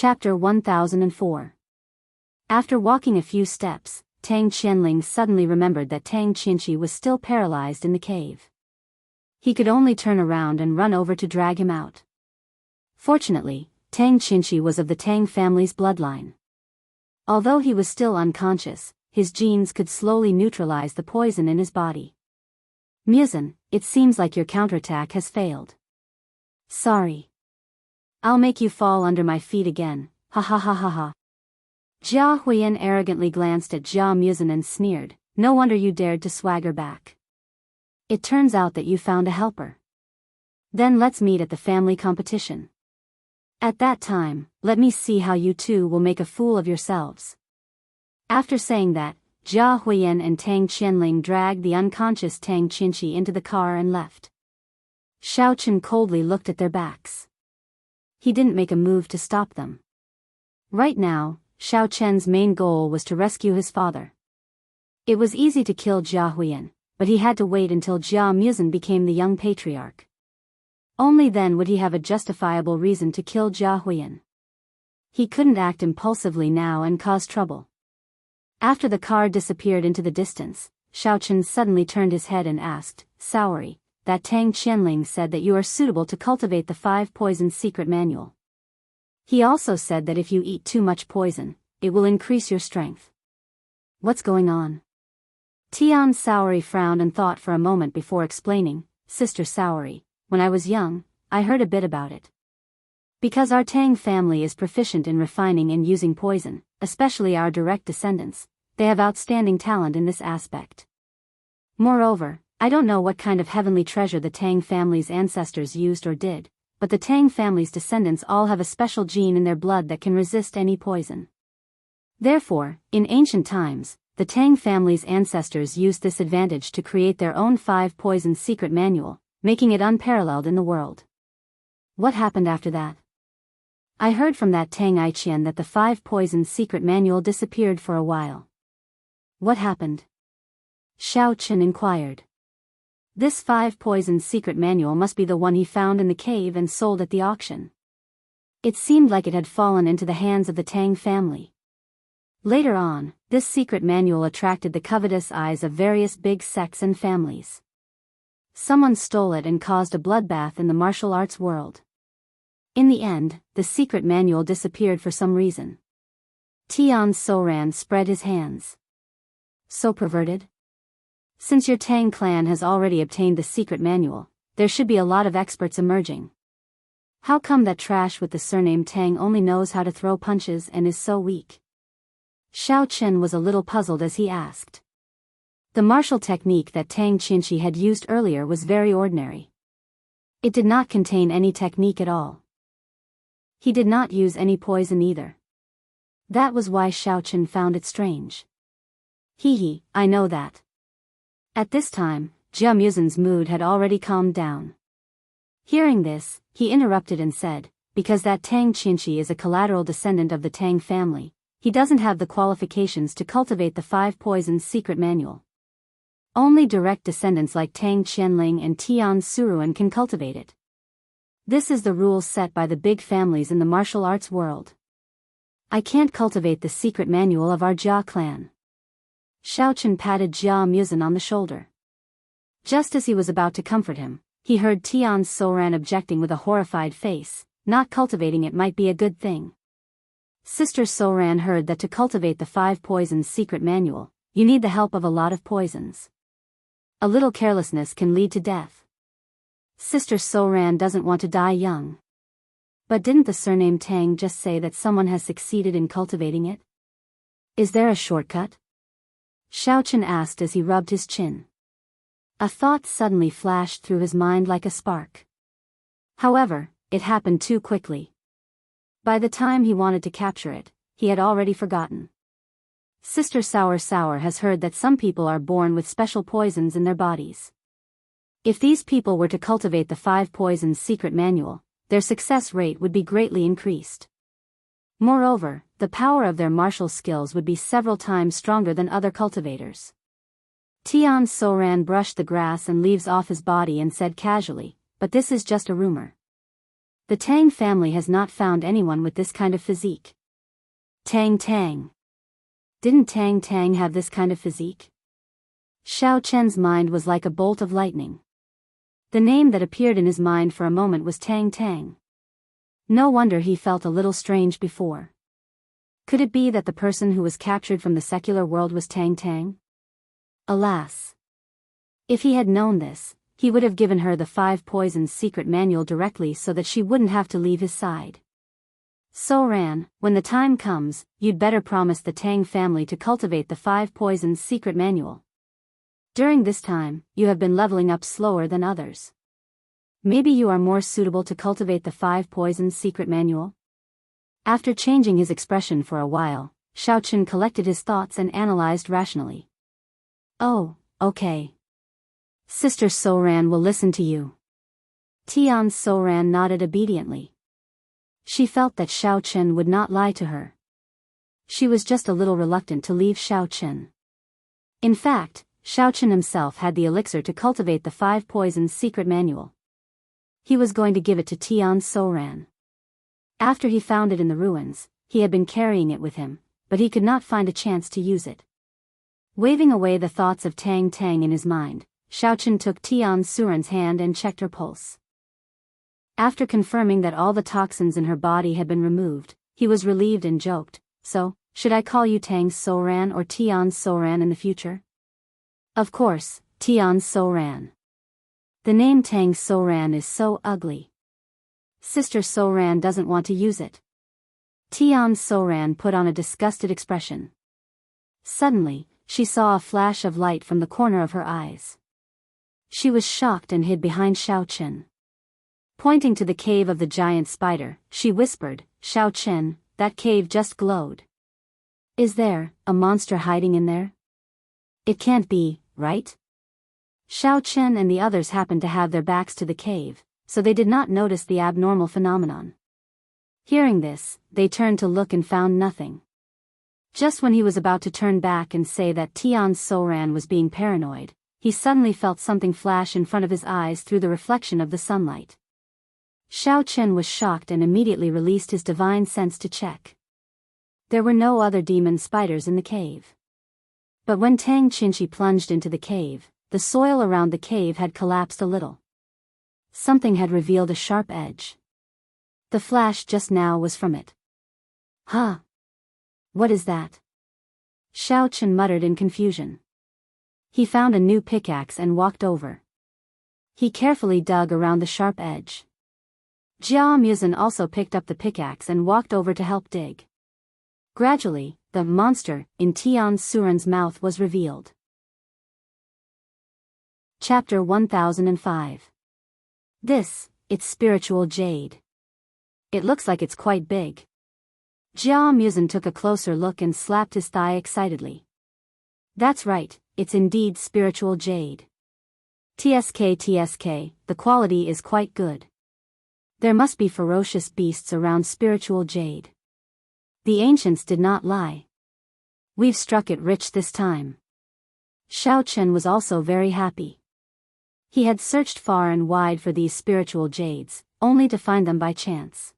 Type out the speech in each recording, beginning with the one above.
Chapter 1004. After walking a few steps, Tang Qianling suddenly remembered that Tang Qinchi was still paralyzed in the cave. He could only turn around and run over to drag him out. Fortunately, Tang Qinchi was of the Tang family's bloodline. Although he was still unconscious, his genes could slowly neutralize the poison in his body. Muzhen, it seems like your counterattack has failed. Sorry. I'll make you fall under my feet again, ha ha ha ha ha. Jia Huiyan arrogantly glanced at Jia Muzhen and sneered, no wonder you dared to swagger back. It turns out that you found a helper. Then let's meet at the family competition. At that time, let me see how you two will make a fool of yourselves. After saying that, Jia Huiyan and Tang Qianling dragged the unconscious Tang Qinchi into the car and left. Xiao Chen coldly looked at their backs. He didn't make a move to stop them. Right now, Xiao Chen's main goal was to rescue his father. It was easy to kill Jia Huiyan, but he had to wait until Jia Muzhen became the young patriarch. Only then would he have a justifiable reason to kill Jia Huiyan. He couldn't act impulsively now and cause trouble. After the car disappeared into the distance, Xiao Chen suddenly turned his head and asked, Saori, that Tang Qianling said that you are suitable to cultivate the 5 poisons secret manual. He also said that if you eat too much poison, it will increase your strength. What's going on? Tian Saori frowned and thought for a moment before explaining, Sister Saori, when I was young, I heard a bit about it. Because our Tang family is proficient in refining and using poison, especially our direct descendants, they have outstanding talent in this aspect. Moreover, I don't know what kind of heavenly treasure the Tang family's ancestors used or did, but the Tang family's descendants all have a special gene in their blood that can resist any poison. Therefore, in ancient times, the Tang family's ancestors used this advantage to create their own 5 poison secret manual, making it unparalleled in the world. What happened after that? I heard from that Tang Aiqian that the 5 poison secret manual disappeared for a while. What happened? Xiao Chen inquired. This 5 poison secret manual must be the one he found in the cave and sold at the auction. It seemed like it had fallen into the hands of the Tang family. Later on, this secret manual attracted the covetous eyes of various big sects and families. Someone stole it and caused a bloodbath in the martial arts world. In the end, the secret manual disappeared for some reason. Tian Soran spread his hands. So perverted? Since your Tang clan has already obtained the secret manual, there should be a lot of experts emerging. How come that trash with the surname Tang only knows how to throw punches and is so weak? Xiao Chen was a little puzzled as he asked. The martial technique that Tang Qinchi had used earlier was very ordinary. It did not contain any technique at all. He did not use any poison either. That was why Xiao Chen found it strange. Hee, I know that. At this time, Jia Muzhen's mood had already calmed down. Hearing this, he interrupted and said, because that Tang Qinchi is a collateral descendant of the Tang family, he doesn't have the qualifications to cultivate the 5 poisons secret manual. Only direct descendants like Tang Qianling and Tian Suruan can cultivate it. This is the rules set by the big families in the martial arts world. I can't cultivate the secret manual of our Jia clan. Xiao Chen patted Jia Muzhen on the shoulder. Just as he was about to comfort him, he heard Tian Soran objecting with a horrified face, not cultivating it might be a good thing. Sister Soran heard that to cultivate the 5 poisons secret manual, you need the help of a lot of poisons. A little carelessness can lead to death. Sister Soran doesn't want to die young. But didn't the surname Tang just say that someone has succeeded in cultivating it? Is there a shortcut? Xiao Chen asked as he rubbed his chin. A thought suddenly flashed through his mind like a spark. However, it happened too quickly. By the time he wanted to capture it, he had already forgotten. Sister Sour has heard that some people are born with special poisons in their bodies. If these people were to cultivate the 5 poisons secret manual, their success rate would be greatly increased. Moreover, the power of their martial skills would be several times stronger than other cultivators. Tian Soran brushed the grass and leaves off his body and said casually, but this is just a rumor. The Tang family has not found anyone with this kind of physique. Tang Tang. Didn't Tang Tang have this kind of physique? Xiao Chen's mind was like a bolt of lightning. The name that appeared in his mind for a moment was Tang Tang. No wonder he felt a little strange before. Could it be that the person who was captured from the secular world was Tang Tang? Alas! If he had known this, he would have given her the 5 Poisons secret manual directly so that she wouldn't have to leave his side. So Ran, when the time comes, you'd better promise the Tang family to cultivate the 5 Poisons secret manual. During this time, you have been leveling up slower than others. Maybe you are more suitable to cultivate the 5 Poisons secret manual? After changing his expression for a while, Xiao Chen collected his thoughts and analyzed rationally. Oh, okay. Sister Soran will listen to you. Tian Soran nodded obediently. She felt that Xiao Chen would not lie to her. She was just a little reluctant to leave Xiao Chen. In fact, Xiao Chen himself had the elixir to cultivate the 5 Poisons secret manual. He was going to give it to Tian Soran. After he found it in the ruins, he had been carrying it with him, but he could not find a chance to use it. Waving away the thoughts of Tang Tang in his mind, Xiao Chen took Tian Suran's hand and checked her pulse. After confirming that all the toxins in her body had been removed, he was relieved and joked, "So, should I call you Tang Soran or Tian Soran in the future?" "Of course, Tian Soran. The name Tang Soran is so ugly. Sister Soran doesn't want to use it." Tian Soran put on a disgusted expression. Suddenly, she saw a flash of light from the corner of her eyes. She was shocked and hid behind Xiao Chen. Pointing to the cave of the giant spider, she whispered, "Xiao Chen, that cave just glowed. Is there a monster hiding in there? It can't be, right?" Xiao Chen and the others happened to have their backs to the cave, so they did not notice the abnormal phenomenon. Hearing this, they turned to look and found nothing. Just when he was about to turn back and say that Tian Soran was being paranoid, he suddenly felt something flash in front of his eyes through the reflection of the sunlight. Xiao Chen was shocked and immediately released his divine sense to check. There were no other demon spiders in the cave. But when Tang Qinshi plunged into the cave, the soil around the cave had collapsed a little. Something had revealed a sharp edge. The flash just now was from it. "Huh? What is that?" Xiao Chen muttered in confusion. He found a new pickaxe and walked over. He carefully dug around the sharp edge. Jia Muzin also picked up the pickaxe and walked over to help dig. Gradually, the monster in Tian Suran's mouth was revealed. Chapter 1005. It's spiritual jade. It looks like it's quite big. Jia Muzin took a closer look and slapped his thigh excitedly. That's right, it's indeed spiritual jade. TSK, the quality is quite good. There must be ferocious beasts around spiritual jade. The ancients did not lie. We've struck it rich this time. Xiao Chen was also very happy. He had searched far and wide for these spiritual jades, only to find them by chance.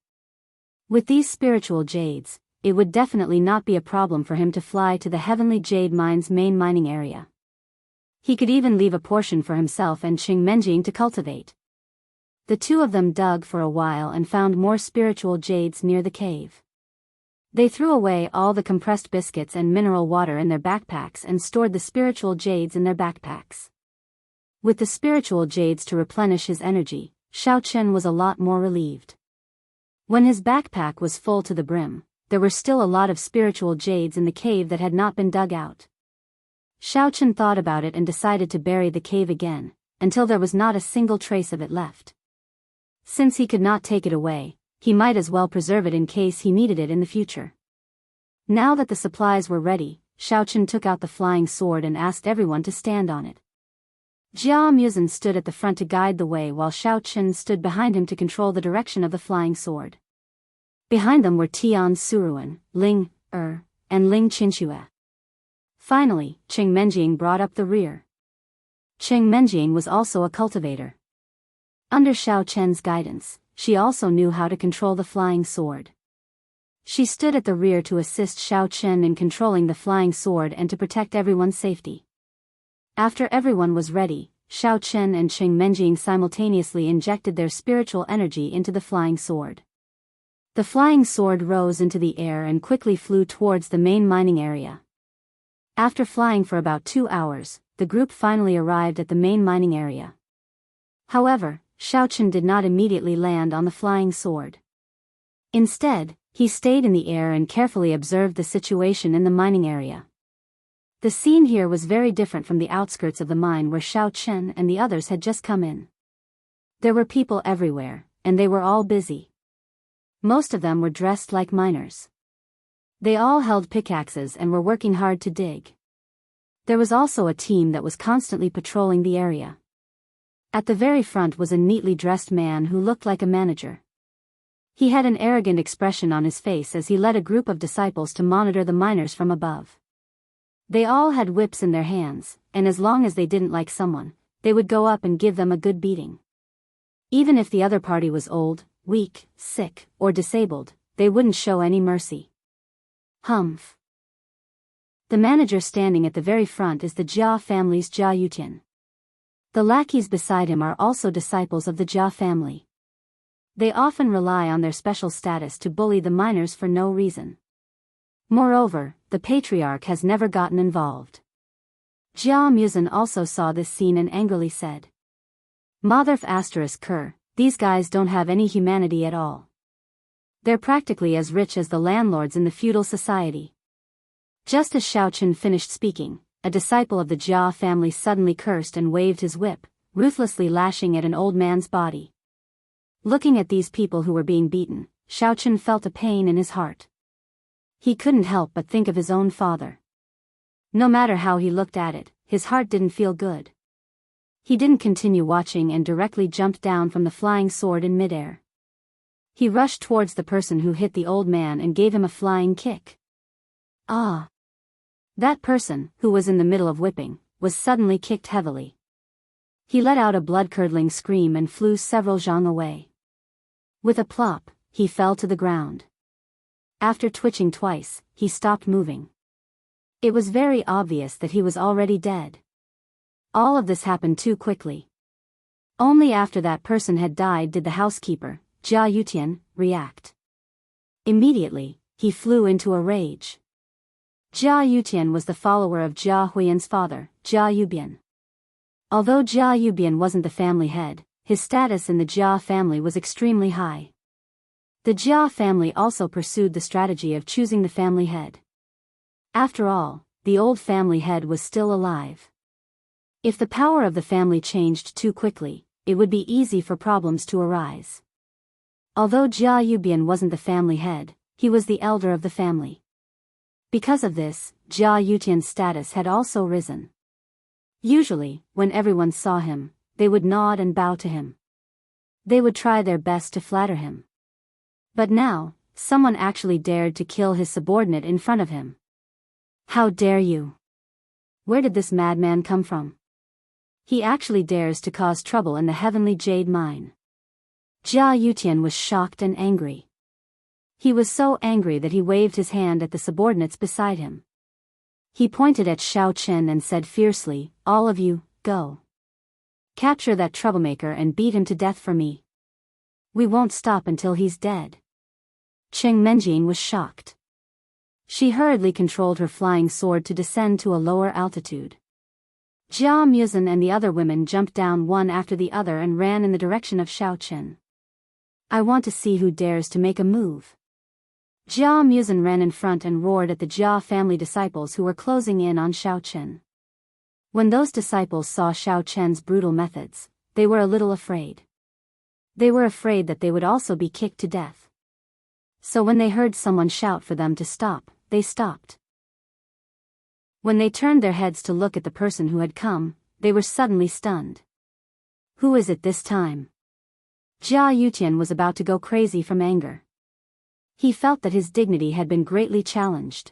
With these spiritual jades, it would definitely not be a problem for him to fly to the Heavenly Jade Mine's main mining area. He could even leave a portion for himself and Qing Menjing to cultivate. The two of them dug for a while and found more spiritual jades near the cave. They threw away all the compressed biscuits and mineral water in their backpacks and stored the spiritual jades in their backpacks. With the spiritual jades to replenish his energy, Xiao Chen was a lot more relieved. When his backpack was full to the brim, there were still a lot of spiritual jades in the cave that had not been dug out. Xiao Chen thought about it and decided to bury the cave again, until there was not a single trace of it left. Since he could not take it away, he might as well preserve it in case he needed it in the future. Now that the supplies were ready, Xiao Chen took out the flying sword and asked everyone to stand on it. Jia Muzin stood at the front to guide the way while Xiao Chen stood behind him to control the direction of the flying sword. Behind them were Tian Suruan, Ling Er, and Ling Qinxue. Finally, Qing Menjing brought up the rear. Qing Menjing was also a cultivator. Under Xiao Chen's guidance, she also knew how to control the flying sword. She stood at the rear to assist Xiao Chen in controlling the flying sword and to protect everyone's safety. After everyone was ready, Xiao Chen and Cheng Menjing simultaneously injected their spiritual energy into the flying sword. The flying sword rose into the air and quickly flew towards the main mining area. After flying for about 2 hours, the group finally arrived at the main mining area. However, Xiao Chen did not immediately land on the flying sword. Instead, he stayed in the air and carefully observed the situation in the mining area. The scene here was very different from the outskirts of the mine where Xiao Chen and the others had just come in. There were people everywhere, and they were all busy. Most of them were dressed like miners. They all held pickaxes and were working hard to dig. There was also a team that was constantly patrolling the area. At the very front was a neatly dressed man who looked like a manager. He had an arrogant expression on his face as he led a group of disciples to monitor the miners from above. They all had whips in their hands, and as long as they didn't like someone, they would go up and give them a good beating. Even if the other party was old, weak, sick, or disabled, they wouldn't show any mercy. Humph. The manager standing at the very front is the Jia family's Jia Yutian. The lackeys beside him are also disciples of the Jia family. They often rely on their special status to bully the miners for no reason. Moreover, the patriarch has never gotten involved. Jia Muzin also saw this scene and angrily said, "Motherf asterisk Ker, these guys don't have any humanity at all. They're practically as rich as the landlords in the feudal society." Just as Xiao Chen finished speaking, a disciple of the Jia family suddenly cursed and waved his whip, ruthlessly lashing at an old man's body. Looking at these people who were being beaten, Xiao Chen felt a pain in his heart. He couldn't help but think of his own father. No matter how he looked at it, his heart didn't feel good. He didn't continue watching and directly jumped down from the flying sword in midair. He rushed towards the person who hit the old man and gave him a flying kick. Ah! That person, who was in the middle of whipping, was suddenly kicked heavily. He let out a blood-curdling scream and flew several zhang away. With a plop, he fell to the ground. After twitching twice, he stopped moving. It was very obvious that he was already dead. All of this happened too quickly. Only after that person had died did the housekeeper, Jia Yutian, react. Immediately, he flew into a rage. Jia Yutian was the follower of Jia Huiyan's father, Jia Yubian. Although Jia Yubian wasn't the family head, his status in the Jia family was extremely high. The Jia family also pursued the strategy of choosing the family head. After all, the old family head was still alive. If the power of the family changed too quickly, it would be easy for problems to arise. Although Jia Yubian wasn't the family head, he was the elder of the family. Because of this, Jia Yutian's status had also risen. Usually, when everyone saw him, they would nod and bow to him. They would try their best to flatter him. But now, someone actually dared to kill his subordinate in front of him. How dare you? Where did this madman come from? He actually dares to cause trouble in the heavenly jade mine. Jia Yutian was shocked and angry. He was so angry that he waved his hand at the subordinates beside him. He pointed at Xiao Chen and said fiercely, "All of you, go. Capture that troublemaker and beat him to death for me. We won't stop until he's dead." Cheng Menjing was shocked. She hurriedly controlled her flying sword to descend to a lower altitude. Jia Muzin and the other women jumped down one after the other and ran in the direction of Xiao Chen. "I want to see who dares to make a move." Jia Muzin ran in front and roared at the Jia family disciples who were closing in on Xiao Chen. When those disciples saw Xiao Chen's brutal methods, they were a little afraid. They were afraid that they would also be kicked to death. So when they heard someone shout for them to stop, they stopped. When they turned their heads to look at the person who had come, they were suddenly stunned. Who is it this time? Jia Yutian was about to go crazy from anger. He felt that his dignity had been greatly challenged.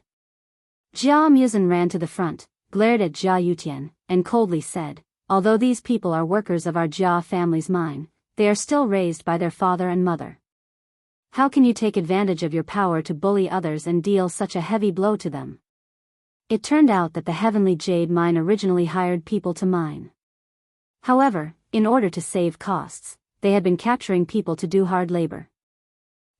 Jia Muzin ran to the front, glared at Jia Yutian, and coldly said, "Although these people are workers of our Jia family's mine, they are still raised by their father and mother. How can you take advantage of your power to bully others and deal such a heavy blow to them? It turned out that the Heavenly Jade Mine originally hired people to mine. However, in order to save costs, they had been capturing people to do hard labor.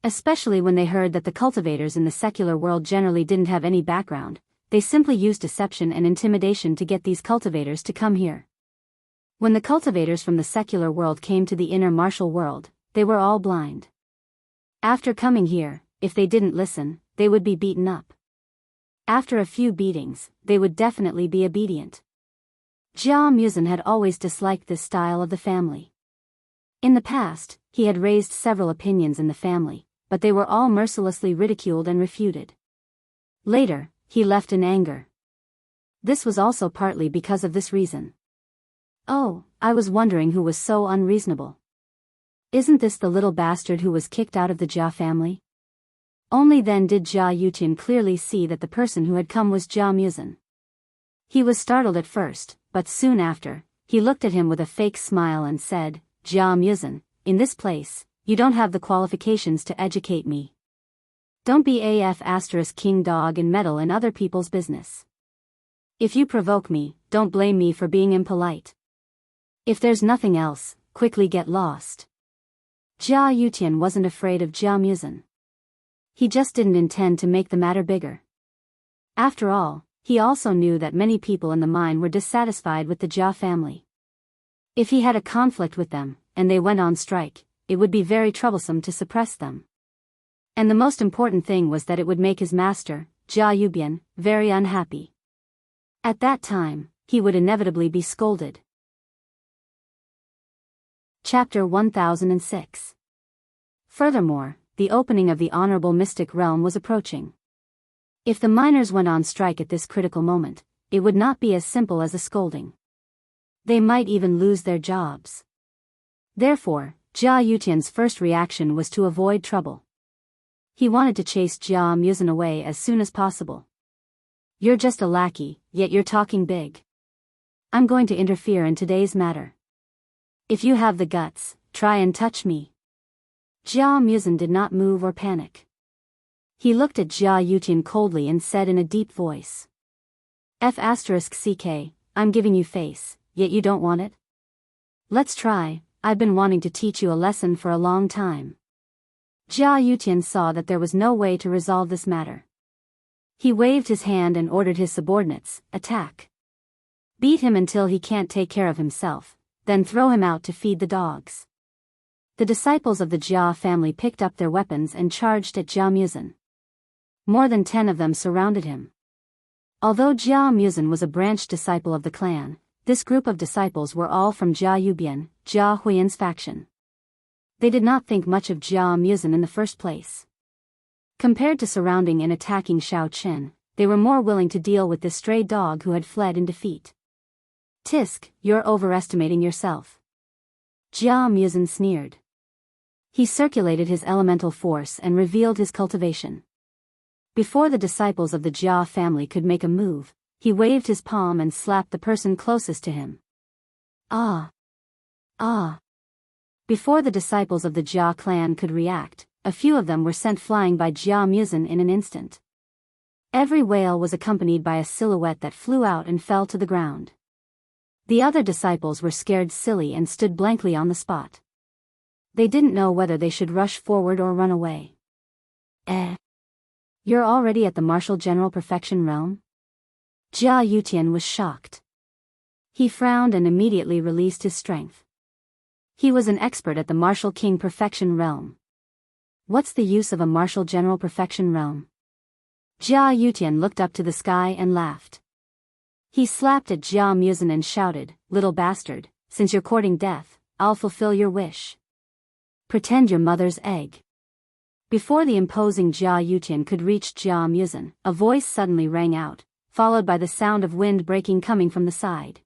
Especially when they heard that the cultivators in the secular world generally didn't have any background, they simply used deception and intimidation to get these cultivators to come here. When the cultivators from the secular world came to the inner martial world, they were all blind. After coming here, if they didn't listen, they would be beaten up. After a few beatings, they would definitely be obedient. Jia Musen had always disliked this style of the family. In the past, he had raised several opinions in the family, but they were all mercilessly ridiculed and refuted. Later, he left in anger. This was also partly because of this reason. Oh, I was wondering who was so unreasonable. Isn't this the little bastard who was kicked out of the Jia family? Only then did Jia Yutian clearly see that the person who had come was Jia Musen. He was startled at first, but soon after, he looked at him with a fake smile and said, Jia Musen, in this place, you don't have the qualifications to educate me. Don't be king dog and meddle in other people's business. If you provoke me, don't blame me for being impolite. If there's nothing else, quickly get lost. Jia Yutian wasn't afraid of Jia Musen. He just didn't intend to make the matter bigger. After all, he also knew that many people in the mine were dissatisfied with the Jia family. If he had a conflict with them, and they went on strike, it would be very troublesome to suppress them. And the most important thing was that it would make his master, Jia Yubian, very unhappy. At that time, he would inevitably be scolded. Chapter 1006. Furthermore, the opening of the Honorable Mystic Realm was approaching. If the miners went on strike at this critical moment, it would not be as simple as a scolding. They might even lose their jobs. Therefore, Jia Yutian's first reaction was to avoid trouble. He wanted to chase Jia Musen away as soon as possible. You're just a lackey, yet you're talking big. I'm going to interfere in today's matter. If you have the guts, try and touch me. Jia Musen did not move or panic. He looked at Jia Yutian coldly and said in a deep voice. F***ck, I'm giving you face, yet you don't want it? Let's try, I've been wanting to teach you a lesson for a long time. Jia Yutian saw that there was no way to resolve this matter. He waved his hand and ordered his subordinates, attack. Beat him until he can't take care of himself, then throw him out to feed the dogs. The disciples of the Jia family picked up their weapons and charged at Jia Musen. More than 10 of them surrounded him. Although Jia Musen was a branch disciple of the clan, this group of disciples were all from Jia Yubian, Jia Huiyan's faction. They did not think much of Jia Musen in the first place. Compared to surrounding and attacking Shao Chen, they were more willing to deal with this stray dog who had fled in defeat. Tisk, you're overestimating yourself. Jia Musen sneered. He circulated his elemental force and revealed his cultivation. Before the disciples of the Jia family could make a move, he waved his palm and slapped the person closest to him. Ah! Ah! Before the disciples of the Jia clan could react, a few of them were sent flying by Jia Musen in an instant. Every wail was accompanied by a silhouette that flew out and fell to the ground. The other disciples were scared silly and stood blankly on the spot. They didn't know whether they should rush forward or run away. You're already at the martial general perfection realm? Jia Yutian was shocked. He frowned and immediately released his strength. He was an expert at the martial king perfection realm. What's the use of a martial general perfection realm? Jia Yutian looked up to the sky and laughed. He slapped at Jia Musen and shouted, "Little bastard, since you're courting death, I'll fulfill your wish. Pretend you're mother's egg." Before the imposing Jia Yutian could reach Jia Musen, a voice suddenly rang out, followed by the sound of wind breaking coming from the side.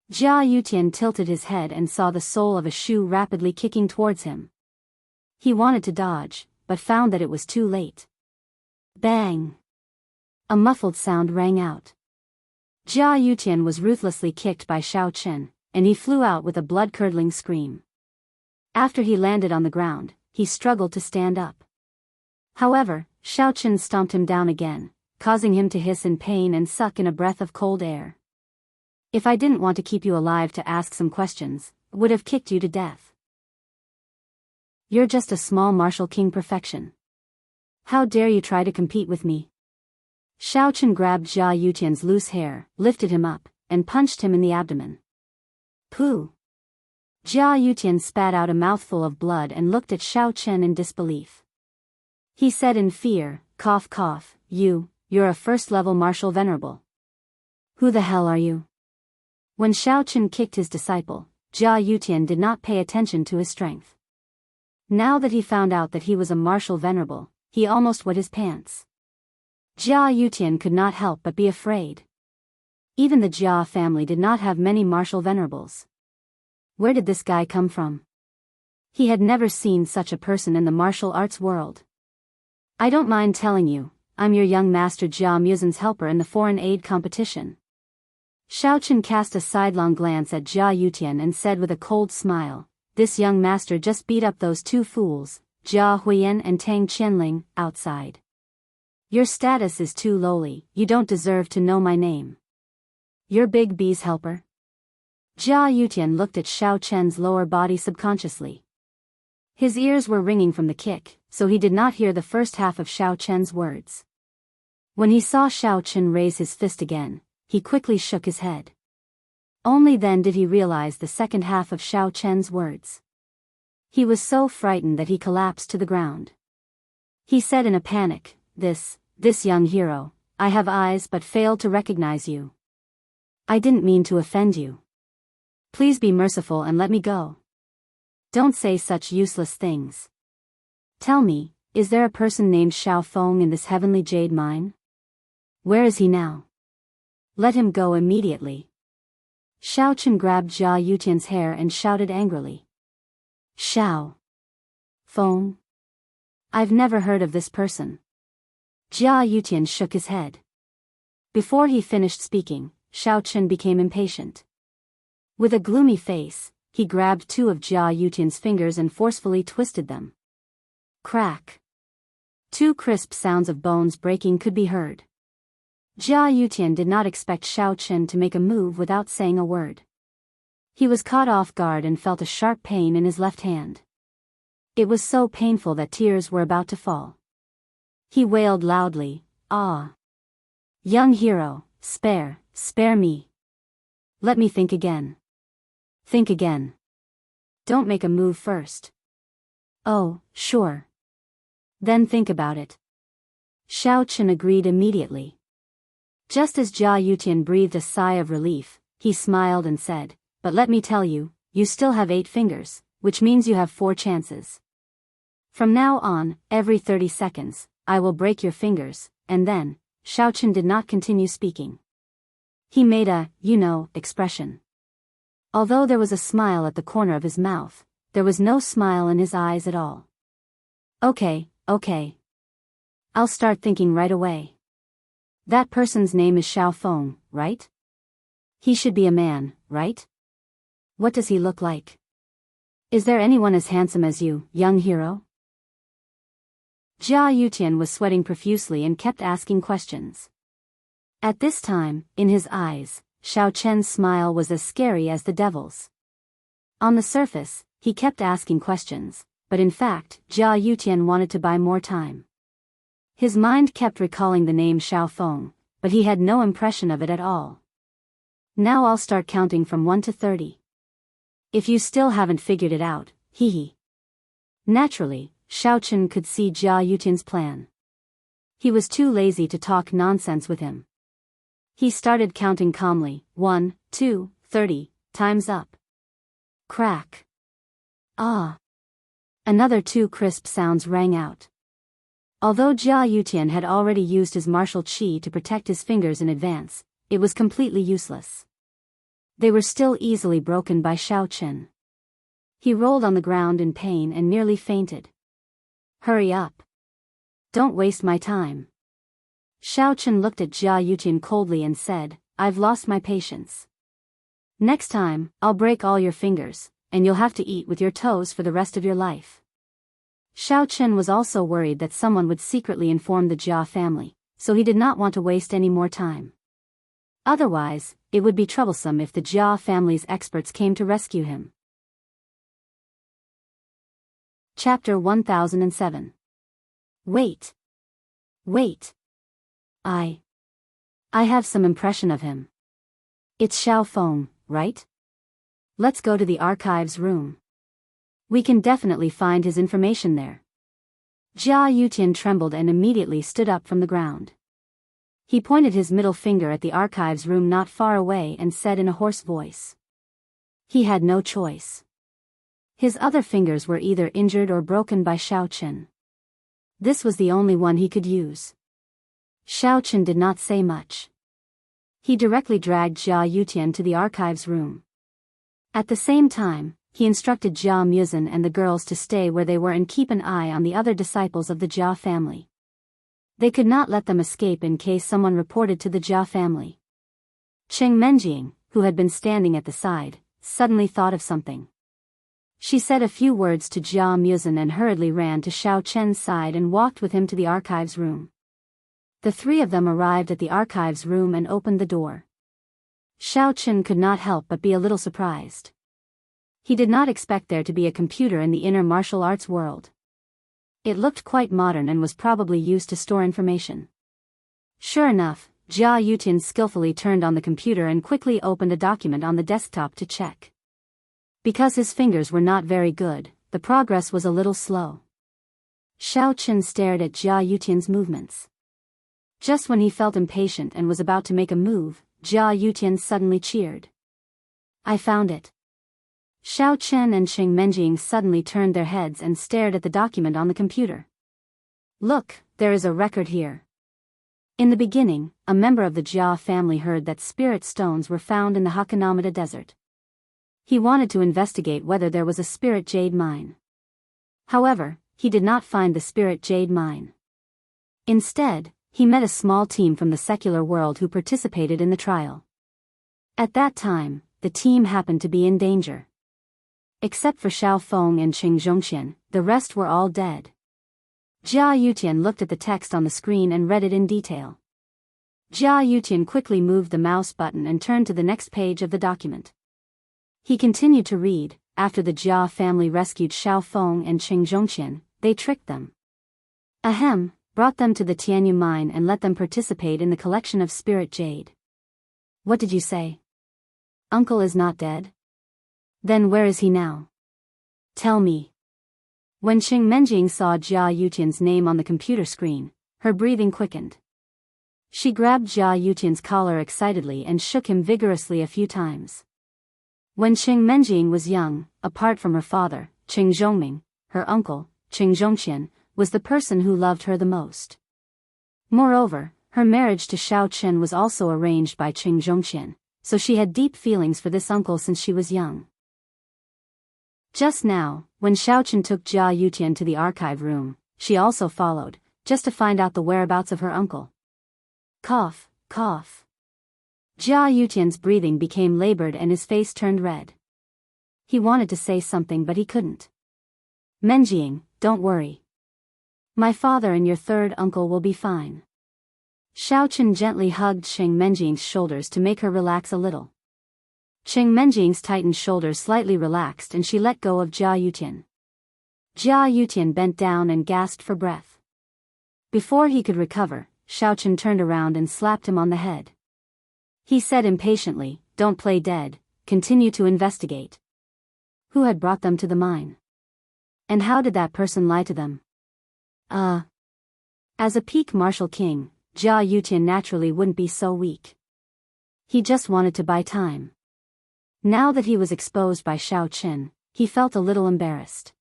Jia Yutian tilted his head and saw the sole of a shoe rapidly kicking towards him. He wanted to dodge, but found that it was too late. Bang! A muffled sound rang out. Jia Yutian was ruthlessly kicked by Shao Chen, and he flew out with a blood-curdling scream. After he landed on the ground, he struggled to stand up. However, Xiao Chen stomped him down again, causing him to hiss in pain and suck in a breath of cold air. If I didn't want to keep you alive to ask some questions, I would have kicked you to death. You're just a small martial king perfection. How dare you try to compete with me? Xiao Chen grabbed Jia Yutian's loose hair, lifted him up, and punched him in the abdomen. Pooh! Jia Yutian spat out a mouthful of blood and looked at Xiao Chen in disbelief. He said in fear, cough cough, you're a first-level martial venerable. Who the hell are you? When Xiao Chen kicked his disciple, Jia Yutian did not pay attention to his strength. Now that he found out that he was a martial venerable, he almost wet his pants. Jia Yutian could not help but be afraid. Even the Jia family did not have many martial venerables. Where did this guy come from? He had never seen such a person in the martial arts world. I don't mind telling you, I'm your young master Jia Muzin's helper in the foreign aid competition. Xiao Chen cast a sidelong glance at Jia Yutian and said with a cold smile, this young master just beat up those two fools, Jia Huiyan and Tang Qianling, outside. Your status is too lowly, you don't deserve to know my name. You're Big B's helper? Jia Yutian looked at Xiao Chen's lower body subconsciously. His ears were ringing from the kick, so he did not hear the first half of Xiao Chen's words. When he saw Xiao Chen raise his fist again, he quickly shook his head. Only then did he realize the second half of Xiao Chen's words. He was so frightened that he collapsed to the ground. He said in a panic, This young hero, I have eyes but fail to recognize you. I didn't mean to offend you. Please be merciful and let me go. Don't say such useless things. Tell me, is there a person named Xiao Feng in this heavenly jade mine? Where is he now? Let him go immediately. Xiao Chen grabbed Jia Yutian's hair and shouted angrily. Xiao Feng? I've never heard of this person. Jia Yutian shook his head. Before he finished speaking, Xiao Chen became impatient. With a gloomy face, he grabbed two of Jia Yutian's fingers and forcefully twisted them. Crack! Two crisp sounds of bones breaking could be heard. Jia Yutian did not expect Xiao Chen to make a move without saying a word. He was caught off guard and felt a sharp pain in his left hand. It was so painful that tears were about to fall. He wailed loudly, Ah! Young hero, spare me. Let me think again. Think again. Don't make a move first. Oh, sure. Then think about it. Xiao Chen agreed immediately. Just as Jia Yutian breathed a sigh of relief, he smiled and said, But let me tell you, you still have 8 fingers, which means you have 4 chances. From now on, every 30 seconds, I will break your fingers, and then, Xiao Chen did not continue speaking. He made a, expression. Although there was a smile at the corner of his mouth, there was no smile in his eyes at all. Okay. I'll start thinking right away. That person's name is Xiao Feng, right? He should be a man, right? What does he look like? Is there anyone as handsome as you, young hero? Jia Yutian was sweating profusely and kept asking questions. At this time, in his eyes, Xiao Chen's smile was as scary as the devil's. On the surface, he kept asking questions, but in fact, Jia Yutian wanted to buy more time. His mind kept recalling the name Xiao Feng, but he had no impression of it at all. Now I'll start counting from 1 to 30. If you still haven't figured it out, hee. Naturally, Xiao Chen could see Jia Yutian's plan. He was too lazy to talk nonsense with him. He started counting calmly, 1, 2, 30, time's up. Crack. Ah. Another 2 crisp sounds rang out. Although Jia Yutian had already used his martial qi to protect his fingers in advance, it was completely useless. They were still easily broken by Xiao Chen. He rolled on the ground in pain and nearly fainted. Hurry up. Don't waste my time. Xiao Chen looked at Jia Yutian coldly and said, I've lost my patience. Next time, I'll break all your fingers, and you'll have to eat with your toes for the rest of your life. Xiao Chen was also worried that someone would secretly inform the Jia family, so he did not want to waste any more time. Otherwise, it would be troublesome if the Jia family's experts came to rescue him. Chapter 1007. Wait. Wait. I have some impression of him. It's Xiao Feng, right? Let's go to the archives room. We can definitely find his information there. Jia Yutian trembled and immediately stood up from the ground. He pointed his middle finger at the archives room not far away and said in a hoarse voice. He had no choice. His other fingers were either injured or broken by Xiao Chen. This was the only one he could use. Xiao Chen did not say much. He directly dragged Jia Yutian to the archives room. At the same time, he instructed Jia Muzin and the girls to stay where they were and keep an eye on the other disciples of the Jia family. They could not let them escape in case someone reported to the Jia family. Cheng Menjing, who had been standing at the side, suddenly thought of something. She said a few words to Jia Muzin and hurriedly ran to Xiao Chen's side and walked with him to the archives room. The three of them arrived at the archives room and opened the door. Xiao Chen could not help but be a little surprised. He did not expect there to be a computer in the inner martial arts world. It looked quite modern and was probably used to store information. Sure enough, Jia Yutian skillfully turned on the computer and quickly opened a document on the desktop to check. Because his fingers were not very good, the progress was a little slow. Xiao Chen stared at Jia Yutian's movements. Just when he felt impatient and was about to make a move, Jia Yutian suddenly cheered. I found it. Xiao Chen and Cheng Menjing suddenly turned their heads and stared at the document on the computer. Look, there is a record here. In the beginning, a member of the Jia family heard that spirit stones were found in the Hakanamada desert. He wanted to investigate whether there was a spirit jade mine. However, he did not find the spirit jade mine. Instead, he met a small team from the secular world who participated in the trial. At that time, the team happened to be in danger. Except for Xiao Feng and Qing Zhongqian, the rest were all dead. Jia Yutian looked at the text on the screen and read it in detail. Jia Yutian quickly moved the mouse button and turned to the next page of the document. He continued to read. After the Jia family rescued Xiao Feng and Qing Zhongqian, they tricked them. Ahem, brought them to the Tianyu mine and let them participate in the collection of spirit jade. What did you say? Uncle is not dead? Then where is he now? Tell me. When Cheng Menjing saw Jia Yutian's name on the computer screen, her breathing quickened. She grabbed Jia Yutian's collar excitedly and shook him vigorously a few times. When Cheng Menjing was young, apart from her father, Cheng Zhongming, her uncle, Cheng Zhongqian, was the person who loved her the most. Moreover, her marriage to Xiao Chen was also arranged by Cheng Zhongqian, so she had deep feelings for this uncle since she was young. Just now, when Xiao Chen took Jia Yutian to the archive room, she also followed, just to find out the whereabouts of her uncle. Cough, cough. Jia Yutian's breathing became labored and his face turned red. He wanted to say something but he couldn't. Menjing, don't worry. My father and your third uncle will be fine. Xiao Chen gently hugged Cheng Menjing's shoulders to make her relax a little. Cheng Menjing's tightened shoulders slightly relaxed and she let go of Jia Yutian. Jia Yutian bent down and gasped for breath. Before he could recover, Xiao Chen turned around and slapped him on the head. He said impatiently, don't play dead, continue to investigate. Who had brought them to the mine? And how did that person lie to them? As a peak martial king, Jia Yutian naturally wouldn't be so weak. He just wanted to buy time. Now that he was exposed by Xiao Chen, he felt a little embarrassed.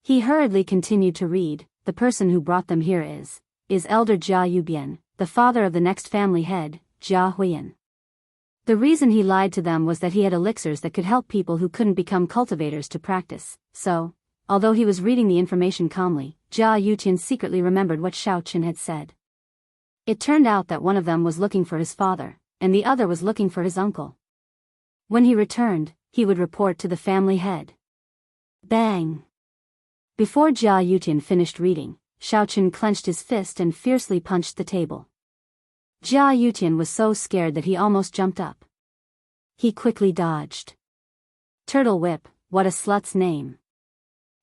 He hurriedly continued to read. The person who brought them here is Elder Jia Yubian, the father of the next family head, Jia Huiyan. The reason he lied to them was that he had elixirs that could help people who couldn't become cultivators to practice, so, although he was reading the information calmly, Jia Yutian secretly remembered what Xiao Chen had said. It turned out that one of them was looking for his father, and the other was looking for his uncle. When he returned, he would report to the family head. Bang! Before Jia Yutian finished reading, Xiaochen clenched his fist and fiercely punched the table. Jia Yutian was so scared that he almost jumped up. He quickly dodged. Turtle Whip, what a slut's name.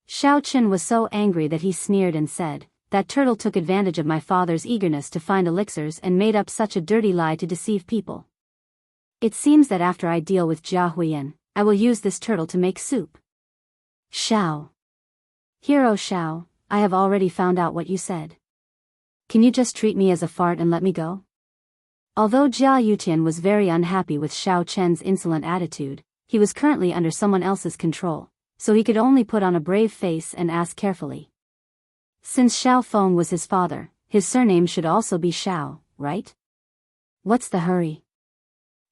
Xiaochen was so angry that he sneered and said, "That turtle took advantage of my father's eagerness to find elixirs and made up such a dirty lie to deceive people. It seems that after I deal with Jia Huiyan, I will use this turtle to make soup." Xiao. Hero Xiao, I have already found out what you said. Can you just treat me as a fart and let me go? Although Jia Yutian was very unhappy with Xiao Chen's insolent attitude, he was currently under someone else's control, so he could only put on a brave face and ask carefully. Since Xiao Feng was his father, his surname should also be Xiao, right? What's the hurry?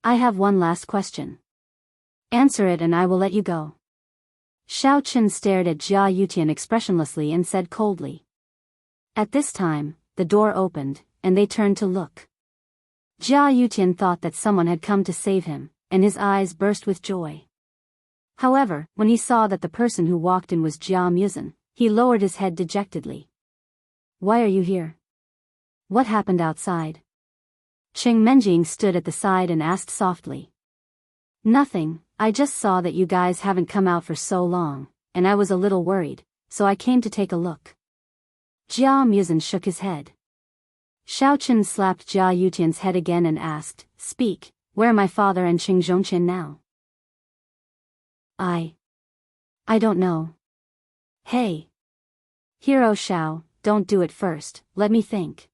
I have one last question. Answer it and I will let you go. Xiao Chen stared at Jia Yutian expressionlessly and said coldly. At this time, the door opened, and they turned to look. Jia Yutian thought that someone had come to save him, and his eyes burst with joy. However, when he saw that the person who walked in was Jia Muzin, he lowered his head dejectedly. Why are you here? What happened outside? Cheng Menjing stood at the side and asked softly. Nothing, I just saw that you guys haven't come out for so long, and I was a little worried, so I came to take a look. Jia Muzin shook his head. Xiaochen slapped Jia Yutian's head again and asked, Speak, where are my father and Qing Zhongqian now? I don't know. Hey. Hero Xiao, don't do it first, let me think.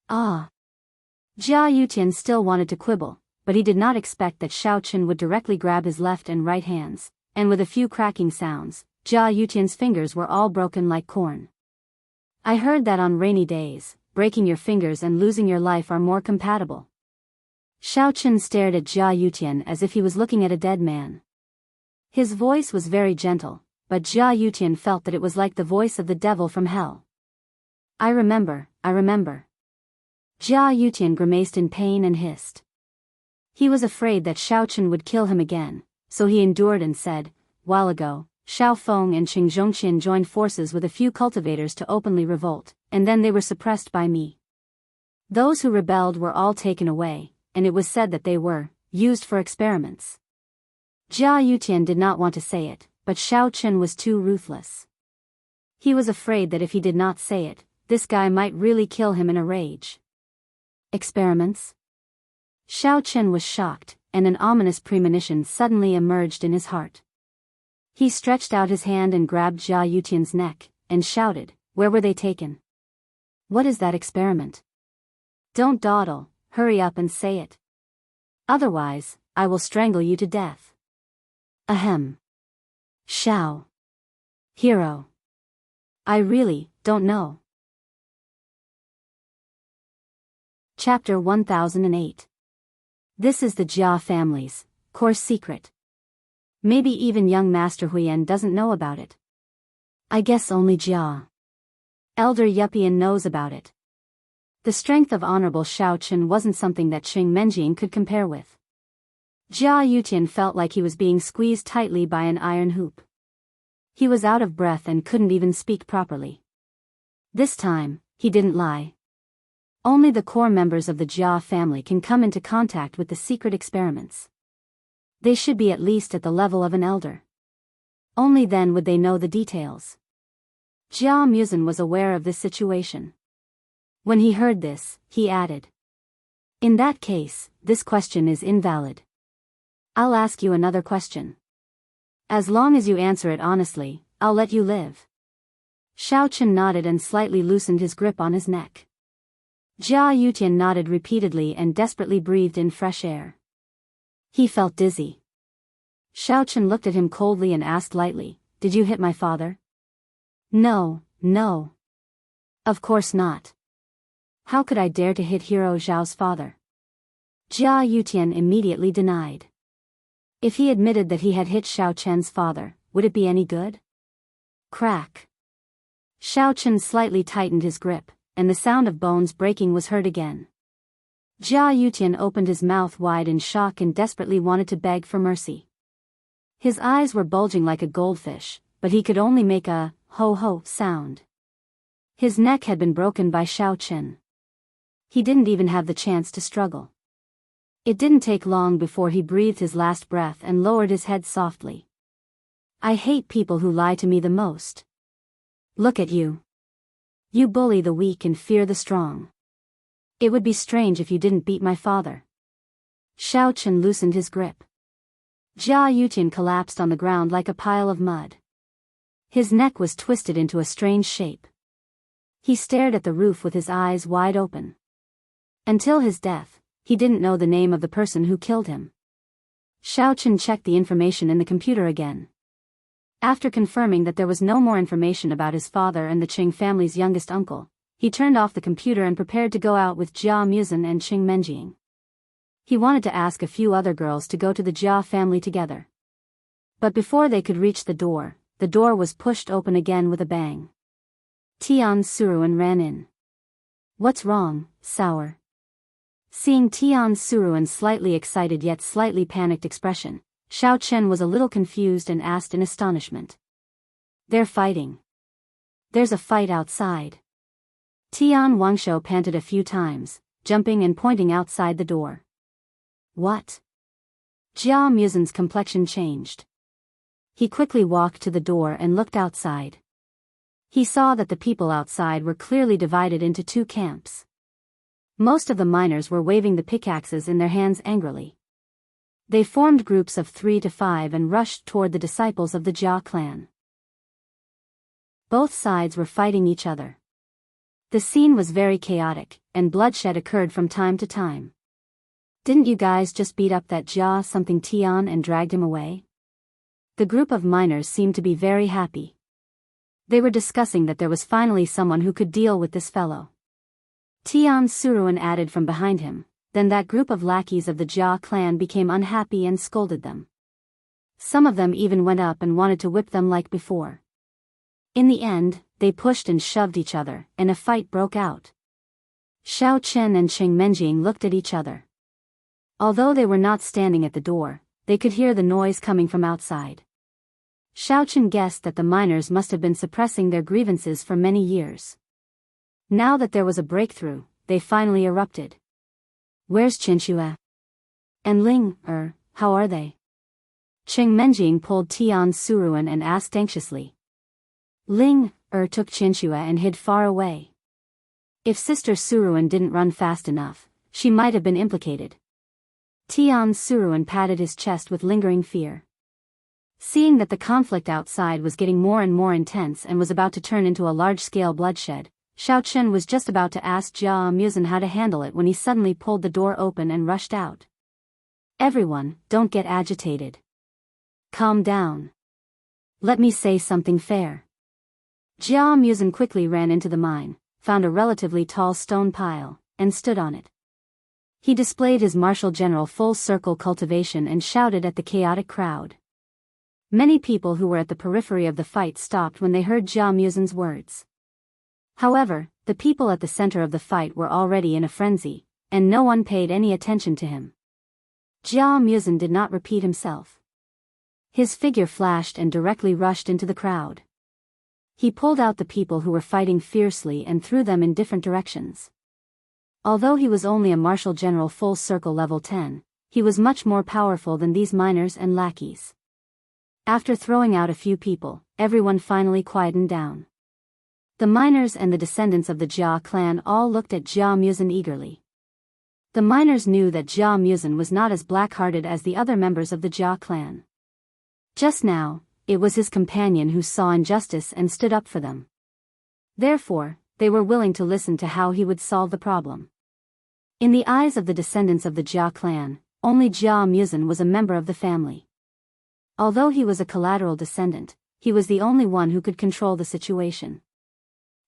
Ah. Jia Yutian still wanted to quibble, but he did not expect that Xiaochen would directly grab his left and right hands, and with a few cracking sounds, Jia Yutian's fingers were all broken like corn. I heard that on rainy days, breaking your fingers and losing your life are more compatible. Xiaochen stared at Jia Yutian as if he was looking at a dead man. His voice was very gentle, but Jia Yutian felt that it was like the voice of the devil from hell. I remember. Jia Yutian grimaced in pain and hissed. He was afraid that Xiaochen would kill him again, so he endured and said, while ago, Xiao Feng and Qing Zhongqian joined forces with a few cultivators to openly revolt, and then they were suppressed by me. Those who rebelled were all taken away, and it was said that they were used for experiments. Jia Yutian did not want to say it, but Xiaochen was too ruthless. He was afraid that if he did not say it, this guy might really kill him in a rage. Experiments? Xiaochen was shocked, and an ominous premonition suddenly emerged in his heart. He stretched out his hand and grabbed Jia Yutian's neck, and shouted, Where were they taken? What is that experiment? Don't dawdle, hurry up and say it. Otherwise, I will strangle you to death. Ahem. Xiao. Hero. I really don't know. Chapter 1008. This is the Jia family's course secret. Maybe even young Master Huiyan doesn't know about it. I guess only Jia Elder Yupian knows about it. The strength of Honorable Xiaochen wasn't something that Qing Menjing could compare with. Jia Yutian felt like he was being squeezed tightly by an iron hoop. He was out of breath and couldn't even speak properly. This time, he didn't lie. Only the core members of the Jia family can come into contact with the secret experiments. They should be at least at the level of an elder. Only then would they know the details. Jia Muzin was aware of this situation. When he heard this, he added, In that case, this question is invalid. I'll ask you another question. As long as you answer it honestly, I'll let you live. Xiaochen nodded and slightly loosened his grip on his neck. Jia Yutian nodded repeatedly and desperately breathed in fresh air. He felt dizzy. Xiaochen looked at him coldly and asked lightly, Did you hit my father? No. Of course not. How could I dare to hit Hero Zhao's father? Jia Yutian immediately denied. If he admitted that he had hit Xiaochen's father, would it be any good? Crack. Xiaochen slightly tightened his grip, and the sound of bones breaking was heard again. Jia Yutian opened his mouth wide in shock and desperately wanted to beg for mercy. His eyes were bulging like a goldfish, but he could only make a ho-ho sound. His neck had been broken by Xiao Chen. He didn't even have the chance to struggle. It didn't take long before he breathed his last breath and lowered his head softly. I hate people who lie to me the most. Look at you. You bully the weak and fear the strong. It would be strange if you didn't beat my father. Xiao Chen loosened his grip. Jia Yutian collapsed on the ground like a pile of mud. His neck was twisted into a strange shape. He stared at the roof with his eyes wide open. Until his death, he didn't know the name of the person who killed him. Xiao Chen checked the information in the computer again. After confirming that there was no more information about his father and the Qing family's youngest uncle, he turned off the computer and prepared to go out with Jia Muzin and Qing Menjing. He wanted to ask a few other girls to go to the Jia family together. But before they could reach the door was pushed open again with a bang. Tian Suruan ran in. What's wrong, Sour? Seeing Tian Suruan's slightly excited yet slightly panicked expression, Xiao Chen was a little confused and asked in astonishment. They're fighting. There's a fight outside. Tian Wangshou panted a few times, jumping and pointing outside the door. What? Jia Muzin's complexion changed. He quickly walked to the door and looked outside. He saw that the people outside were clearly divided into two camps. Most of the miners were waving the pickaxes in their hands angrily. They formed groups of 3 to 5 and rushed toward the disciples of the Jia clan. Both sides were fighting each other. The scene was very chaotic, and bloodshed occurred from time to time. Didn't you guys just beat up that Jia something Tian and dragged him away? The group of miners seemed to be very happy. They were discussing that there was finally someone who could deal with this fellow. Tian Suruan added from behind him. Then that group of lackeys of the Jia clan became unhappy and scolded them. Some of them even went up and wanted to whip them like before. In the end, they pushed and shoved each other, and a fight broke out. Xiao Chen and Qing Menjing looked at each other. Although they were not standing at the door, they could hear the noise coming from outside. Xiao Chen guessed that the miners must have been suppressing their grievances for many years. Now that there was a breakthrough, they finally erupted. Where's Qinxue? And Ling, how are they? Qing Menjing pulled Tian Suruan and asked anxiously. Ling, took Qinxue and hid far away. If Sister Suruan didn't run fast enough, she might have been implicated. Tian Suruan patted his chest with lingering fear. Seeing that the conflict outside was getting more and more intense and was about to turn into a large-scale bloodshed, Xiao Chen was just about to ask Jia Muzin how to handle it when he suddenly pulled the door open and rushed out. Everyone, don't get agitated. Calm down. Let me say something fair. Jia Muzin quickly ran into the mine, found a relatively tall stone pile, and stood on it. He displayed his martial general full-circle cultivation and shouted at the chaotic crowd. Many people who were at the periphery of the fight stopped when they heard Jia Muzin's words. However, the people at the center of the fight were already in a frenzy, and no one paid any attention to him. Jia Muzin did not repeat himself. His figure flashed and directly rushed into the crowd. He pulled out the people who were fighting fiercely and threw them in different directions. Although he was only a martial general full circle level 10, he was much more powerful than these miners and lackeys. After throwing out a few people, everyone finally quietened down. The miners and the descendants of the Jia clan all looked at Jia Muzin eagerly. The miners knew that Jia Muzin was not as black-hearted as the other members of the Jia clan. Just now, it was his companion who saw injustice and stood up for them. Therefore, they were willing to listen to how he would solve the problem. In the eyes of the descendants of the Jia clan, only Jia Muzin was a member of the family. Although he was a collateral descendant, he was the only one who could control the situation.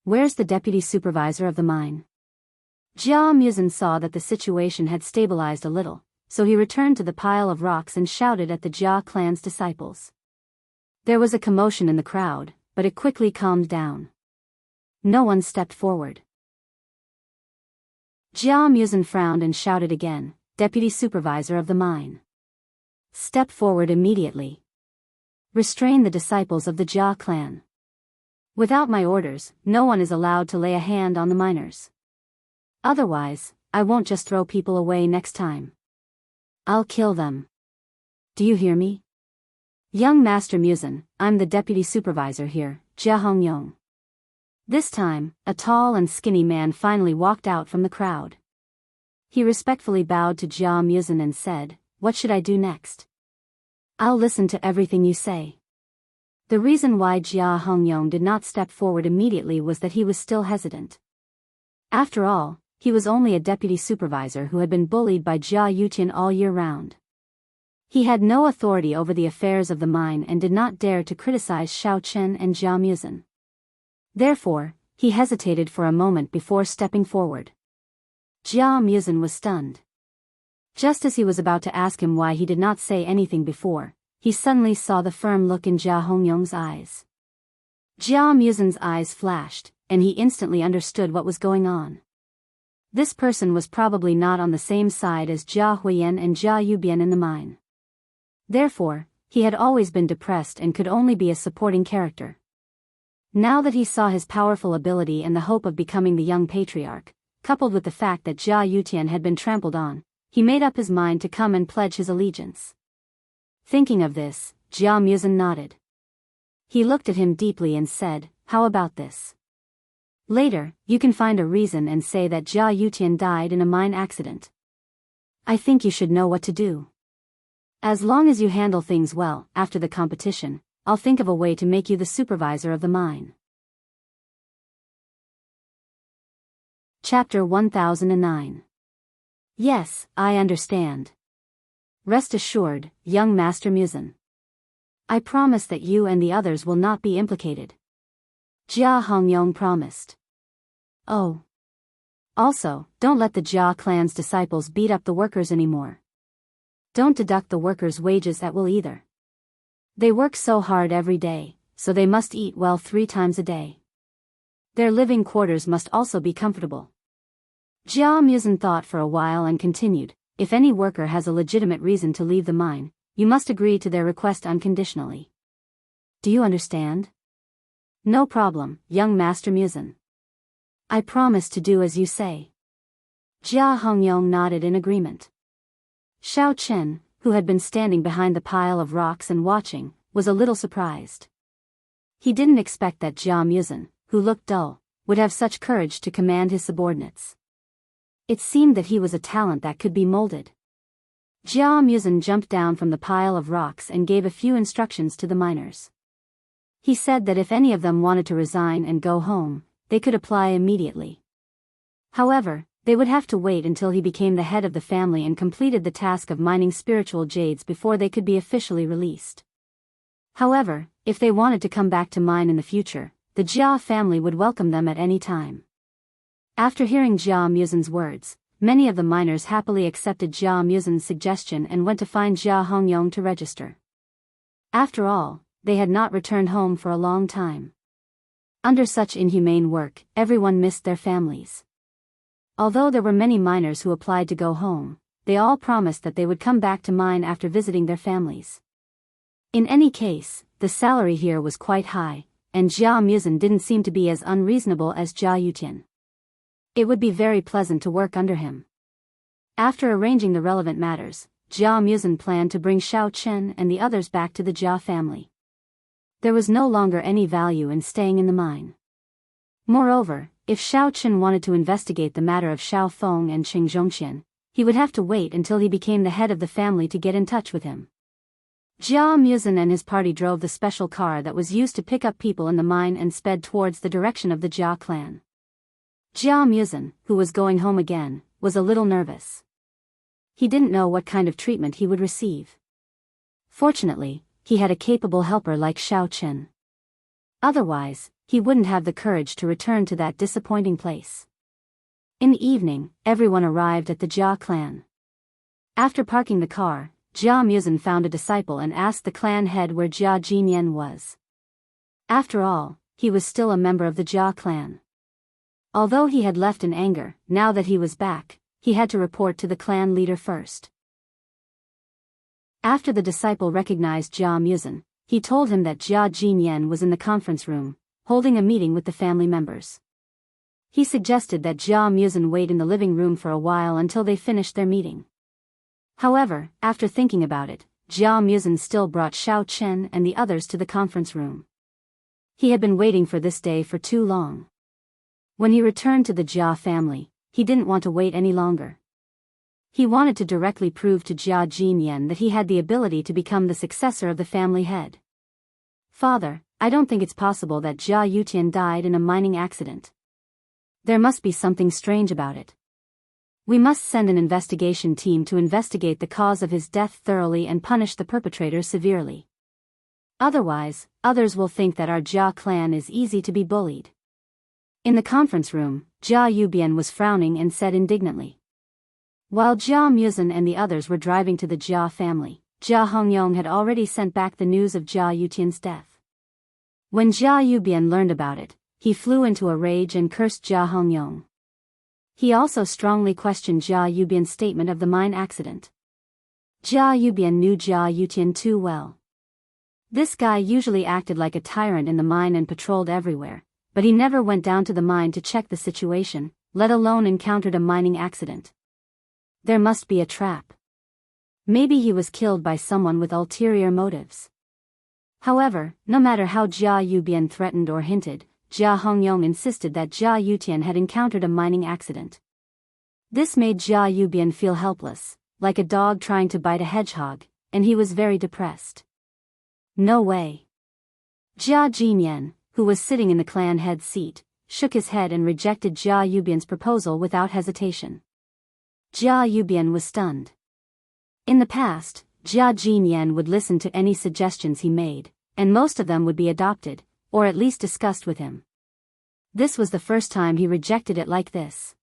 Where's the deputy supervisor of the mine? Jia Muzin saw that the situation had stabilized a little, so he returned to the pile of rocks and shouted at the Jia clan's disciples. There was a commotion in the crowd, but it quickly calmed down. No one stepped forward. Jia Muzin frowned and shouted again, "Deputy supervisor of the mine. Step forward immediately." Restrain the disciples of the Jia clan. Without my orders, no one is allowed to lay a hand on the miners. Otherwise, I won't just throw people away next time. I'll kill them. Do you hear me? Young Master Musen, I'm the deputy supervisor here, Jia Hongyong. This time, a tall and skinny man finally walked out from the crowd. He respectfully bowed to Jia Musen and said, "What should I do next?" "I'll listen to everything you say." The reason why Jia Hongyong did not step forward immediately was that he was still hesitant. After all, he was only a deputy supervisor who had been bullied by Jia Yutian all year round. He had no authority over the affairs of the mine and did not dare to criticize Xiao Chen and Jia Musen. Therefore, he hesitated for a moment before stepping forward. Jia Musen was stunned. Just as he was about to ask him why he did not say anything before, he suddenly saw the firm look in Jia Hongyong's eyes. Jia Musen's eyes flashed, and he instantly understood what was going on. This person was probably not on the same side as Jia Huiyan and Jia Yubian in the mine. Therefore, he had always been depressed and could only be a supporting character. Now that he saw his powerful ability and the hope of becoming the young patriarch, coupled with the fact that Jia Yutian had been trampled on, he made up his mind to come and pledge his allegiance. Thinking of this, Jia Musen nodded. He looked at him deeply and said, "How about this? Later, you can find a reason and say that Jia Yutian died in a mine accident. I think you should know what to do. As long as you handle things well, after the competition, I'll think of a way to make you the supervisor of the mine." Chapter 1009. Yes, I understand. Rest assured, young Master Musen. I promise that you and the others will not be implicated. Jia Hongyong promised. Oh. Also, don't let the Jia clan's disciples beat up the workers anymore. Don't deduct the workers' wages at will either. They work so hard every day, so they must eat well 3 times a day. Their living quarters must also be comfortable. Jia Musen thought for a while and continued, "If any worker has a legitimate reason to leave the mine, you must agree to their request unconditionally. Do you understand?" "No problem, young Master Musen. I promise to do as you say." Jia Hongyong nodded in agreement. Xiao Chen, who had been standing behind the pile of rocks and watching, was a little surprised. He didn't expect that Jia Musen, who looked dull, would have such courage to command his subordinates. It seemed that he was a talent that could be molded. Jia Musen jumped down from the pile of rocks and gave a few instructions to the miners. He said that if any of them wanted to resign and go home, they could apply immediately. However, they would have to wait until he became the head of the family and completed the task of mining spiritual jades before they could be officially released. However, if they wanted to come back to mine in the future, the Jia family would welcome them at any time. After hearing Jia Musen's words, many of the miners happily accepted Jia Musen's suggestion and went to find Jia Hongyong to register. After all, they had not returned home for a long time. Under such inhumane work, everyone missed their families. Although there were many miners who applied to go home, they all promised that they would come back to mine after visiting their families. In any case, the salary here was quite high, and Jia Musen didn't seem to be as unreasonable as Jia Yutian. It would be very pleasant to work under him. After arranging the relevant matters, Jia Musen planned to bring Xiao Chen and the others back to the Jia family. There was no longer any value in staying in the mine. Moreover, if Xiao Chen wanted to investigate the matter of Xiao Feng and Qing Zhongxian, he would have to wait until he became the head of the family to get in touch with him. Jia Musen and his party drove the special car that was used to pick up people in the mine and sped towards the direction of the Jia clan. Jia Musen, who was going home again, was a little nervous. He didn't know what kind of treatment he would receive. Fortunately, he had a capable helper like Xiao Chen. Otherwise, he wouldn't have the courage to return to that disappointing place. In the evening, everyone arrived at the Jia clan. After parking the car, Jia Musen found a disciple and asked the clan head where Jia Jinyan was. After all, he was still a member of the Jia clan. Although he had left in anger, now that he was back, he had to report to the clan leader first. After the disciple recognized Jia Musen, he told him that Jia Jinyan was in the conference room, holding a meeting with the family members. He suggested that Jia Muzin wait in the living room for a while until they finished their meeting. However, after thinking about it, Jia Muzin still brought Xiao Chen and the others to the conference room. He had been waiting for this day for too long. When he returned to the Jia family, he didn't want to wait any longer. He wanted to directly prove to Jia Jinyan that he had the ability to become the successor of the family head. Father, I don't think it's possible that Jia Yutian died in a mining accident. There must be something strange about it. We must send an investigation team to investigate the cause of his death thoroughly and punish the perpetrator severely. Otherwise, others will think that our Jia clan is easy to be bullied. In the conference room, Jia Yubian was frowning and said indignantly. While Jia Muzin and the others were driving to the Jia family, Jia Hongyong had already sent back the news of Jia Yutian's death. When Jia Yubian learned about it, he flew into a rage and cursed Jia Hongyong. He also strongly questioned Jia Yubian's statement of the mine accident. Jia Yubian knew Jia Yutian too well. This guy usually acted like a tyrant in the mine and patrolled everywhere, but he never went down to the mine to check the situation, let alone encountered a mining accident. There must be a trap. Maybe he was killed by someone with ulterior motives. However, no matter how Jia Yubian threatened or hinted, Jia Hongyong insisted that Jia Yutian had encountered a mining accident. This made Jia Yubian feel helpless, like a dog trying to bite a hedgehog, and he was very depressed. No way. Jia Jinyan, who was sitting in the clan head seat, shook his head and rejected Jia Yubian's proposal without hesitation. Jia Yubian was stunned. In the past, Jia Jinyan would listen to any suggestions he made, and most of them would be adopted, or at least discussed with him. This was the first time he rejected it like this.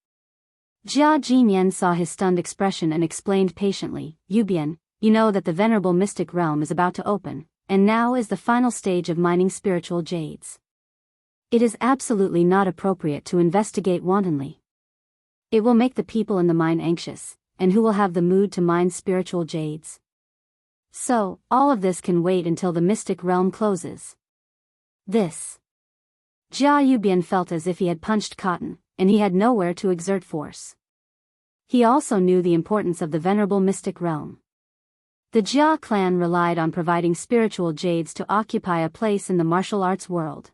Jia Jinyan saw his stunned expression and explained patiently, Yubian, you know that the venerable mystic realm is about to open, and now is the final stage of mining spiritual jades. It is absolutely not appropriate to investigate wantonly. It will make the people in the mine anxious, and who will have the mood to mine spiritual jades? So, all of this can wait until the mystic realm closes. This. Jia Yubian felt as if he had punched cotton, and he had nowhere to exert force. He also knew the importance of the venerable mystic realm. The Jia clan relied on providing spiritual jades to occupy a place in the martial arts world.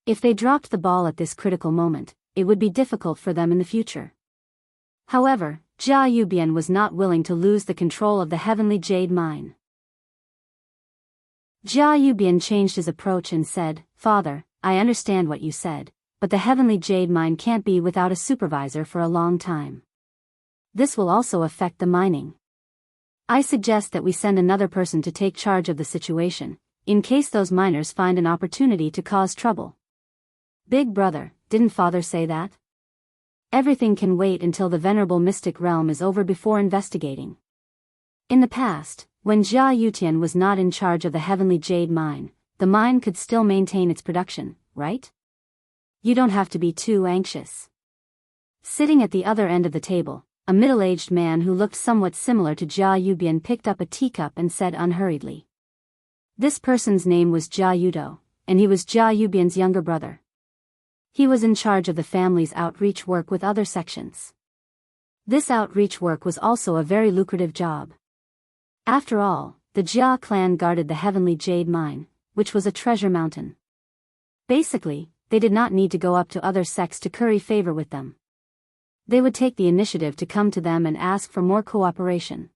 If they dropped the ball at this critical moment, it would be difficult for them in the future. However, Jia Yubian was not willing to lose the control of the heavenly jade mine. Jia Yubian changed his approach and said, Father, I understand what you said, but the heavenly jade mine can't be without a supervisor for a long time. This will also affect the mining. I suggest that we send another person to take charge of the situation, in case those miners find an opportunity to cause trouble. Big brother, didn't father say that? Everything can wait until the venerable mystic realm is over before investigating. In the past, when Jia Yutian was not in charge of the heavenly jade mine, the mine could still maintain its production, right? You don't have to be too anxious. Sitting at the other end of the table, a middle-aged man who looked somewhat similar to Jia Yubian picked up a teacup and said unhurriedly. This person's name was Jia Yudo, and he was Jia Yubian's younger brother. He was in charge of the family's outreach work with other sections. This outreach work was also a very lucrative job. After all, the Jia clan guarded the heavenly jade mine, which was a treasure mountain. Basically, they did not need to go up to other sects to curry favor with them. They would take the initiative to come to them and ask for more cooperation.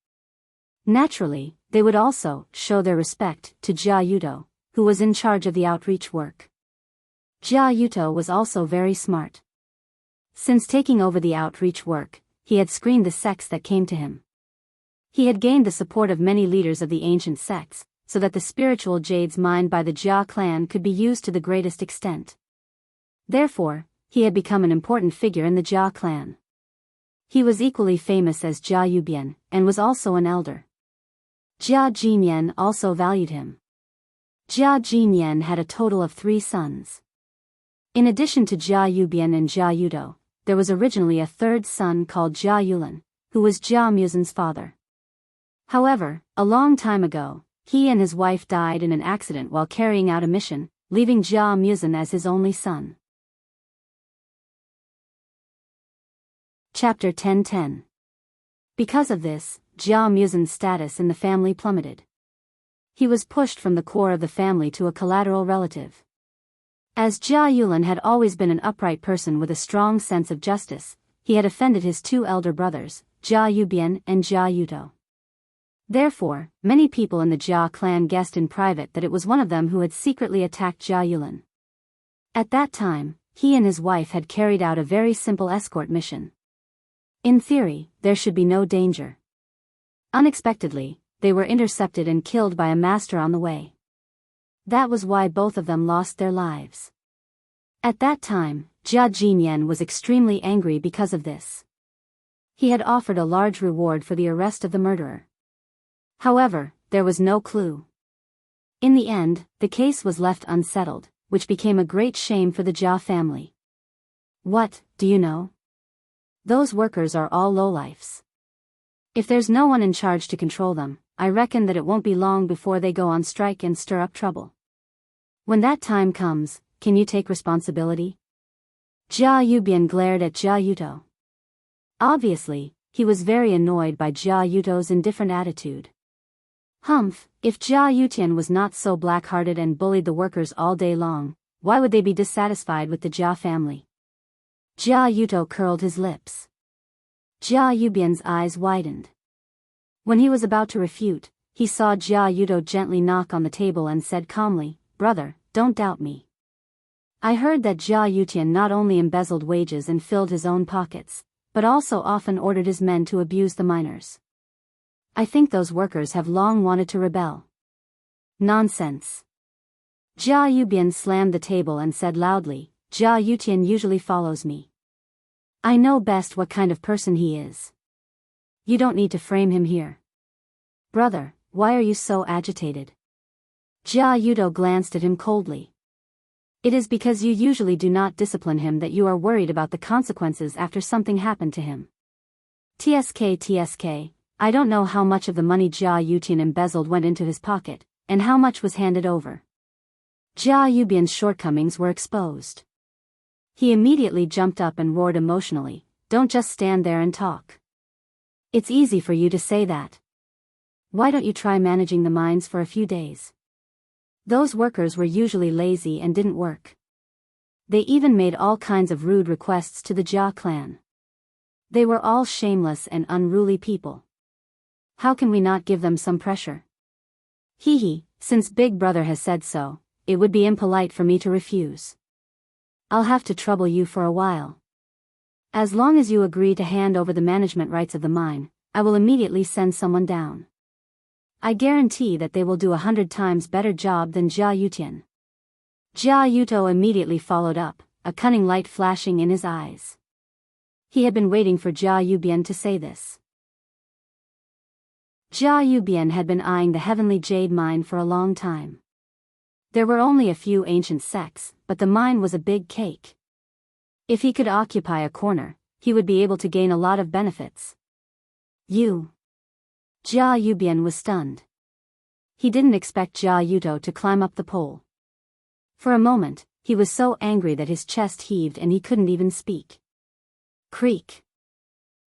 Naturally, they would also show their respect to Jia Yudo, who was in charge of the outreach work. Jia Yudo was also very smart. Since taking over the outreach work, he had screened the sects that came to him. He had gained the support of many leaders of the ancient sects, so that the spiritual jades mined by the Jia clan could be used to the greatest extent. Therefore, he had become an important figure in the Jia clan. He was equally famous as Jia Yubian, and was also an elder. Jia Jinyan also valued him. Jia Jinyan had a total of 3 sons. In addition to Jia Yubian and Jia Yudo, there was originally a third son called Jia Yulan, who was Jia Muzin's father. However, a long time ago, He and his wife died in an accident while carrying out a mission, leaving Jia Muzin as his only son. Chapter 10:10. Because of this, Jia Muzin's status in the family plummeted. He was pushed from the core of the family to a collateral relative. As Jia Yulin had always been an upright person with a strong sense of justice, he had offended his two elder brothers, Jia Yubian and Jia Yuto. Therefore, many people in the Jia clan guessed in private that it was one of them who had secretly attacked Jia Yulin. At that time, he and his wife had carried out a very simple escort mission. In theory, there should be no danger. Unexpectedly, they were intercepted and killed by a master on the way. That was why both of them lost their lives. At that time, Jia Jinyan was extremely angry because of this. He had offered a large reward for the arrest of the murderer. However, there was no clue. In the end, the case was left unsettled, which became a great shame for the Jia family. What, do you know? Those workers are all lowlifes. If there's no one in charge to control them, I reckon that it won't be long before they go on strike and stir up trouble. When that time comes, can you take responsibility? Jia Yubian glared at Jia Yuto. Obviously, he was very annoyed by Jia Yuto's indifferent attitude. Humph, if Jia Yutian was not so black-hearted and bullied the workers all day long, why would they be dissatisfied with the Jia family? Jia Yuto curled his lips. Jia Yubian's eyes widened. When he was about to refute, he saw Jia Yuto gently knock on the table and said calmly, "Brother, don't doubt me. I heard that Jia Yutian not only embezzled wages and filled his own pockets, but also often ordered his men to abuse the miners. I think those workers have long wanted to rebel." Nonsense. Jia Yubian slammed the table and said loudly, "Jia Yutian usually follows me. I know best what kind of person he is. You don't need to frame him here." "Brother, why are you so agitated?" Jia Yuto glanced at him coldly. "It is because you usually do not discipline him that you are worried about the consequences after something happened to him. TSK, I don't know how much of the money Jia Yutian embezzled went into his pocket, and how much was handed over." Jia Yubian's shortcomings were exposed. He immediately jumped up and roared emotionally, "Don't just stand there and talk. It's easy for you to say that. Why don't you try managing the mines for a few days?" Those workers were usually lazy and didn't work. They even made all kinds of rude requests to the Jia clan. They were all shameless and unruly people. How can we not give them some pressure? Since Big Brother has said so, it would be impolite for me to refuse. I'll have to trouble you for a while. As long as you agree to hand over the management rights of the mine, I will immediately send someone down. I guarantee that they will do 100 times better job than Jia Yutian." Jia Yuto immediately followed up, a cunning light flashing in his eyes. He had been waiting for Jia Yubian to say this. Jia Yubian had been eyeing the heavenly jade mine for a long time. There were only a few ancient sects, but the mine was a big cake. If he could occupy a corner, he would be able to gain a lot of benefits. Jia Yubian was stunned. He didn't expect Jia Yuto to climb up the pole. For a moment, he was so angry that his chest heaved and he couldn't even speak. Creak.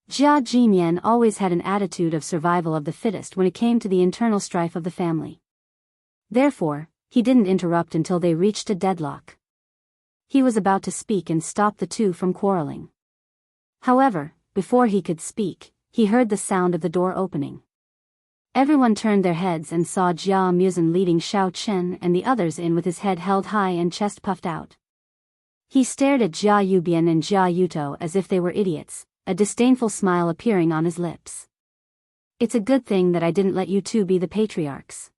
Jia Jinyan always had an attitude of survival of the fittest when it came to the internal strife of the family. Therefore, he didn't interrupt until they reached a deadlock. He was about to speak and stop the two from quarreling. However, before he could speak, he heard the sound of the door opening. Everyone turned their heads and saw Jia Muzin leading Xiao Chen and the others in with his head held high and chest puffed out. He stared at Jia Yubian and Jia Yuto as if they were idiots, a disdainful smile appearing on his lips. "It's a good thing that I didn't let you two be the patriarchs.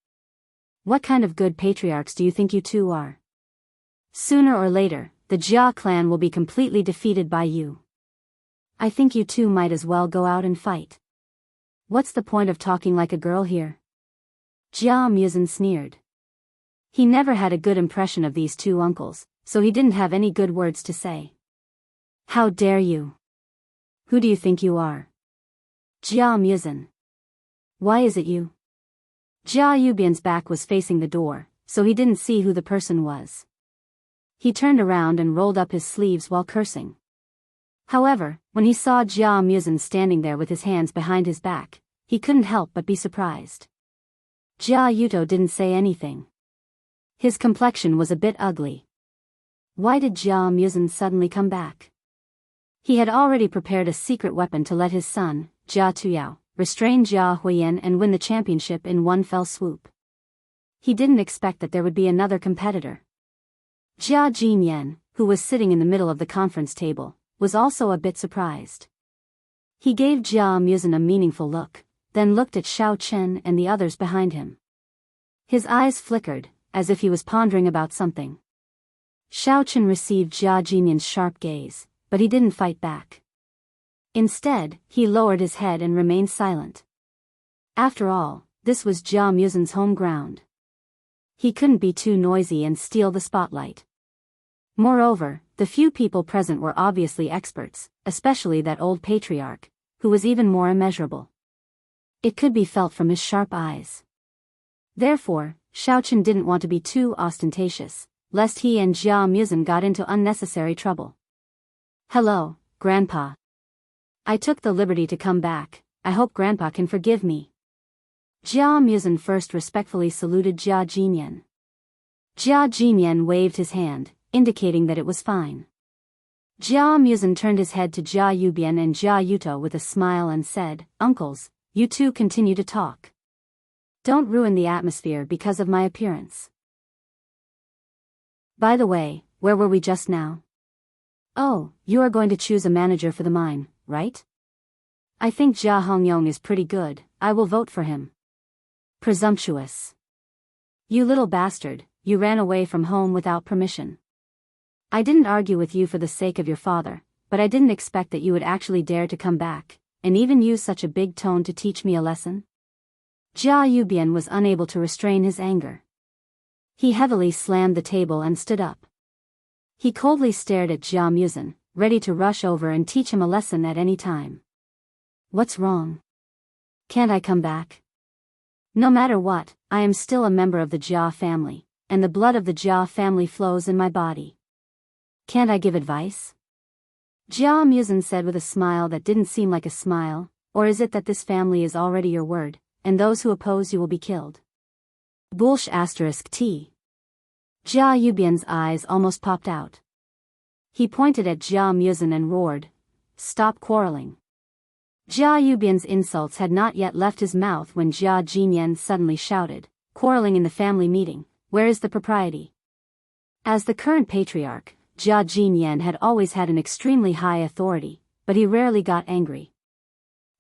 What kind of good patriarchs do you think you two are? Sooner or later, the Jia clan will be completely defeated by you. I think you two might as well go out and fight. What's the point of talking like a girl here?" Jia Muzin sneered. He never had a good impression of these two uncles, so he didn't have any good words to say. "How dare you? Who do you think you are?" Jia Muzin. "Why is it you?" Jia Yubian's back was facing the door, so he didn't see who the person was. He turned around and rolled up his sleeves while cursing. However, when he saw Jia Muzin standing there with his hands behind his back, he couldn't help but be surprised. Jia Yuto didn't say anything. His complexion was a bit ugly. Why did Jia Muzin suddenly come back? He had already prepared a secret weapon to let his son, Jia Tuyao, restrain Jia Huiyan and win the championship in one fell swoop. He didn't expect that there would be another competitor. Jia Jinyan, who was sitting in the middle of the conference table, was also a bit surprised. He gave Jia Muzin a meaningful look, then looked at Xiao Chen and the others behind him. His eyes flickered, as if he was pondering about something. Xiao Chen received Jia Jinyan's sharp gaze, but he didn't fight back. Instead, he lowered his head and remained silent. After all, this was Jia Muzin's home ground. He couldn't be too noisy and steal the spotlight. Moreover, the few people present were obviously experts, especially that old patriarch, who was even more immeasurable. It could be felt from his sharp eyes. Therefore, Xiao Chen didn't want to be too ostentatious, lest he and Jia Muzin got into unnecessary trouble. "Hello, Grandpa. I took the liberty to come back. I hope Grandpa can forgive me." Jia Muzin first respectfully saluted Jia Jinyan. Jia Jinyan waved his hand, indicating that it was fine. Jia Muzin turned his head to Jia Yubian and Jia Yuto with a smile and said, "Uncles, you two continue to talk. Don't ruin the atmosphere because of my appearance. By the way, where were we just now? Oh, you are going to choose a manager for the mine, right? I think Jia Hongyong is pretty good. I will vote for him." Presumptuous. You little bastard, you ran away from home without permission. I didn't argue with you for the sake of your father, but I didn't expect that you would actually dare to come back, and even use such a big tone to teach me a lesson. Jia Yubian was unable to restrain his anger. He heavily slammed the table and stood up. He coldly stared at Jia Muzin, ready to rush over and teach him a lesson at any time. What's wrong? Can't I come back? No matter what, I am still a member of the Jia family, and the blood of the Jia family flows in my body. Can't I give advice? Jia Muzin said with a smile that didn't seem like a smile. Or is it that this family is already your word, and those who oppose you will be killed? Bullsh *T. Jia Yubian's eyes almost popped out. He pointed at Jia Muzin and roared, "Stop quarreling." Jia Yubian's insults had not yet left his mouth when Jia Jinyan suddenly shouted, "Quarreling in the family meeting, where is the propriety?" As the current patriarch, Jia Jinyan had always had an extremely high authority, but he rarely got angry.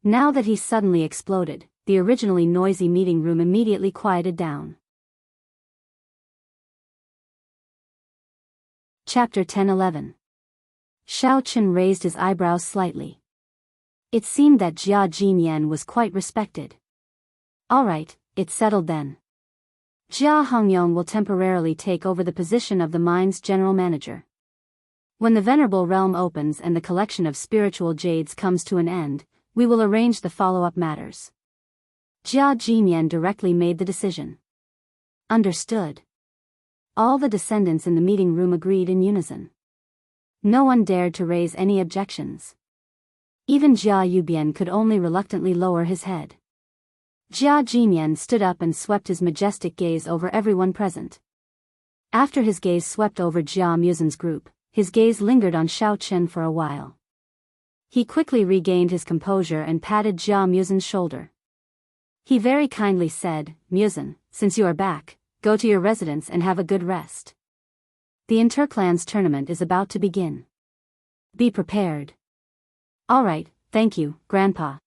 Now that he suddenly exploded, the originally noisy meeting room immediately quieted down. Chapter 10-11. Xiao Chen raised his eyebrows slightly. It seemed that Jia Jinyan was quite respected. All right, it's settled then. Jia Hongyong will temporarily take over the position of the mine's general manager. When the Venerable Realm opens and the collection of spiritual jades comes to an end, we will arrange the follow-up matters. Jia Jinyan directly made the decision. Understood. All the descendants in the meeting room agreed in unison. No one dared to raise any objections. Even Jia Yubian could only reluctantly lower his head. Jia Jinyan stood up and swept his majestic gaze over everyone present. After his gaze swept over Jia Muzin's group, his gaze lingered on Xiao Chen for a while. He quickly regained his composure and patted Jia Muzin's shoulder. He very kindly said, "Muzin, since you are back, go to your residence and have a good rest. The Interclans tournament is about to begin. Be prepared." "All right, thank you, Grandpa.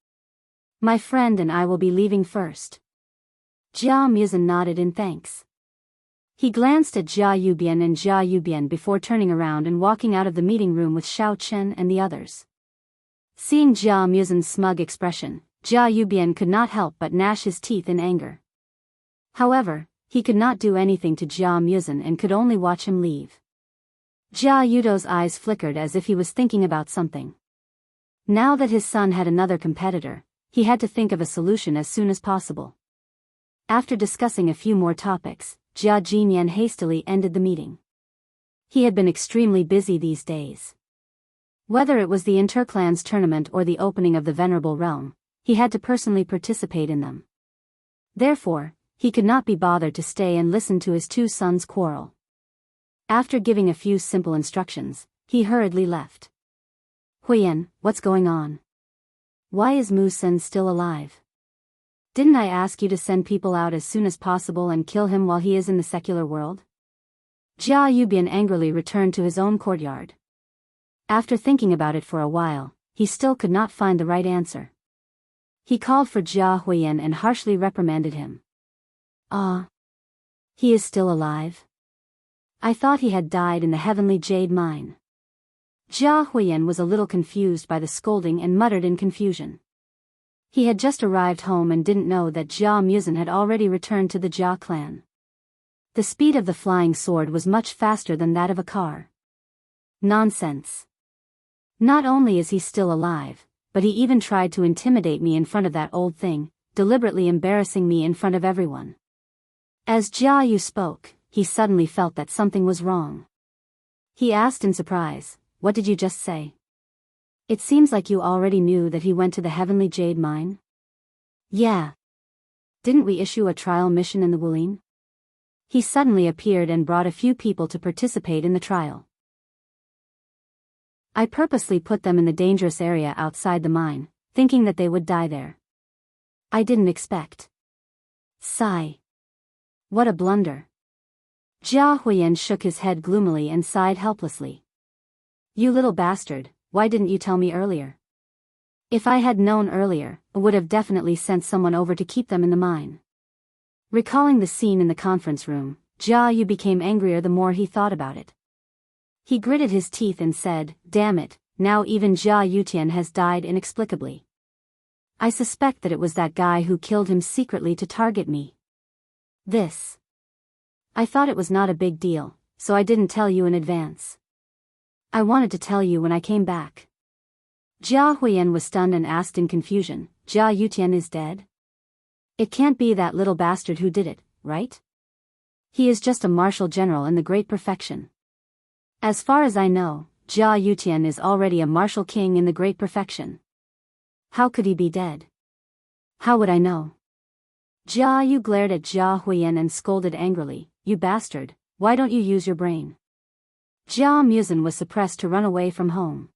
My friend and I will be leaving first." Jia Muzin nodded in thanks. He glanced at Jia Yubian and Jia Yubian before turning around and walking out of the meeting room with Xiao Chen and the others. Seeing Jia Muzin's smug expression, Jia Yubian could not help but gnash his teeth in anger. However, he could not do anything to Jia Muzin and could only watch him leave. Jia Yudo's eyes flickered as if he was thinking about something. Now that his son had another competitor, he had to think of a solution as soon as possible. After discussing a few more topics, Jia Jinyan hastily ended the meeting. He had been extremely busy these days. Whether it was the interclans tournament or the opening of the Venerable Realm, he had to personally participate in them. Therefore, he could not be bothered to stay and listen to his two sons quarrel. After giving a few simple instructions, he hurriedly left. Huiyan, what's going on? Why is Mu Sen still alive? Didn't I ask you to send people out as soon as possible and kill him while he is in the secular world? Jia Yubian angrily returned to his own courtyard. After thinking about it for a while, he still could not find the right answer. He called for Jia Huiyan and harshly reprimanded him. He is still alive? I thought he had died in the heavenly jade mine. Jia Huiyan was a little confused by the scolding and muttered in confusion. He had just arrived home and didn't know that Jia Muzin had already returned to the Jia clan. The speed of the flying sword was much faster than that of a car. Nonsense. Not only is he still alive, but he even tried to intimidate me in front of that old thing, deliberately embarrassing me in front of everyone. As Jia Yu spoke, he suddenly felt that something was wrong. He asked in surprise, "What did you just say? It seems like you already knew that he went to the heavenly jade mine." "Yeah. Didn't we issue a trial mission in the Wulin?" He suddenly appeared and brought a few people to participate in the trial. I purposely put them in the dangerous area outside the mine, thinking that they would die there. I didn't expect. Sigh. What a blunder. Jia Huiyan shook his head gloomily and sighed helplessly. You little bastard, why didn't you tell me earlier? If I had known earlier, I would have definitely sent someone over to keep them in the mine. Recalling the scene in the conference room, Jia Yu became angrier the more he thought about it. He gritted his teeth and said, "Damn it, now even Jia Yutian has died inexplicably. I suspect that it was that guy who killed him secretly to target me. I thought it was not a big deal, so I didn't tell you in advance. I wanted to tell you when I came back." Jia Huiyan was stunned and asked in confusion, "Jia Yutian is dead? It can't be that little bastard who did it, right? He is just a martial general in the great perfection. As far as I know, Jia Yutian is already a martial king in the great perfection. How could he be dead? How would I know?" Jia Yu glared at Jia Huiyan and scolded angrily, "You bastard, why don't you use your brain?" Jia Muzin was suppressed to run away from home.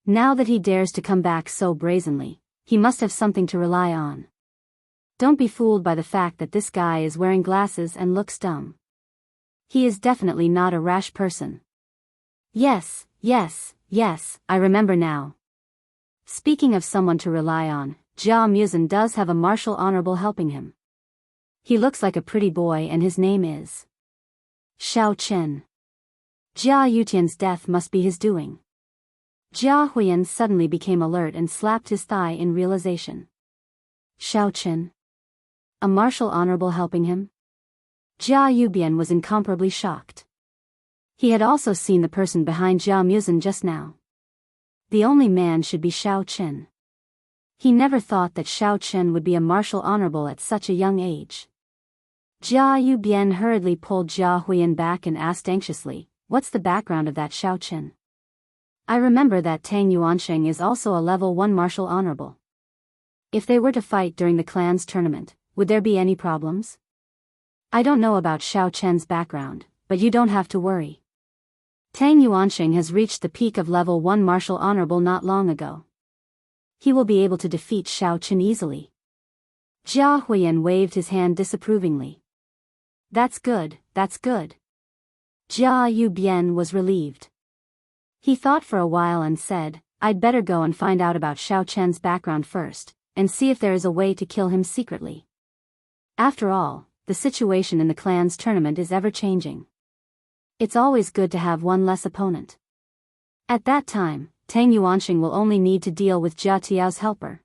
Now that he dares to come back so brazenly, he must have something to rely on. Don't be fooled by the fact that this guy is wearing glasses and looks dumb. He is definitely not a rash person. Yes, I remember now. Speaking of someone to rely on, Jia Muzin does have a martial honorable helping him. He looks like a pretty boy and his name is Xiao Chen. Jia Yutian's death must be his doing. Jia Huiyan suddenly became alert and slapped his thigh in realization. Xiao Chen? A martial honorable helping him? Jia Yubian was incomparably shocked. He had also seen the person behind Jia Muzin just now. The only man should be Xiao Chen. He never thought that Xiao Chen would be a martial honorable at such a young age. Jia Yubian hurriedly pulled Jia Huiyan back and asked anxiously, "What's the background of that Xiao Chen? I remember that Tang Yuansheng is also a level 1 martial honorable. If they were to fight during the clan's tournament, would there be any problems? I don't know about Xiao Chen's background, but you don't have to worry. Tang Yuansheng has reached the peak of level 1 martial honorable not long ago. He will be able to defeat Xiao Chen easily." Jia Huiyan waved his hand disapprovingly. That's good. Jia Yubian was relieved. He thought for a while and said, "I'd better go and find out about Xiao Chen's background first, and see if there is a way to kill him secretly. After all, the situation in the clan's tournament is ever changing. It's always good to have one less opponent. At that time, Tang Yuansheng will only need to deal with Jia Tiao's helper."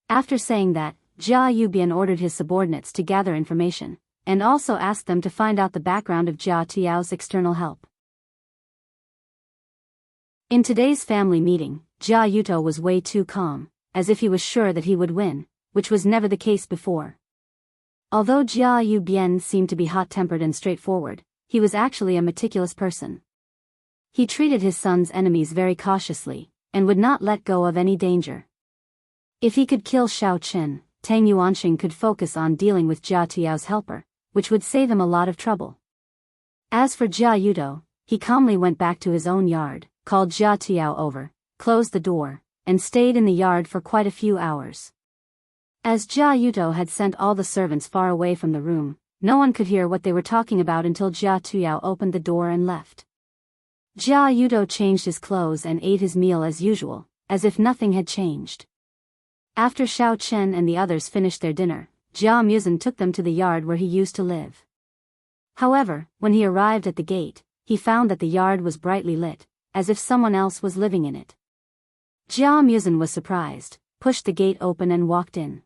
After saying that, Jia Yubian ordered his subordinates to gather information, and also asked them to find out the background of Jia Tiao's external help. In today's family meeting, Jia Yuto was way too calm, as if he was sure that he would win, which was never the case before. Although Jia Yu Bian seemed to be hot-tempered and straightforward, he was actually a meticulous person. He treated his son's enemies very cautiously, and would not let go of any danger. If he could kill Xiao Chen, Tang Yuanxing could focus on dealing with Jia Tiao's helper, which would save him a lot of trouble. As for Jia Yudo, he calmly went back to his own yard, called Jia Tiao over, closed the door, and stayed in the yard for quite a few hours. As Jia Yudo had sent all the servants far away from the room, no one could hear what they were talking about until Jia Tiao opened the door and left. Jia Yudo changed his clothes and ate his meal as usual, as if nothing had changed. After Xiao Chen and the others finished their dinner, Jia Muzin took them to the yard where he used to live. However, when he arrived at the gate, he found that the yard was brightly lit, as if someone else was living in it. Jia Muzin was surprised, pushed the gate open and walked in.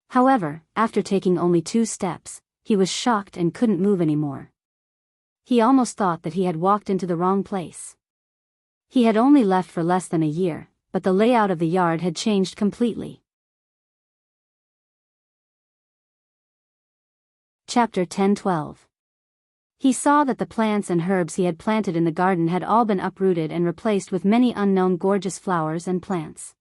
However, after taking only 2 steps, he was shocked and couldn't move anymore. He almost thought that he had walked into the wrong place. He had only left for less than a year, but the layout of the yard had changed completely. Chapter 10-12. He saw that the plants and herbs he had planted in the garden had all been uprooted and replaced with many unknown gorgeous flowers and plants.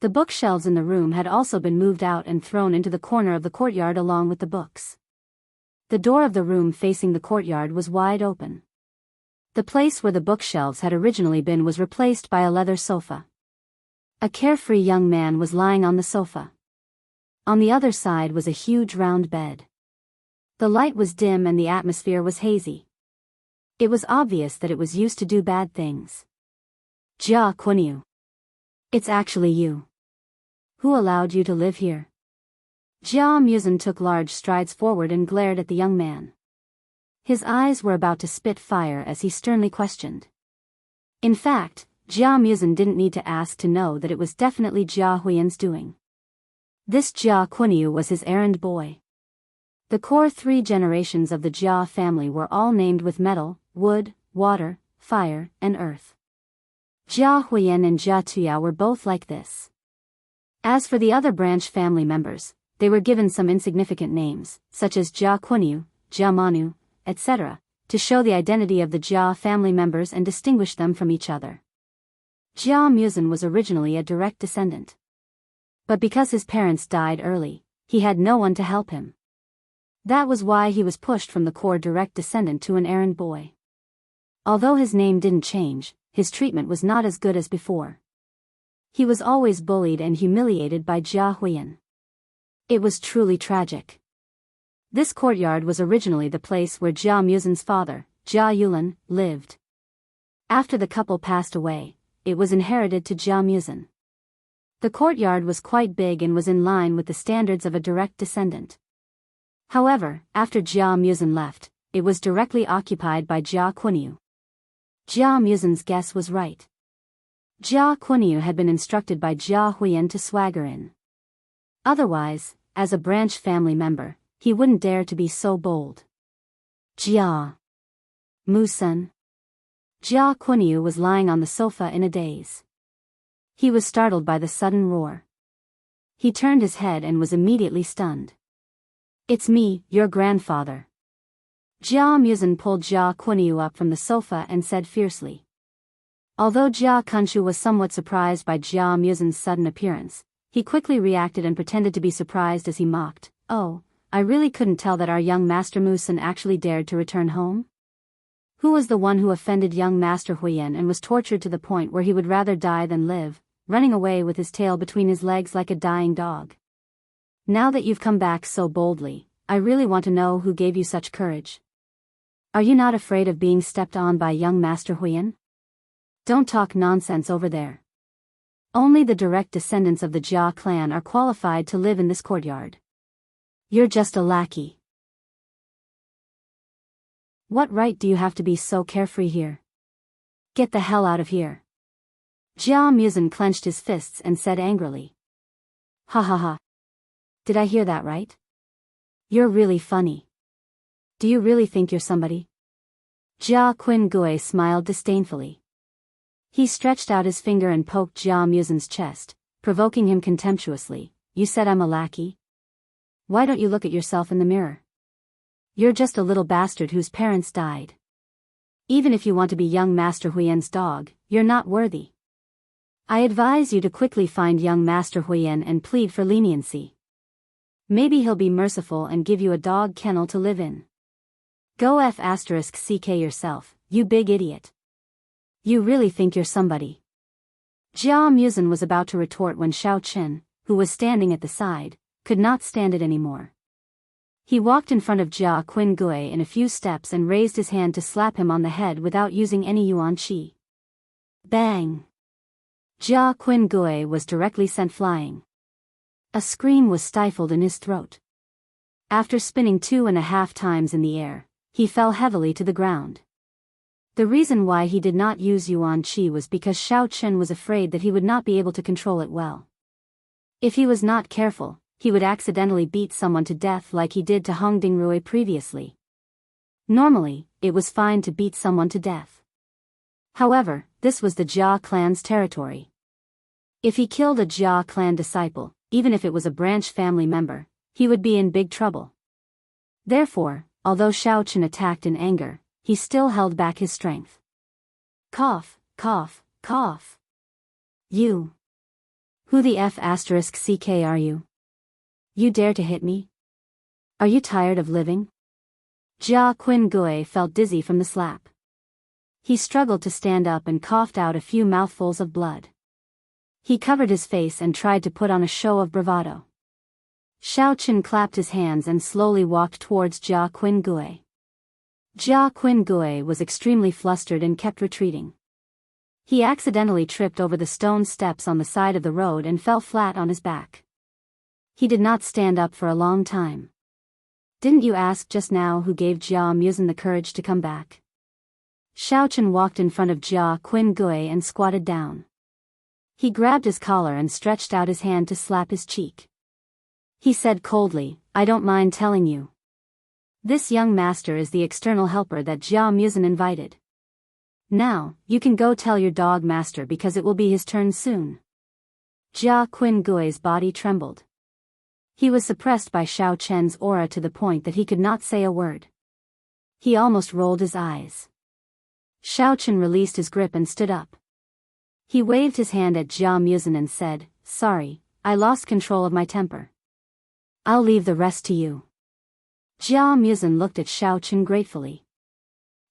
The bookshelves in the room had also been moved out and thrown into the corner of the courtyard along with the books. The door of the room facing the courtyard was wide open. The place where the bookshelves had originally been was replaced by a leather sofa. A carefree young man was lying on the sofa. On the other side was a huge round bed. The light was dim and the atmosphere was hazy. It was obvious that it was used to do bad things. Jia Kunyu. It's actually you. Who allowed you to live here? Jia Muzin took large strides forward and glared at the young man. His eyes were about to spit fire as he sternly questioned. In fact, Jia Muzin didn't need to ask to know that it was definitely Jia Huiyan's doing. This Jia Kunyu was his errand boy. The core 3 generations of the Jia family were all named with metal, wood, water, fire, and earth. Jia Huiyan and Jia Tuya were both like this. As for the other branch family members, they were given some insignificant names, such as Jia Kunyu, Jia Manu, etc., to show the identity of the Jia family members and distinguish them from each other. Jia Muzin was originally a direct descendant. But because his parents died early, he had no one to help him. That was why he was pushed from the core direct descendant to an errand boy. Although his name didn't change, his treatment was not as good as before. He was always bullied and humiliated by Jia Huiyan. It was truly tragic. This courtyard was originally the place where Jia Muzin's father, Jia Yulan, lived. After the couple passed away, it was inherited to Jia Muzin. The courtyard was quite big and was in line with the standards of a direct descendant. However, after Jia Muzin left, it was directly occupied by Jia Kunyu. Jia Muzin's guess was right. Jia Kunyu had been instructed by Jia Huiyan to swagger in. Otherwise, as a branch family member, he wouldn't dare to be so bold. Jia Musun. Jia Kunyu was lying on the sofa in a daze. He was startled by the sudden roar. He turned his head and was immediately stunned. It's me, your grandfather. Jia Muzin pulled Jia Kunyu up from the sofa and said fiercely. Although Jia Kunshu was somewhat surprised by Jia Muzin's sudden appearance, he quickly reacted and pretended to be surprised as he mocked, "Oh, I really couldn't tell that our young Master Musun actually dared to return home? Who was the one who offended young Master Huiyan and was tortured to the point where he would rather die than live, running away with his tail between his legs like a dying dog? Now that you've come back so boldly, I really want to know who gave you such courage. Are you not afraid of being stepped on by young Master Huiyan? Don't talk nonsense over there. Only the direct descendants of the Jia clan are qualified to live in this courtyard. You're just a lackey. What right do you have to be so carefree here? Get the hell out of here." Jia Muzin clenched his fists and said angrily. "Ha ha ha. Did I hear that right? You're really funny. Do you really think you're somebody?" Jia Qin Gui smiled disdainfully. He stretched out his finger and poked Jia Muzin's chest, provoking him contemptuously. "You said I'm a lackey? Why don't you look at yourself in the mirror? You're just a little bastard whose parents died. Even if you want to be young Master Huiyen's dog, you're not worthy. I advise you to quickly find young Master Huiyen and plead for leniency. Maybe he'll be merciful and give you a dog kennel to live in. Go *ck yourself, you big idiot. You really think you're somebody. Jia Muzin was about to retort when Xiao Chen, who was standing at the side, could not stand it anymore. He walked in front of Jia Qingui in a few steps and raised his hand to slap him on the head without using any yuan qi. Bang! Jia Qingui was directly sent flying. A scream was stifled in his throat. After spinning 2.5 times in the air, he fell heavily to the ground. The reason why he did not use yuan qi was because Xiao Chen was afraid that he would not be able to control it well. If he was not careful, he would accidentally beat someone to death like he did to Hong Dingrui previously. Normally, it was fine to beat someone to death. However, this was the Jia clan's territory. If he killed a Jia clan disciple, even if it was a branch family member, he would be in big trouble. Therefore, although Xiao Chen attacked in anger, he still held back his strength. Cough, cough, cough. You. Who the *ck are you? You dare to hit me? Are you tired of living? Jia Qingui felt dizzy from the slap. He struggled to stand up and coughed out a few mouthfuls of blood. He covered his face and tried to put on a show of bravado. Xiao Chen clapped his hands and slowly walked towards Jia Qingui. Jia Qingui was extremely flustered and kept retreating. He accidentally tripped over the stone steps on the side of the road and fell flat on his back. He did not stand up for a long time. Didn't you ask just now who gave Jia Muzin the courage to come back? Xiao Chen walked in front of Jia Qingui and squatted down. He grabbed his collar and stretched out his hand to slap his cheek. He said coldly, I don't mind telling you. This young master is the external helper that Jia Muzin invited. Now, you can go tell your dog master because it will be his turn soon. Jia Qingui's body trembled. He was suppressed by Xiao Chen's aura to the point that he could not say a word. He almost rolled his eyes. Xiao Chen released his grip and stood up. He waved his hand at Jia Muzin and said, Sorry, I lost control of my temper. I'll leave the rest to you. Jia Muzin looked at Xiao Chen gratefully.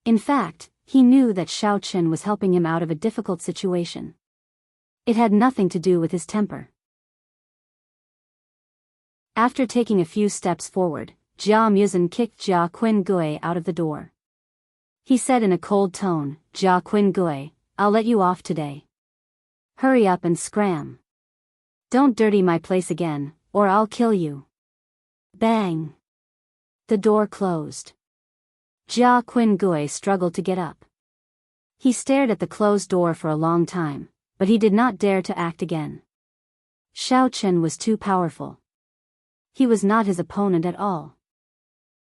In fact, he knew that Xiao Chen was helping him out of a difficult situation. It had nothing to do with his temper. After taking a few steps forward, Jia Muzin kicked Jia Qingui out of the door. He said in a cold tone, Jia Qingui, I'll let you off today. Hurry up and scram. Don't dirty my place again, or I'll kill you. Bang! The door closed. Jia Qingui struggled to get up. He stared at the closed door for a long time, but he did not dare to act again. Xiao Chen was too powerful. He was not his opponent at all.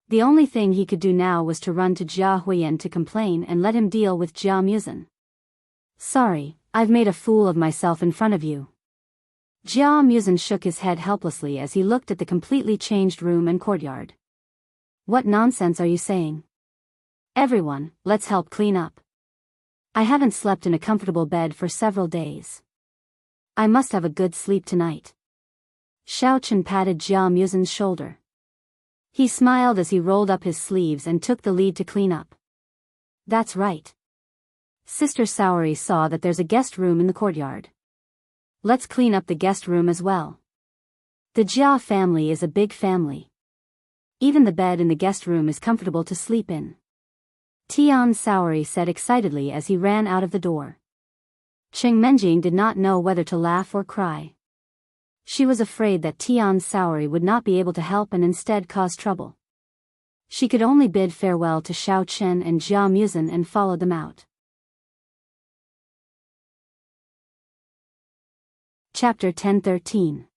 The only thing he could do now was to run to Jia Huiyen to complain and let him deal with Jia Muzin. Sorry, I've made a fool of myself in front of you. Jia Muzin shook his head helplessly as he looked at the completely changed room and courtyard. What nonsense are you saying? Everyone, let's help clean up. I haven't slept in a comfortable bed for several days. I must have a good sleep tonight. Xiao Chen patted Jia Muzin's shoulder. He smiled as he rolled up his sleeves and took the lead to clean up. That's right. Sister Saori saw that there's a guest room in the courtyard. Let's clean up the guest room as well. The Jia family is a big family. Even the bed in the guest room is comfortable to sleep in. Tian Saori said excitedly as he ran out of the door. Cheng Menjing did not know whether to laugh or cry. She was afraid that Tian Saori would not be able to help and instead cause trouble. She could only bid farewell to Xiao Chen and Jia Muzin and follow them out. Chapter 10:13.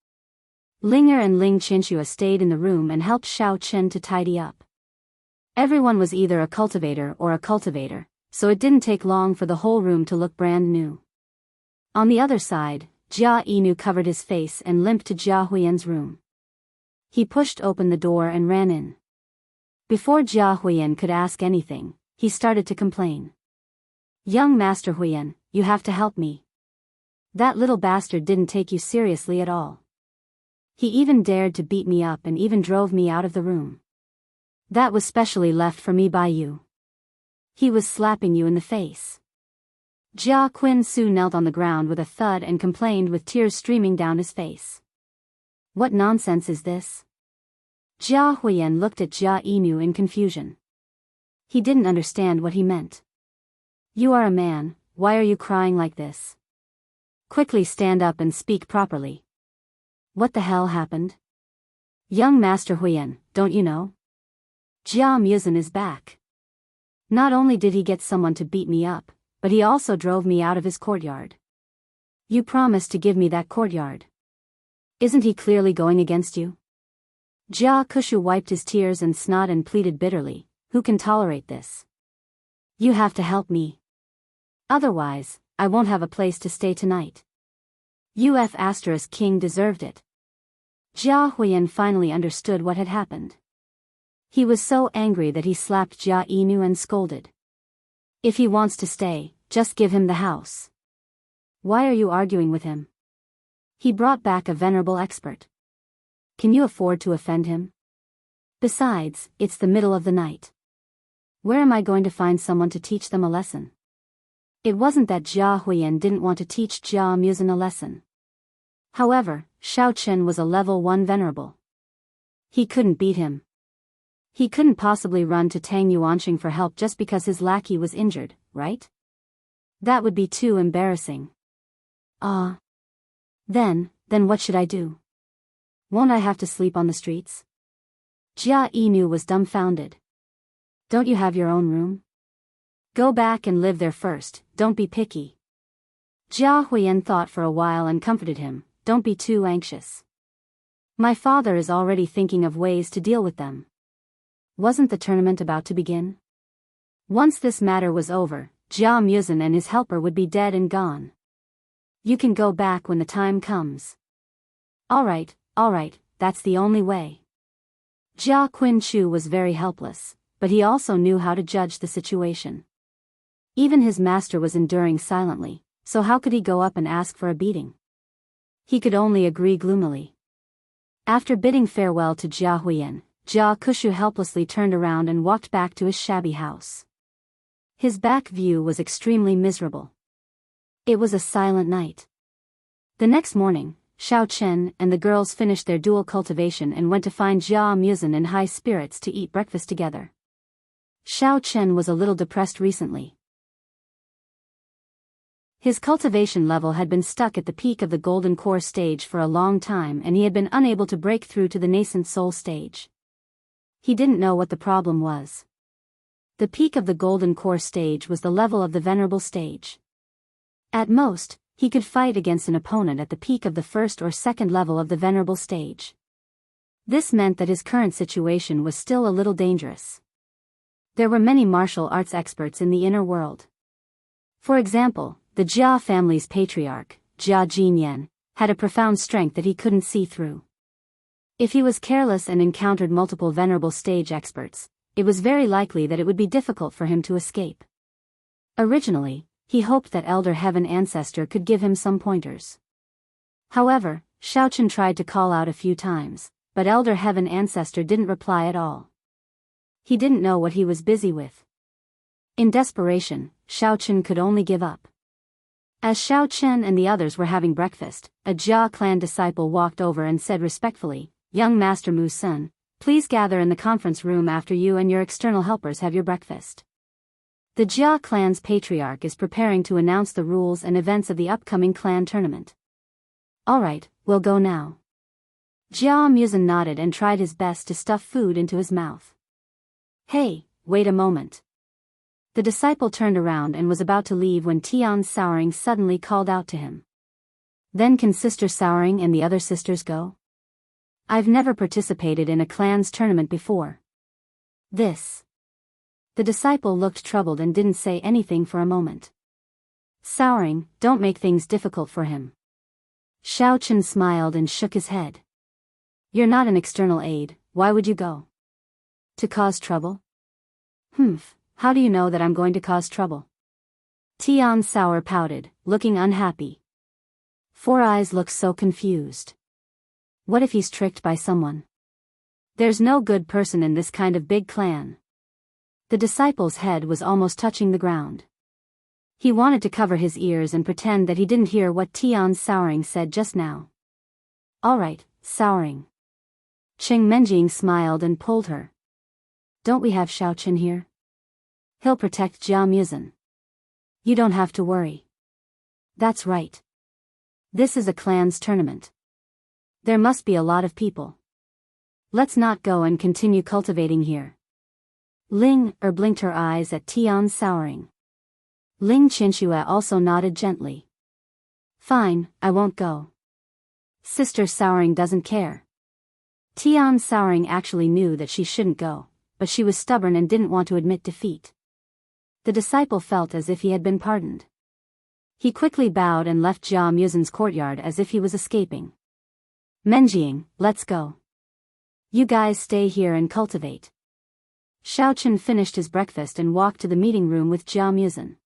Linger and Ling Qinxue stayed in the room and helped Xiao Chen to tidy up. Everyone was either a cultivator or a cultivator, so it didn't take long for the whole room to look brand new. On the other side, Jia Inu covered his face and limped to Jia Huiyen's room. He pushed open the door and ran in. Before Jia Huiyan could ask anything, he started to complain. Young Master Huiyan, you have to help me. That little bastard didn't take you seriously at all. He even dared to beat me up and even drove me out of the room. That was specially left for me by you. He was slapping you in the face. Jia Qin-su knelt on the ground with a thud and complained with tears streaming down his face. What nonsense is this? Jia Huiyan looked at Jia Inu in confusion. He didn't understand what he meant. You are a man, why are you crying like this? Quickly stand up and speak properly. What the hell happened? Young Master Huiyan, don't you know? Jia Muzin is back. Not only did he get someone to beat me up, but he also drove me out of his courtyard. You promised to give me that courtyard. Isn't he clearly going against you? Jia Kushu wiped his tears and snot and pleaded bitterly, who can tolerate this? You have to help me. Otherwise, I won't have a place to stay tonight. King deserved it. Jia Huiyan finally understood what had happened. He was so angry that he slapped Jia Inu and scolded. If he wants to stay, just give him the house. Why are you arguing with him? He brought back a venerable expert. Can you afford to offend him? Besides, it's the middle of the night. Where am I going to find someone to teach them a lesson? It wasn't that Jia Huiyan didn't want to teach Jia Muzin a lesson. However, Shao Chen was a level 1 venerable. He couldn't beat him. He couldn't possibly run to Tang Yuanqing for help just because his lackey was injured, right? That would be too embarrassing. Then what should I do? Won't I have to sleep on the streets? Jia Inu was dumbfounded. Don't you have your own room? Go back and live there first, don't be picky. Jia Huiyan thought for a while and comforted him, don't be too anxious. My father is already thinking of ways to deal with them. Wasn't the tournament about to begin? Once this matter was over, Jia Muzin and his helper would be dead and gone. You can go back when the time comes. Alright, that's the only way. Jia Qin-chu was very helpless, but he also knew how to judge the situation. Even his master was enduring silently, so how could he go up and ask for a beating? He could only agree gloomily. After bidding farewell to Jia Huiyan, Jia Kushu helplessly turned around and walked back to his shabby house. His back view was extremely miserable. It was a silent night. The next morning, Shao Chen and the girls finished their dual cultivation and went to find Jia Muzin in high spirits to eat breakfast together. Shao Chen was a little depressed recently. His cultivation level had been stuck at the peak of the golden core stage for a long time and he had been unable to break through to the nascent soul stage. He didn't know what the problem was. The peak of the golden core stage was the level of the venerable stage. At most, he could fight against an opponent at the peak of the first or second level of the venerable stage. This meant that his current situation was still a little dangerous. There were many martial arts experts in the inner world. For example, the Jia family's patriarch, Jia Jinyan, had a profound strength that he couldn't see through. If he was careless and encountered multiple venerable stage experts, it was very likely that it would be difficult for him to escape. Originally, he hoped that Elder Heaven Ancestor could give him some pointers. However, Shao Chen tried to call out a few times, but Elder Heaven Ancestor didn't reply at all. He didn't know what he was busy with. In desperation, Shao Chen could only give up. As Shao Chen and the others were having breakfast, a Jia clan disciple walked over and said respectfully, "Young Master Mu Sun, please gather in the conference room after you and your external helpers have your breakfast. The Jia clan's patriarch is preparing to announce the rules and events of the upcoming clan tournament." "Alright, we'll go now." Jia Muzin nodded and tried his best to stuff food into his mouth. "Hey, wait a moment." The disciple turned around and was about to leave when Tian Souring suddenly called out to him. "Then can Sister Souring and the other sisters go? I've never participated in a clan's tournament before." The disciple looked troubled and didn't say anything for a moment. "Souring, don't make things difficult for him." Shao Chen smiled and shook his head. You're not an external aid, why would you go? To cause trouble? Humph, how do you know that I'm going to cause trouble? Tian Sour pouted, looking unhappy. Four Eyes looked so confused. What if he's tricked by someone? There's no good person in this kind of big clan. The disciple's head was almost touching the ground. He wanted to cover his ears and pretend that he didn't hear what Tian Souring said just now. All right, Souring. Cheng Menjing smiled and pulled her. Don't we have Xiaoqin here? He'll protect Jia Muzin. You don't have to worry. That's right. This is a clan's tournament. There must be a lot of people. Let's not go and continue cultivating here. Ling blinked her eyes at Tian Souring. Ling Qinxue also nodded gently. Fine, I won't go. Sister Souring doesn't care. Tian Souring actually knew that she shouldn't go, but she was stubborn and didn't want to admit defeat. The disciple felt as if he had been pardoned. He quickly bowed and left Jia Muzin's courtyard as if he was escaping. Menjing, let's go. You guys stay here and cultivate. Xiaoqin finished his breakfast and walked to the meeting room with Jia Muzin.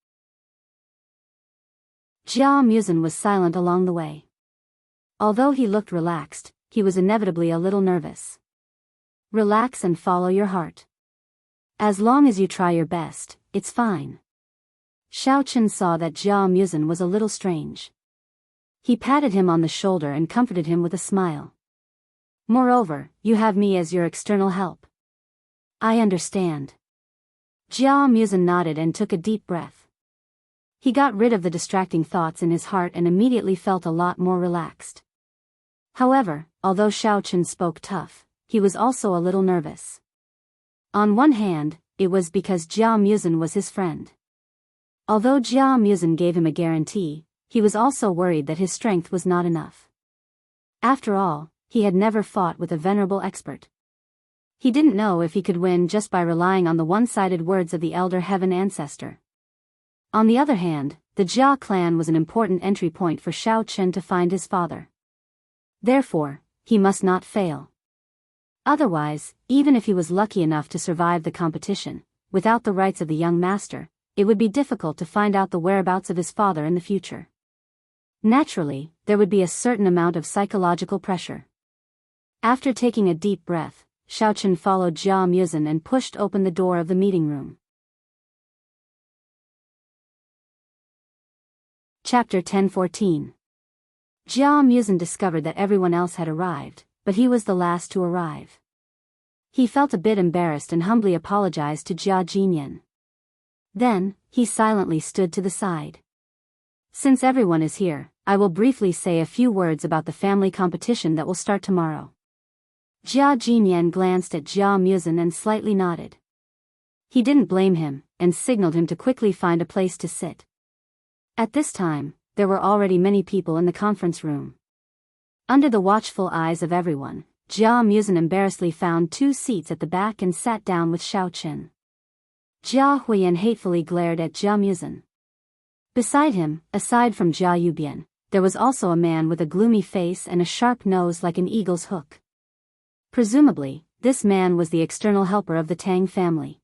Jia Muzin was silent along the way. Although he looked relaxed, he was inevitably a little nervous. Relax and follow your heart. As long as you try your best, it's fine. Xiaoqin saw that Jia Muzin was a little strange. He patted him on the shoulder and comforted him with a smile. Moreover, you have me as your external help. I understand. Jia Muzin nodded and took a deep breath. He got rid of the distracting thoughts in his heart and immediately felt a lot more relaxed. However, although Xiaoqin spoke tough, he was also a little nervous. On one hand, it was because Jia Muzin was his friend. Although Jia Muzin gave him a guarantee, he was also worried that his strength was not enough. After all, he had never fought with a venerable expert. He didn't know if he could win just by relying on the one-sided words of the elder heaven ancestor. On the other hand, the Jia clan was an important entry point for Xiaoqin to find his father. Therefore, he must not fail. Otherwise, even if he was lucky enough to survive the competition, without the rights of the young master, it would be difficult to find out the whereabouts of his father in the future. Naturally, there would be a certain amount of psychological pressure. After taking a deep breath, Xiaoqin followed Jia Muzin and pushed open the door of the meeting room. Chapter 10:14. Jia Muzin discovered that everyone else had arrived, but he was the last to arrive. He felt a bit embarrassed and humbly apologized to Jia Jinyan. Then, he silently stood to the side. Since everyone is here, I will briefly say a few words about the family competition that will start tomorrow. Jia Jinyan glanced at Jia Muzin and slightly nodded. He didn't blame him, and signaled him to quickly find a place to sit. At this time, there were already many people in the conference room. Under the watchful eyes of everyone, Jia Muzin embarrassedly found 2 seats at the back and sat down with Xiaoqin. Jia Huiyan hatefully glared at Jia Muzin. Beside him, aside from Jia Yubian, there was also a man with a gloomy face and a sharp nose like an eagle's hook. Presumably, this man was the external helper of the Tang family.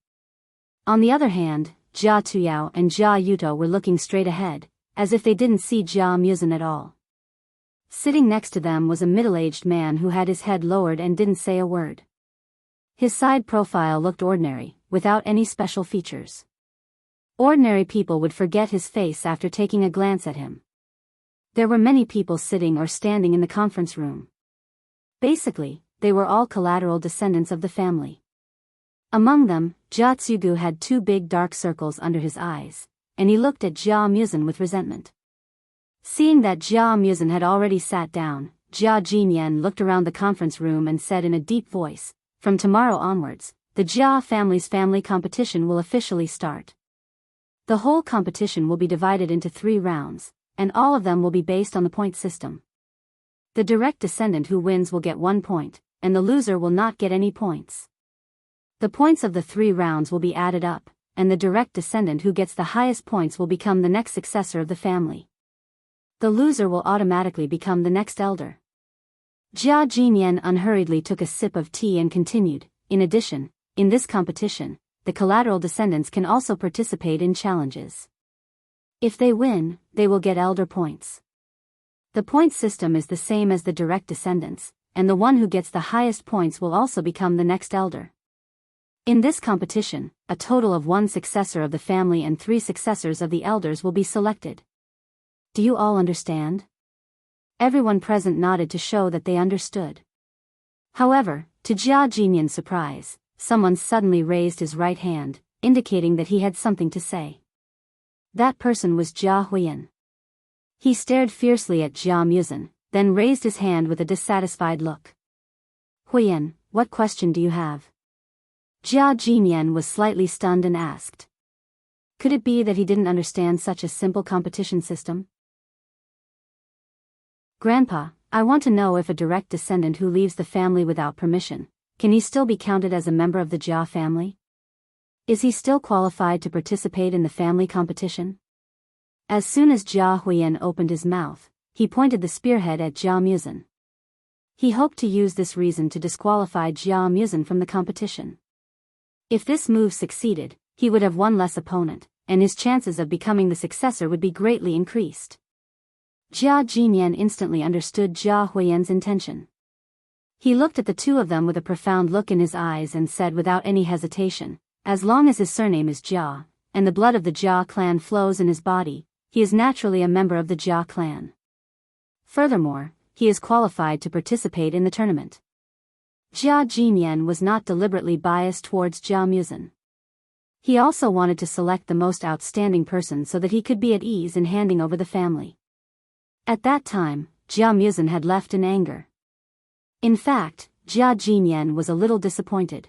On the other hand, Jia Tuyao and Jia Yuto were looking straight ahead, as if they didn't see Jia Muzin at all. Sitting next to them was a middle-aged man who had his head lowered and didn't say a word. His side profile looked ordinary, without any special features. Ordinary people would forget his face after taking a glance at him. There were many people sitting or standing in the conference room. Basically, they were all collateral descendants of the family. Among them, Jia Tsugu had 2 big dark circles under his eyes, and he looked at Jia Muzin with resentment. Seeing that Jia Muzin had already sat down, Jia Jinyan looked around the conference room and said in a deep voice, "From tomorrow onwards, the Jia family's family competition will officially start. The whole competition will be divided into 3 rounds, and all of them will be based on the point system. The direct descendant who wins will get 1 point, and the loser will not get any points. The points of the 3 rounds will be added up, and the direct descendant who gets the highest points will become the next successor of the family. The loser will automatically become the next elder. Jia Jinyan unhurriedly took a sip of tea and continued, in addition, in this competition, the collateral descendants can also participate in challenges. If they win, they will get elder points. The point system is the same as the direct descendants, and the one who gets the highest points will also become the next elder. In this competition, a total of 1 successor of the family and 3 successors of the elders will be selected. Do you all understand? Everyone present nodded to show that they understood. However, to Jia Jinyan's surprise, someone suddenly raised his right hand, indicating that he had something to say. That person was Jia Huiyan. He stared fiercely at Jia Muzin, then raised his hand with a dissatisfied look. Huiyan, what question do you have? Jia Jinyan was slightly stunned and asked. Could it be that he didn't understand such a simple competition system? Grandpa, I want to know if a direct descendant who leaves the family without permission, can he still be counted as a member of the Jia family? Is he still qualified to participate in the family competition? As soon as Jia Huiyan opened his mouth, he pointed the spearhead at Jia Muzin. He hoped to use this reason to disqualify Jia Muzin from the competition. If this move succeeded, he would have one less opponent, and his chances of becoming the successor would be greatly increased. Jia Jinyan instantly understood Jia Huiyan's intention. He looked at the two of them with a profound look in his eyes and said without any hesitation, as long as his surname is Jia, and the blood of the Jia clan flows in his body, he is naturally a member of the Jia clan. Furthermore, he is qualified to participate in the tournament. Jia Jinyan was not deliberately biased towards Jia Muzin. He also wanted to select the most outstanding person so that he could be at ease in handing over the family. At that time, Jia Muzin had left in anger. In fact, Jia Jinyan was a little disappointed.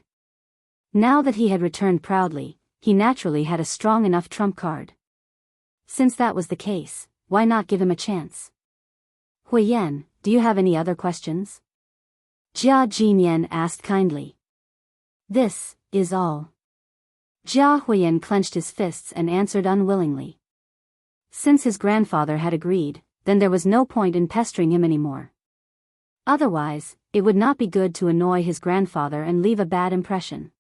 Now that he had returned proudly, he naturally had a strong enough trump card. Since that was the case, why not give him a chance? Huiyan, do you have any other questions? Jia Jinyan asked kindly. This is all. Jia Huiyan clenched his fists and answered unwillingly. Since his grandfather had agreed, then there was no point in pestering him anymore. Otherwise, it would not be good to annoy his grandfather and leave a bad impression.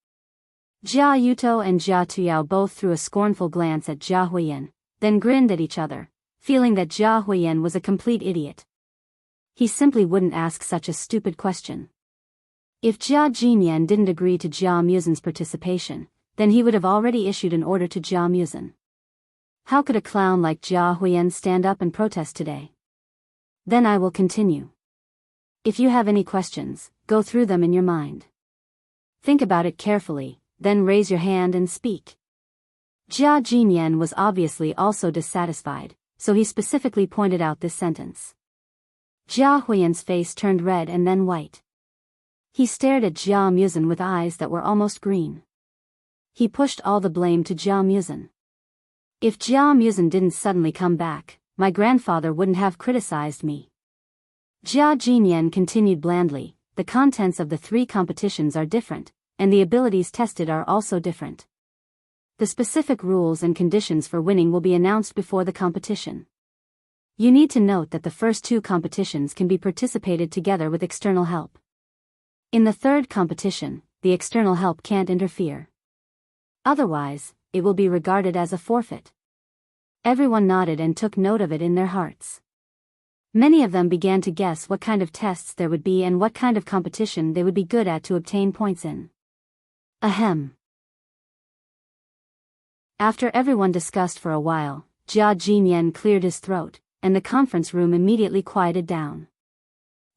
Jia Yuto and Jia Tuyao both threw a scornful glance at Jia Huiyan, then grinned at each other, feeling that Jia Huiyan was a complete idiot. He simply wouldn't ask such a stupid question. If Jia Jinyan didn't agree to Jia Muzin's participation, then he would have already issued an order to Jia Muzin. How could a clown like Jia Huiyan stand up and protest today? Then I will continue. If you have any questions, go through them in your mind. Think about it carefully, then raise your hand and speak. Jia Jinyan was obviously also dissatisfied, so he specifically pointed out this sentence. Jia Huiyan's face turned red and then white. He stared at Jia Muzin with eyes that were almost green. He pushed all the blame to Jia Muzin. If Jia Muzin didn't suddenly come back, my grandfather wouldn't have criticized me. Jia Jinyan continued blandly, the contents of the 3 competitions are different, and the abilities tested are also different. The specific rules and conditions for winning will be announced before the competition. You need to note that the first 2 competitions can be participated together with external help. In the 3rd competition, the external help can't interfere. Otherwise, it will be regarded as a forfeit. Everyone nodded and took note of it in their hearts. Many of them began to guess what kind of tests there would be and what kind of competition they would be good at to obtain points in. Ahem. After everyone discussed for a while, Jia Jinyan cleared his throat, and the conference room immediately quieted down.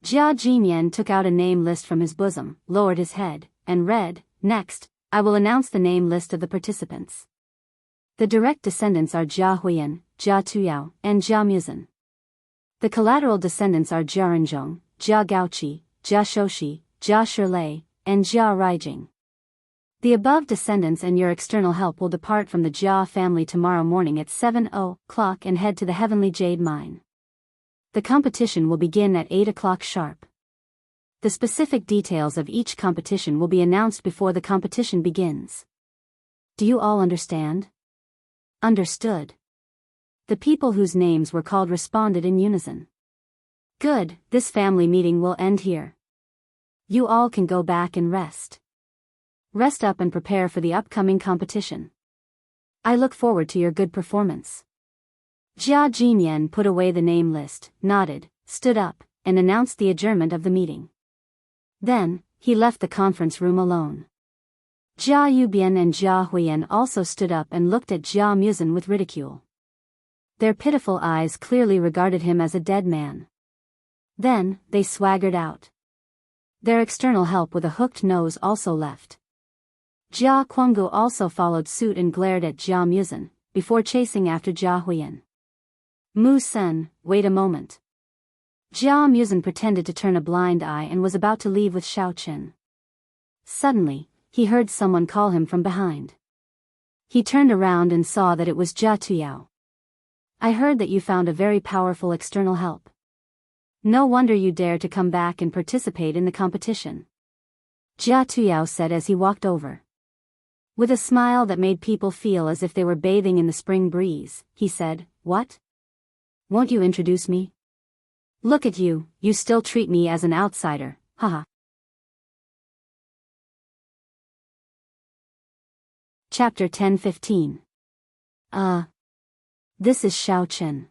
Jia Jinyan took out a name list from his bosom, lowered his head, and read, "Next, I will announce the name list of the participants. The direct descendants are Jia Huiyan, Jia Tuyao, and Jia Muzin. The collateral descendants are Jia Renzhong, Jia Gaoqi, Jia Shoshi, Jia Shilei, and Jia Raijing. The above descendants and your external help will depart from the Jia family tomorrow morning at 7:00 and head to the Heavenly Jade Mine. The competition will begin at 8:00 sharp. The specific details of each competition will be announced before the competition begins. Do you all understand?" "Understood." The people whose names were called responded in unison. Good, this family meeting will end here. You all can go back and rest. Rest up and prepare for the upcoming competition. I look forward to your good performance. Jia Jinyan put away the name list, nodded, stood up, and announced the adjournment of the meeting. Then, he left the conference room alone. Jia Yubian and Jia Huiyan also stood up and looked at Jia Muzin with ridicule. Their pitiful eyes clearly regarded him as a dead man. Then, they swaggered out. Their external help with a hooked nose also left. Jia Kuanggu also followed suit and glared at Jia Muzin, before chasing after Jia Huiyan. Mu Sen, wait a moment. Jia Muzin pretended to turn a blind eye and was about to leave with Xiao Chen. Suddenly, he heard someone call him from behind. He turned around and saw that it was Jia Tuyao. I heard that you found a very powerful external help. No wonder you dare to come back and participate in the competition. Jia Tuyao said as he walked over. With a smile that made people feel as if they were bathing in the spring breeze, he said, "What? Won't you introduce me? Look at you, you still treat me as an outsider, haha." Chapter 10-15. This is Xiao Chen.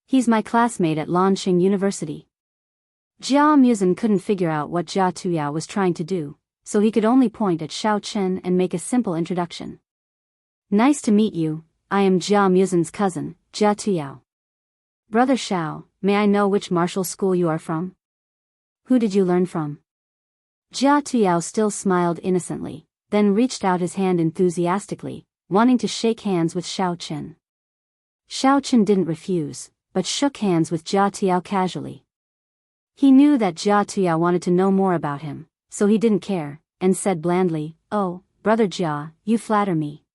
He's my classmate at Lanqing University. Jia Muzin couldn't figure out what Jia Tuyao was trying to do, so he could only point at Xiao Chen and make a simple introduction. Nice to meet you, I am Jia Muzin's cousin, Jia Tuyao. Brother Xiao, may I know which martial school you are from? Who did you learn from? Jia Tuyao still smiled innocently, then reached out his hand enthusiastically, wanting to shake hands with Xiao Chen. Xiao Chen didn't refuse, but shook hands with Jia Tuyao casually. He knew that Jia Tuyao wanted to know more about him, so he didn't care, and said blandly, "Oh, Brother Jia, you flatter me.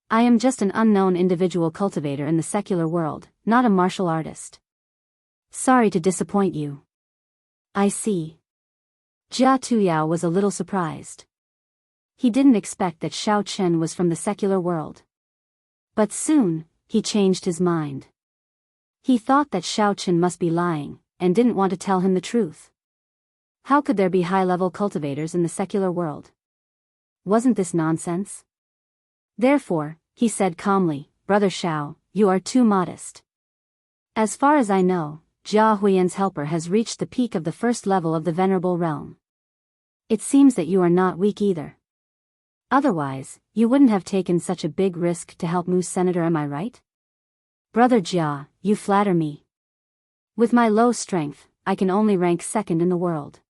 I am just an unknown individual cultivator in the secular world, not a martial artist. Sorry to disappoint you." I see. Jia Tuyao was a little surprised. He didn't expect that Xiao Chen was from the secular world. But soon, he changed his mind. He thought that Xiao Chen must be lying, and didn't want to tell him the truth. How could there be high-level cultivators in the secular world? Wasn't this nonsense? Therefore, he said calmly, "Brother Xiao, you are too modest. As far as I know, Jia Huiyan's helper has reached the peak of the first level of the Venerable Realm. It seems that you are not weak either. Otherwise, you wouldn't have taken such a big risk to help Mu Senator, am I right? Brother Jia, you flatter me. With my low strength, I can only rank second in the world.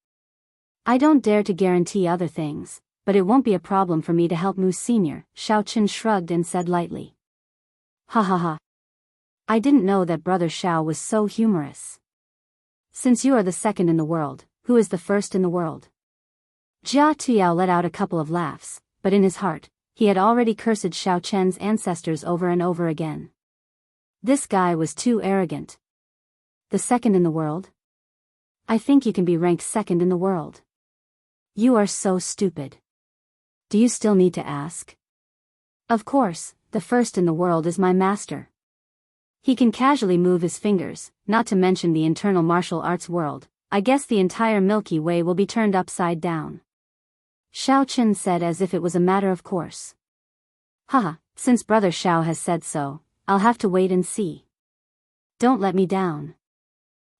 I don't dare to guarantee other things, but it won't be a problem for me to help Mu Senior," Xiao Chen shrugged and said lightly. Ha ha ha. I didn't know that Brother Xiao was so humorous. Since you are the second in the world, who is the first in the world? Jia Tuyao let out a couple of laughs, but in his heart, he had already cursed Xiao Chen's ancestors over and over again. This guy was too arrogant. The second in the world? I think you can be ranked second in the world. You are so stupid. Do you still need to ask? Of course, the first in the world is my master. He can casually move his fingers, not to mention the internal martial arts world. I guess the entire Milky Way will be turned upside down. Xiao Chen said as if it was a matter of course. Haha, since Brother Xiao has said so, I'll have to wait and see. Don't let me down.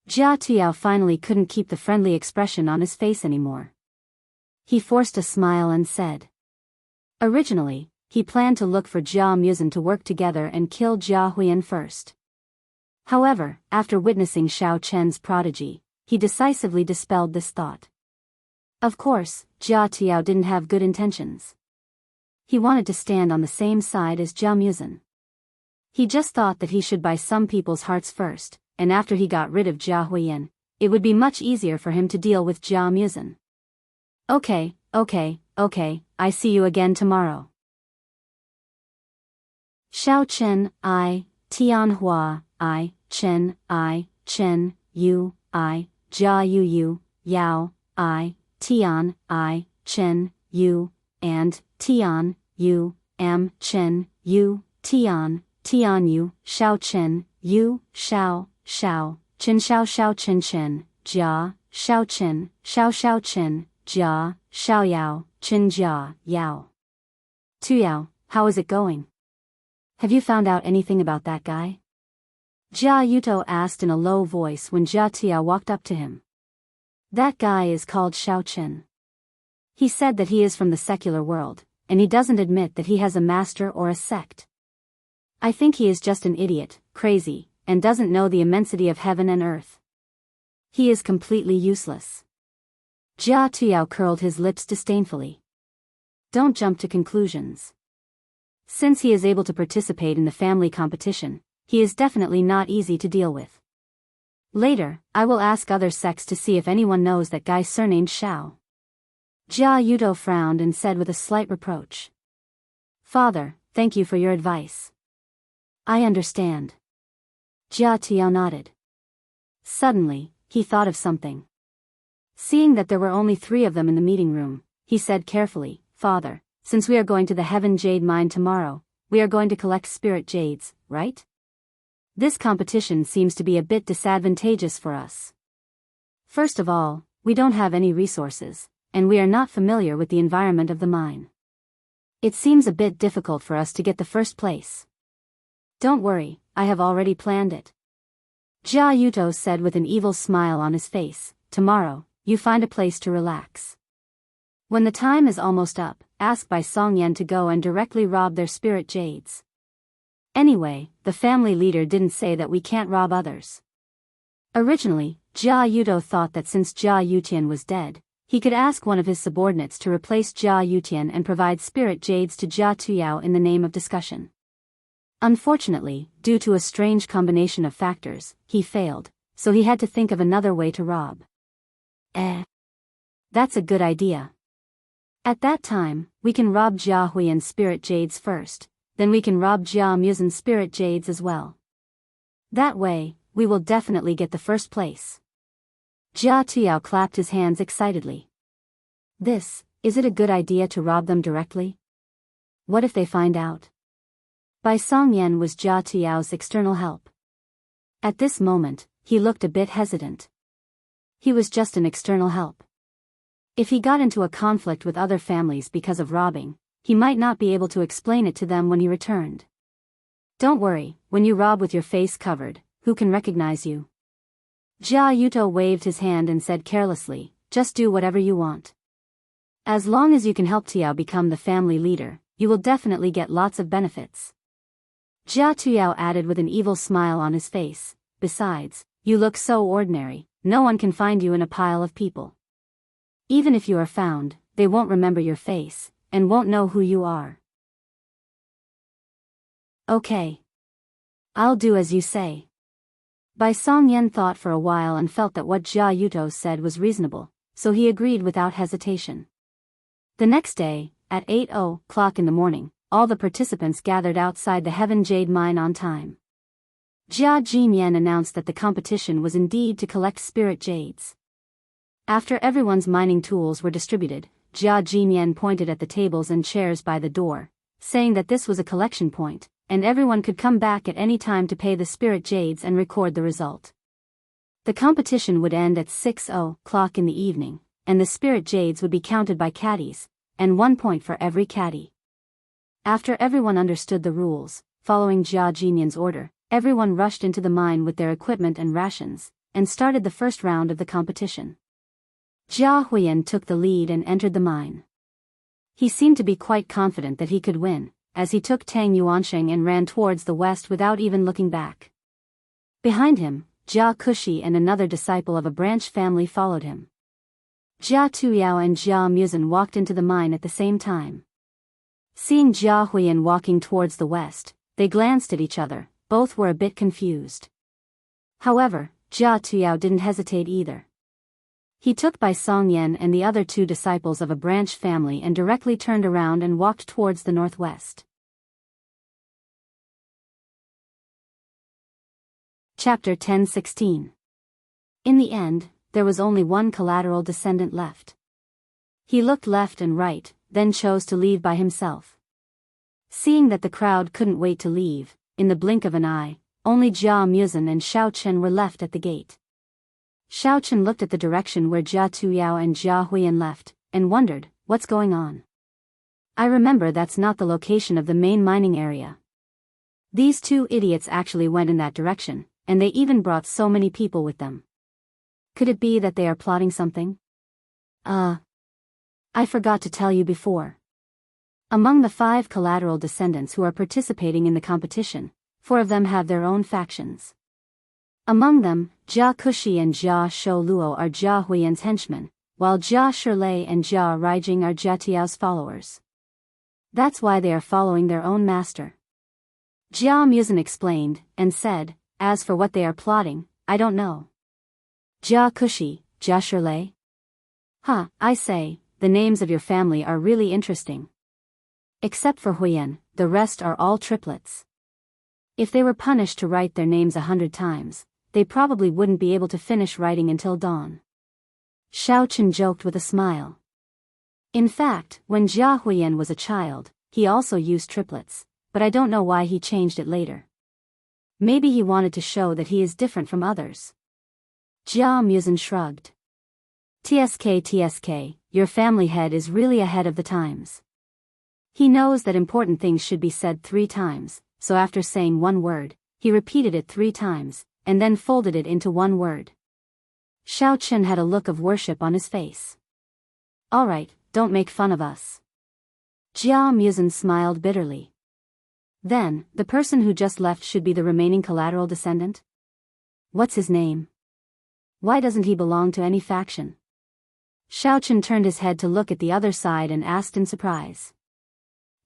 Jia Tuyao finally couldn't keep the friendly expression on his face anymore. He forced a smile and said. Originally, he planned to look for Jia Muzin to work together and kill Jia Huiyan first. However, after witnessing Xiao Chen's prodigy, he decisively dispelled this thought. Of course, Jia Tuyao didn't have good intentions. He wanted to stand on the same side as Jia Muzin. He just thought that he should buy some people's hearts first, and after he got rid of Jia Huiyan, it would be much easier for him to deal with Jia Muzin. Okay, I see you again tomorrow. Xiao Chen, I, Tianhua, I, Chen, Yu, I, Jia Yu, Yao, I, Tian, I, Chen, Yu, and Tian, Yu, am, Chen, Yu, Tian, Yu, Xiao Chen, Yu, Xiao, Chin Xiao Xiao Chin Chin, Jia, Xiao Chin, Xiao Xiao Chin, Jia, Xiao Yao, Chin Jia, Yao. Tuyao, how is it going? Have you found out anything about that guy? Jia Yuto asked in a low voice when Jia Tuyao walked up to him. That guy is called Xiao Qin. He said that he is from the secular world, and he doesn't admit that he has a master or a sect. I think he is just an idiot, crazy, and doesn't know the immensity of heaven and earth. He is completely useless. Jia Tuyao curled his lips disdainfully. Don't jump to conclusions. Since he is able to participate in the family competition, he is definitely not easy to deal with. Later, I will ask other sects to see if anyone knows that guy surnamed Xiao. Jia Yuto frowned and said with a slight reproach. Father, thank you for your advice. I understand. Jia Tuyao nodded. Suddenly, he thought of something. Seeing that there were only 3 of them in the meeting room, he said carefully, Father, since we are going to the Heaven Jade Mine tomorrow, we are going to collect spirit jades, right? This competition seems to be a bit disadvantageous for us. First of all, we don't have any resources, and we are not familiar with the environment of the mine. It seems a bit difficult for us to get the first place. Don't worry, I have already planned it. Jia Yuto said with an evil smile on his face, tomorrow, you find a place to relax. When the time is almost up, ask Bai Songyan to go and directly rob their spirit jades. Anyway, the family leader didn't say that we can't rob others. Originally, Jia Yuto thought that since Jia Yutian was dead, he could ask one of his subordinates to replace Jia Yutian and provide spirit jades to Jia Tuyao in the name of discussion. Unfortunately, due to a strange combination of factors, he failed, so he had to think of another way to rob. That's a good idea. At that time, we can rob Jia Huiyan's spirit jades first, then we can rob Jia Muzin's spirit jades as well. That way, we will definitely get the first place. Jia Tuyao clapped his hands excitedly. Is it a good idea to rob them directly? What if they find out? Bai Songyan was Jia Tuyao's external help. At this moment, he looked a bit hesitant. He was just an external help. If he got into a conflict with other families because of robbing, he might not be able to explain it to them when he returned. Don't worry, when you rob with your face covered, who can recognize you? Jia Yuto waved his hand and said carelessly, just do whatever you want. As long as you can help Tuyao become the family leader, you will definitely get lots of benefits. Jia Tuyao added with an evil smile on his face, besides, you look so ordinary, no one can find you in a pile of people. Even if you are found, they won't remember your face, and won't know who you are. Okay. I'll do as you say. Bai Songyan thought for a while and felt that what Jia Yuto said was reasonable, so he agreed without hesitation. The next day, at 8:00 in the morning, all the participants gathered outside the Heaven Jade Mine on time. Jia Jinyan announced that the competition was indeed to collect spirit jades. After everyone's mining tools were distributed, Jia Jinyan pointed at the tables and chairs by the door, saying that this was a collection point, and everyone could come back at any time to pay the spirit jades and record the result. The competition would end at 6:00 in the evening, and the spirit jades would be counted by caddies, and 1 point for every caddy. After everyone understood the rules, following Jia Jinyan's order, everyone rushed into the mine with their equipment and rations, and started the first round of the competition. Jia Huiyan took the lead and entered the mine. He seemed to be quite confident that he could win, as he took Tang Yuansheng and ran towards the west without even looking back. Behind him, Jia Kushi and another disciple of a branch family followed him. Jia Tuyao and Jia Muzin walked into the mine at the same time. Seeing Jia Huiyan walking towards the west, they glanced at each other, both were a bit confused. However, Jia Tuyao didn't hesitate either. He took Bai Songyan and the other 2 disciples of a branch family and directly turned around and walked towards the northwest. Chapter 10:16. In the end, there was only one collateral descendant left. He looked left and right, then chose to leave by himself. Seeing that the crowd couldn't wait to leave, in the blink of an eye, only Jia Muzin and Xiao Chen were left at the gate. Xiao Chen looked at the direction where Jia Tuyao and Jia Huiyan left, and wondered, what's going on? I remember that's not the location of the main mining area. These two idiots actually went in that direction, and they even brought so many people with them. Could it be that they are plotting something? I forgot to tell you before. Among the 5 collateral descendants who are participating in the competition, 4 of them have their own factions. Among them, Jia Kushi and Jia Sholuo are Jia Huiyan's henchmen, while Jia Shirlei and Jia Raijing are Jia Tiao's followers. That's why they are following their own master. Jia Muzin explained, and said, as for what they are plotting, I don't know. Jia Kushi, Jia Shirlei? I say, the names of your family are really interesting. Except for Huiyan, the rest are all triplets. If they were punished to write their names 100 times, they probably wouldn't be able to finish writing until dawn. Xiao Chen joked with a smile. In fact, when Jia Huiyan was a child, he also used triplets, but I don't know why he changed it later. Maybe he wanted to show that he is different from others. Jia Muzin shrugged. TSK, your family head is really ahead of the times. He knows that important things should be said 3 times, so after saying one word, he repeated it 3 times, and then folded it into one word. Xiao Chen had a look of worship on his face. All right, don't make fun of us. Jia Muzin smiled bitterly. Then, the person who just left should be the remaining collateral descendant? What's his name? Why doesn't he belong to any faction? Xiao Chen turned his head to look at the other side and asked in surprise.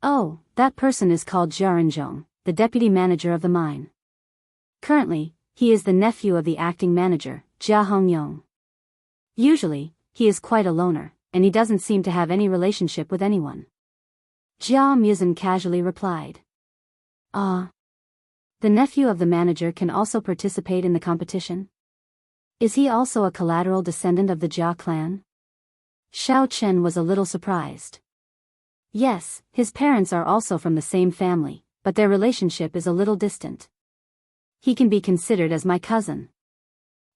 Oh, that person is called Jia Renzhong, the deputy manager of the mine. Currently, he is the nephew of the acting manager, Jia Hongyong. Usually, he is quite a loner, and he doesn't seem to have any relationship with anyone. Jia Muzin casually replied. The nephew of the manager can also participate in the competition? Is he also a collateral descendant of the Jia clan? Xiao Chen was a little surprised. Yes, his parents are also from the same family, but their relationship is a little distant. He can be considered as my cousin.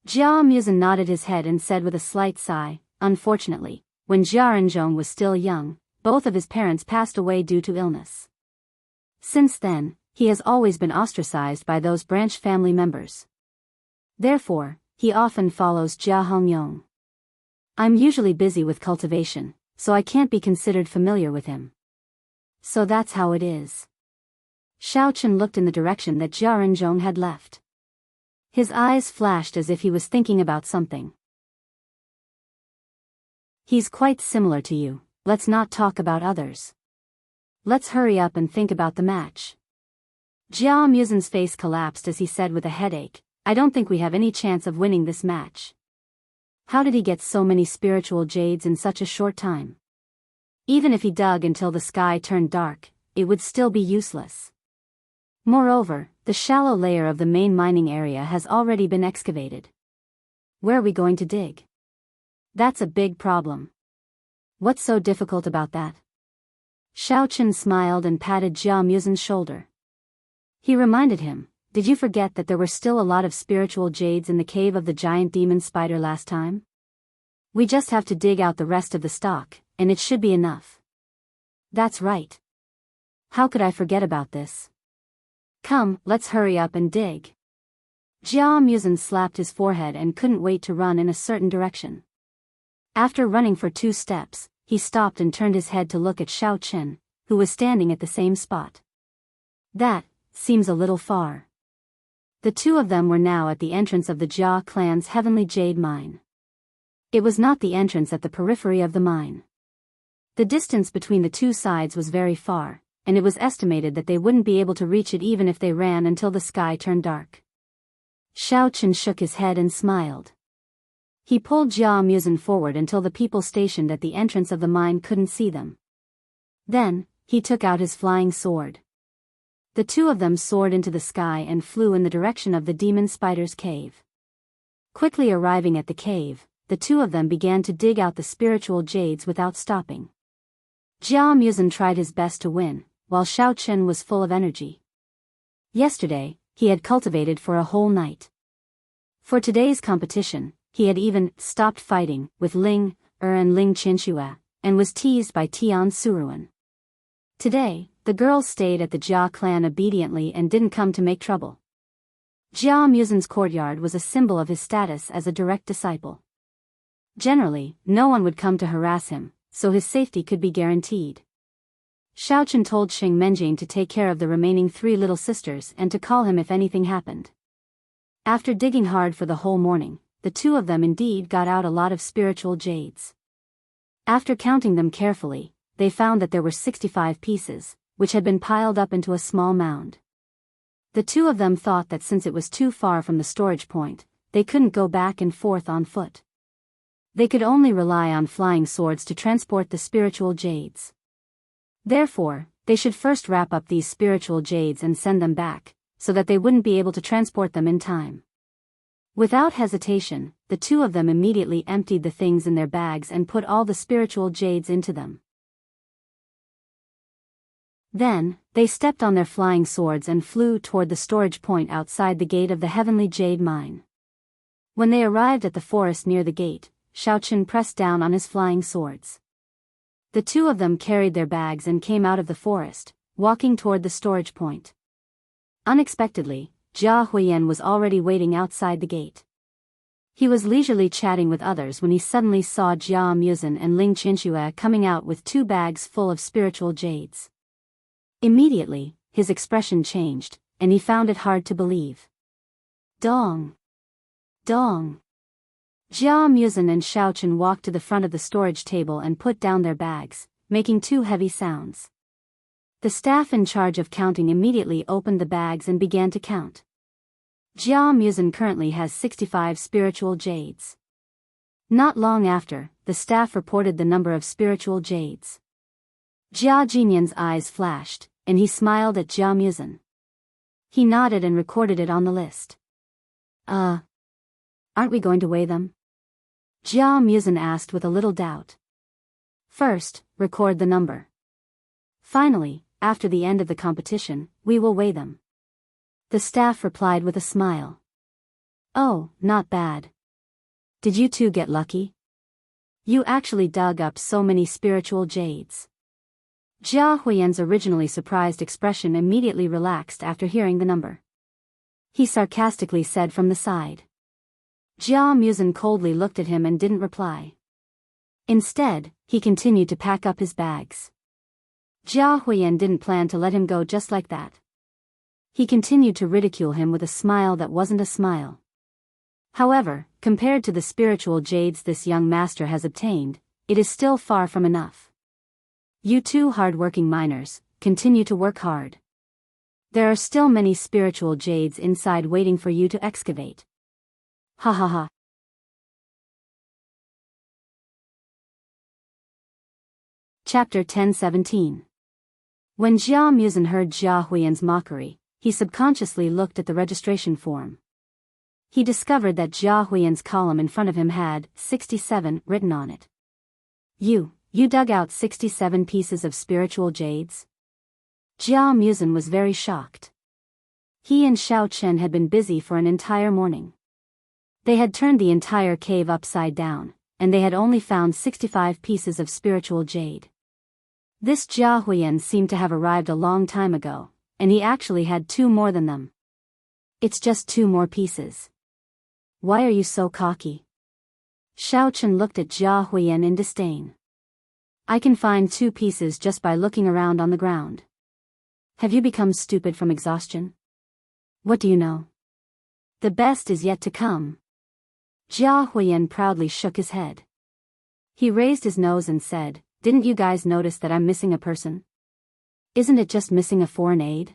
Jia Muzin nodded his head and said with a slight sigh, unfortunately, when Jia Renzhong was still young, both of his parents passed away due to illness. Since then, he has always been ostracized by those branch family members. Therefore, he often follows Jia Hongyong. I'm usually busy with cultivation, so I can't be considered familiar with him. So that's how it is. Xiao Chen looked in the direction that Jia Renzhong had left. His eyes flashed as if he was thinking about something. He's quite similar to you, let's not talk about others. Let's hurry up and think about the match. Jia Muzin's face collapsed as he said with a headache, I don't think we have any chance of winning this match. How did he get so many spiritual jades in such a short time? Even if he dug until the sky turned dark, it would still be useless. Moreover, the shallow layer of the main mining area has already been excavated. Where are we going to dig? That's a big problem. What's so difficult about that? Xiao Chen smiled and patted Jia Muzin's shoulder. He reminded him, did you forget that there were still a lot of spiritual jades in the cave of the giant demon spider last time? We just have to dig out the rest of the stock, and it should be enough. That's right. How could I forget about this? Come, let's hurry up and dig. Jia Muzin slapped his forehead and couldn't wait to run in a certain direction. After running for 2 steps, he stopped and turned his head to look at Xiao Chen, who was standing at the same spot. That seems a little far. The 2 of them were now at the entrance of the Jia clan's heavenly jade mine. It was not the entrance at the periphery of the mine. The distance between the 2 sides was very far, and it was estimated that they wouldn't be able to reach it even if they ran until the sky turned dark. Xiao Chen shook his head and smiled. He pulled Jia Muzin forward until the people stationed at the entrance of the mine couldn't see them. Then, he took out his flying sword. The 2 of them soared into the sky and flew in the direction of the demon spider's cave. Quickly arriving at the cave, the 2 of them began to dig out the spiritual jades without stopping. Jia Muzin tried his best to win, while Xiao Chen was full of energy. Yesterday, he had cultivated for a whole night. For today's competition, he had even stopped fighting with Ling and Ling Qinxue, and was teased by Tian Suruan. Today, the girls stayed at the Jia clan obediently and didn't come to make trouble. Jia Muzin's courtyard was a symbol of his status as a direct disciple. Generally, no one would come to harass him, so his safety could be guaranteed. Xiaochen told Xing Menjing to take care of the remaining 3 little sisters and to call him if anything happened. After digging hard for the whole morning, the 2 of them indeed got out a lot of spiritual jades. After counting them carefully, they found that there were 65 pieces, which had been piled up into a small mound. The 2 of them thought that since it was too far from the storage point, they couldn't go back and forth on foot. They could only rely on flying swords to transport the spiritual jades. Therefore, they should first wrap up these spiritual jades and send them back, so that they wouldn't be able to transport them in time. Without hesitation, the 2 of them immediately emptied the things in their bags and put all the spiritual jades into them. Then, they stepped on their flying swords and flew toward the storage point outside the gate of the heavenly jade mine. When they arrived at the forest near the gate, Xiaochen pressed down on his flying swords. The 2 of them carried their bags and came out of the forest, walking toward the storage point. Unexpectedly, Jia Huiyan was already waiting outside the gate. He was leisurely chatting with others when he suddenly saw Jia Muzin and Ling Qinxue coming out with 2 bags full of spiritual jades. Immediately, his expression changed, and he found it hard to believe. Dong! Dong! Jia Muzin and Xiaochen walked to the front of the storage table and put down their bags, making 2 heavy sounds. The staff in charge of counting immediately opened the bags and began to count. Jia Muzin currently has 65 spiritual jades. Not long after, the staff reported the number of spiritual jades. Jia Jinyan's eyes flashed, and he smiled at Jia Muzin. He nodded and recorded it on the list. Aren't we going to weigh them? Jia Muzin asked with a little doubt. First, record the number. Finally, after the end of the competition, we will weigh them. The staff replied with a smile. Oh, not bad. Did you 2 get lucky? You actually dug up so many spiritual jades. Jia Huiyan's originally surprised expression immediately relaxed after hearing the number. He sarcastically said from the side. Jia Muzin coldly looked at him and didn't reply. Instead, he continued to pack up his bags. Jia Huiyan didn't plan to let him go just like that. He continued to ridicule him with a smile that wasn't a smile. However, compared to the spiritual jades this young master has obtained, it is still far from enough. You 2 hard-working miners, continue to work hard. There are still many spiritual jades inside waiting for you to excavate. Ha ha ha. Chapter 10:17. When Jia Muzin heard Jia Huiyan's mockery, he subconsciously looked at the registration form. He discovered that Jia Huiyan's column in front of him had 67 written on it. You dug out 67 pieces of spiritual jades? Jia Muzin was very shocked. He and Xiaochen had been busy for an entire morning. They had turned the entire cave upside down, and they had only found 65 pieces of spiritual jade. This Jia Huiyan seemed to have arrived a long time ago, and he actually had 2 more than them. It's just 2 more pieces. Why are you so cocky? Xiaochen looked at Jia Huiyan in disdain. I can find 2 pieces just by looking around on the ground. Have you become stupid from exhaustion? What do you know? The best is yet to come. Jia Huiyan proudly shook his head. He raised his nose and said, Didn't you guys notice that I'm missing a person? Isn't it just missing a foreign aid?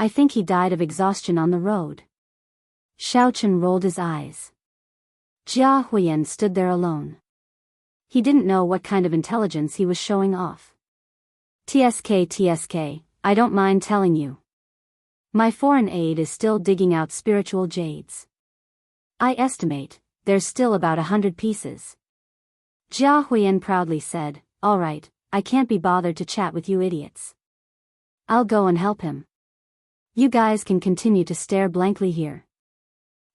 I think he died of exhaustion on the road. Xiaochen rolled his eyes. Jia Huiyan stood there alone. He didn't know what kind of intelligence he was showing off. TSK, I don't mind telling you. My foreign aid is still digging out spiritual jades. I estimate, there's still about 100 pieces. Jia Huiyan proudly said, All right, I can't be bothered to chat with you idiots. I'll go and help him. You guys can continue to stare blankly here.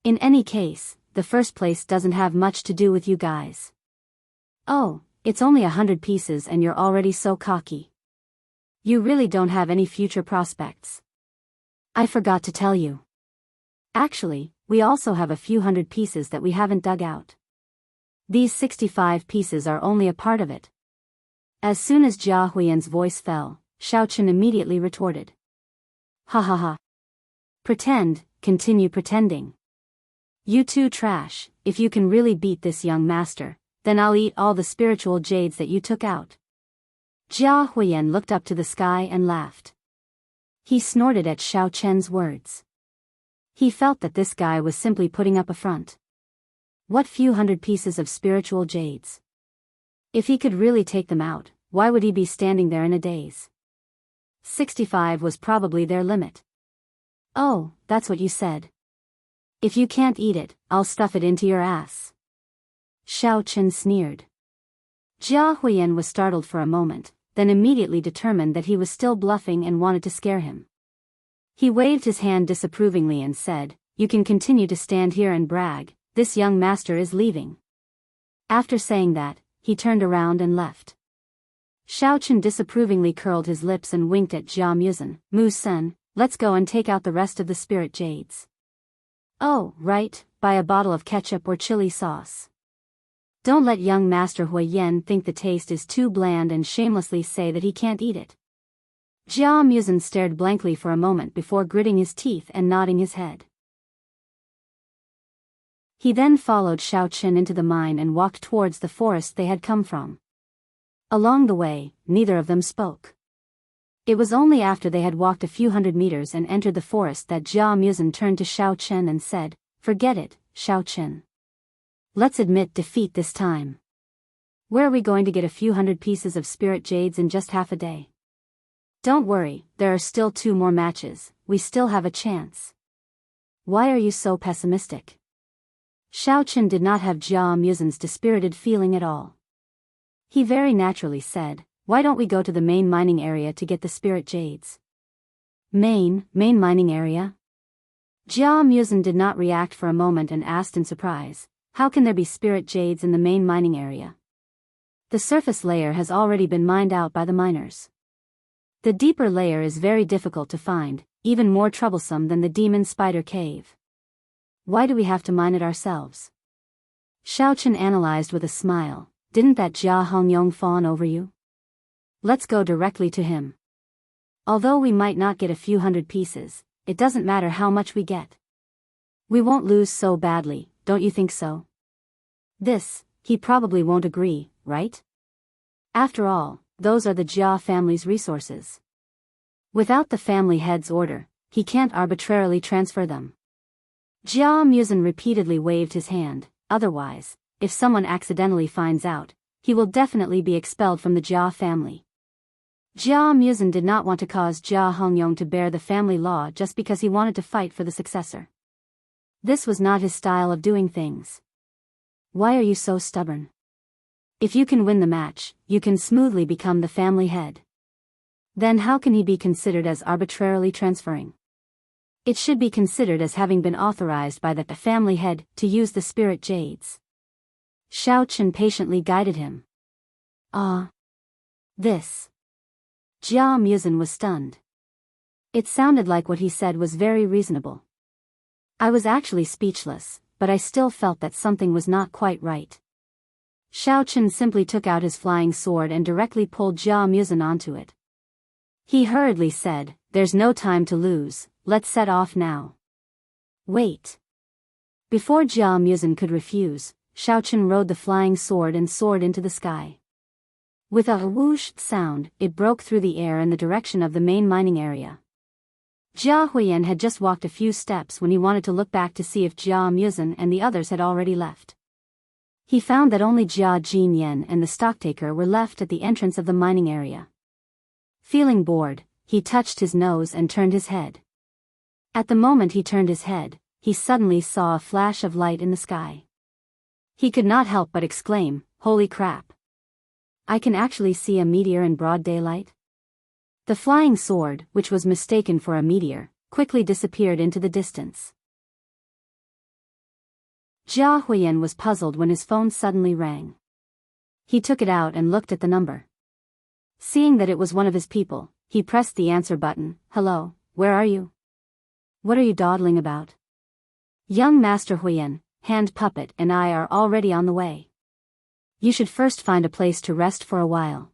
In any case, the first place doesn't have much to do with you guys. Oh, it's only 100 pieces and you're already so cocky. You really don't have any future prospects. I forgot to tell you. Actually, we also have a few hundred pieces that we haven't dug out. These 65 pieces are only a part of it. As soon as Jia Huiyan's voice fell, Xiao Chen immediately retorted. Ha ha ha. Continue pretending. You two trash, if you can really beat this young master, then I'll eat all the spiritual jades that you took out. Jia Huiyan looked up to the sky and laughed. He snorted at Xiao Chen's words. He felt that this guy was simply putting up a front. What few hundred pieces of spiritual jades? If he could really take them out, why would he be standing there in a daze? 65 was probably their limit. Oh, that's what you said. If you can't eat it, I'll stuff it into your ass. Xiao Chen sneered. Jia Huiyan was startled for a moment, then immediately determined that he was still bluffing and wanted to scare him. He waved his hand disapprovingly and said, "You can continue to stand here and brag, this young master is leaving." After saying that, he turned around and left. Xiao Chen disapprovingly curled his lips and winked at Jia Musen. "Musen, let's go and take out the rest of the spirit jades." "Oh, right, buy a bottle of ketchup or chili sauce. Don't let young Master Huiyan think the taste is too bland and shamelessly say that he can't eat it." Jia Musen stared blankly for a moment before gritting his teeth and nodding his head. He then followed Xiao Chen into the mine and walked towards the forest they had come from. Along the way, neither of them spoke. It was only after they had walked a few hundred meters and entered the forest that Jia Musen turned to Xiao Chen and said, "Forget it, Xiao Chen. Let's admit defeat this time. Where are we going to get a few hundred pieces of spirit jades in just half a day? Don't worry, there are still 2 more matches, we still have a chance." "Why are you so pessimistic?" Xiao Chen did not have Jia Musen's dispirited feeling at all. He very naturally said, "Why don't we go to the main mining area to get the spirit jades?" Main mining area? Jia Musen did not react for a moment and asked in surprise, "How can there be spirit jades in the main mining area? The surface layer has already been mined out by the miners. The deeper layer is very difficult to find, even more troublesome than the demon spider cave. Why do we have to mine it ourselves?" Xiao Chen analyzed with a smile, "Didn't that Jia Hongyong fawn over you? Let's go directly to him. Although we might not get a few hundred pieces, it doesn't matter how much we get. We won't lose so badly, don't you think so?" This, he probably won't agree, right? After all, those are the Jia family's resources. Without the family head's order, he can't arbitrarily transfer them. Jia Musen repeatedly waved his hand. "Otherwise, if someone accidentally finds out, he will definitely be expelled from the Jia family." Jia Musen did not want to cause Jia Hongyong to bear the family law just because he wanted to fight for the successor. This was not his style of doing things. "Why are you so stubborn? If you can win the match, you can smoothly become the family head. Then how can he be considered as arbitrarily transferring? It should be considered as having been authorized by the family head to use the spirit jades." Xiao Chen patiently guided him. This. Jia Musen was stunned. It sounded like what he said was very reasonable. I was actually speechless, but I still felt that something was not quite right. Xiao Chen simply took out his flying sword and directly pulled Jia Musen onto it. He hurriedly said, "There's no time to lose, let's set off now." "Wait." Before Jia Musen could refuse, Xiao Chen rode the flying sword and soared into the sky. With a whoosh sound, it broke through the air in the direction of the main mining area. Jia Huiyan had just walked a few steps when he wanted to look back to see if Jia Musen and the others had already left. He found that only Jia Jinyan and the stocktaker were left at the entrance of the mining area. Feeling bored, he touched his nose and turned his head. At the moment he turned his head, he suddenly saw a flash of light in the sky. He could not help but exclaim, "Holy crap! I can actually see a meteor in broad daylight." The flying sword, which was mistaken for a meteor, quickly disappeared into the distance. Jia Huiyan was puzzled when his phone suddenly rang. He took it out and looked at the number. Seeing that it was one of his people, he pressed the answer button. Hello, where are you? What are you dawdling about? Young Master Huiyan, Hand Puppet and I are already on the way. You should first find a place to rest for a while.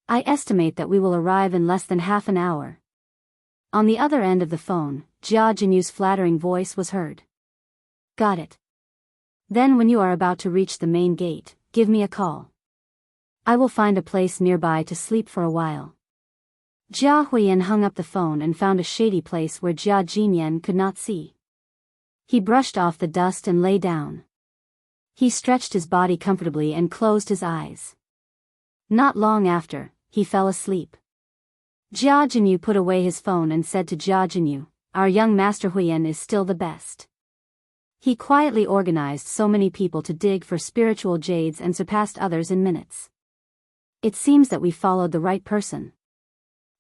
I estimate that we will arrive in less than half an hour. On the other end of the phone, Jia Jinyu's flattering voice was heard. Got it. Then when you are about to reach the main gate, give me a call. I will find a place nearby to sleep for a while. Jia Huiyan hung up the phone and found a shady place where Jia Jinyan could not see. He brushed off the dust and lay down. He stretched his body comfortably and closed his eyes. Not long after, he fell asleep. Jia Jinyu put away his phone and said to Jia Jinyu, our young Master Huiyan is still the best. He quietly organized so many people to dig for spiritual jades and surpassed others in minutes. It seems that we followed the right person.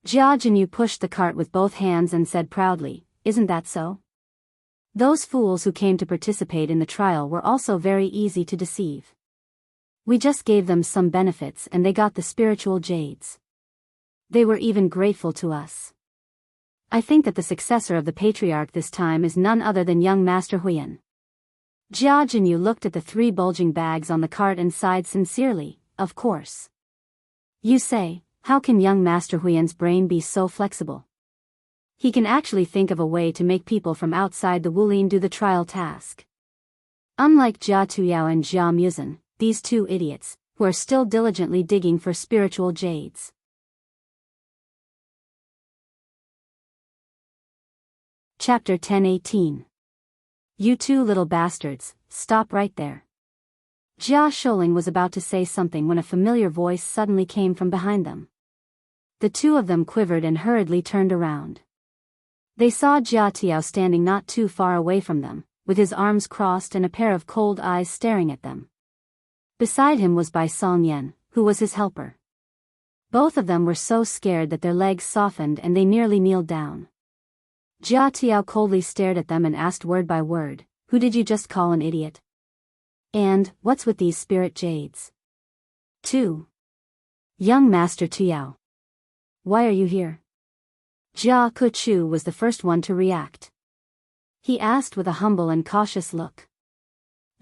Jia Jinyu pushed the cart with both hands and said proudly, isn't that so? Those fools who came to participate in the trial were also very easy to deceive. We just gave them some benefits and they got the spiritual jades. They were even grateful to us. I think that the successor of the patriarch this time is none other than young Master Huiyan. Jia Jinyu looked at the 3 bulging bags on the cart and sighed sincerely, of course. You say, how can young Master Huiyan's brain be so flexible? He can actually think of a way to make people from outside the Wulin do the trial task. Unlike Jia Tuyao and Jia Muzin, these 2 idiots, who are still diligently digging for spiritual jades. Chapter 10:18. You 2 little bastards, stop right there. Jia Sholing was about to say something when a familiar voice suddenly came from behind them. The 2 of them quivered and hurriedly turned around. They saw Jia Tiao standing not too far away from them, with his arms crossed and a pair of cold eyes staring at them. Beside him was Bai Song Yen, who was his helper. Both of them were so scared that their legs softened and they nearly kneeled down. Jia Tiao coldly stared at them and asked word by word, who did you just call an idiot? And, what's with these spirit jades? 2. Young Master Tuyao. Why are you here? Jia Kechu was the first one to react. He asked with a humble and cautious look.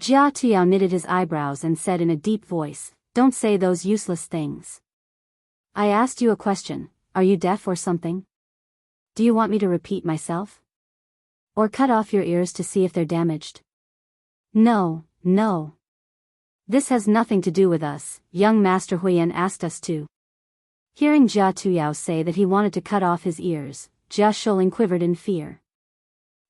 Jia Tuyao knitted his eyebrows and said in a deep voice, don't say those useless things. I asked you a question, are you deaf or something? Do you want me to repeat myself? Or cut off your ears to see if they're damaged? No, no. This has nothing to do with us, young Master Huiyan asked us to. Hearing Jia Tuyao say that he wanted to cut off his ears, Jia Sholing quivered in fear.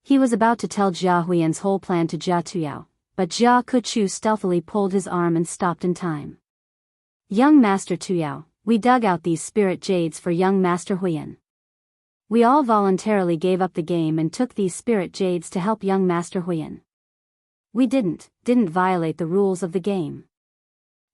He was about to tell Jia Huiyan's whole plan to Jia Tuyao, but Jia Kechu stealthily pulled his arm and stopped in time. Young Master Tuyao, we dug out these spirit jades for young Master Huiyan. We all voluntarily gave up the game and took these spirit jades to help young Master Huiyan. We didn't violate the rules of the game.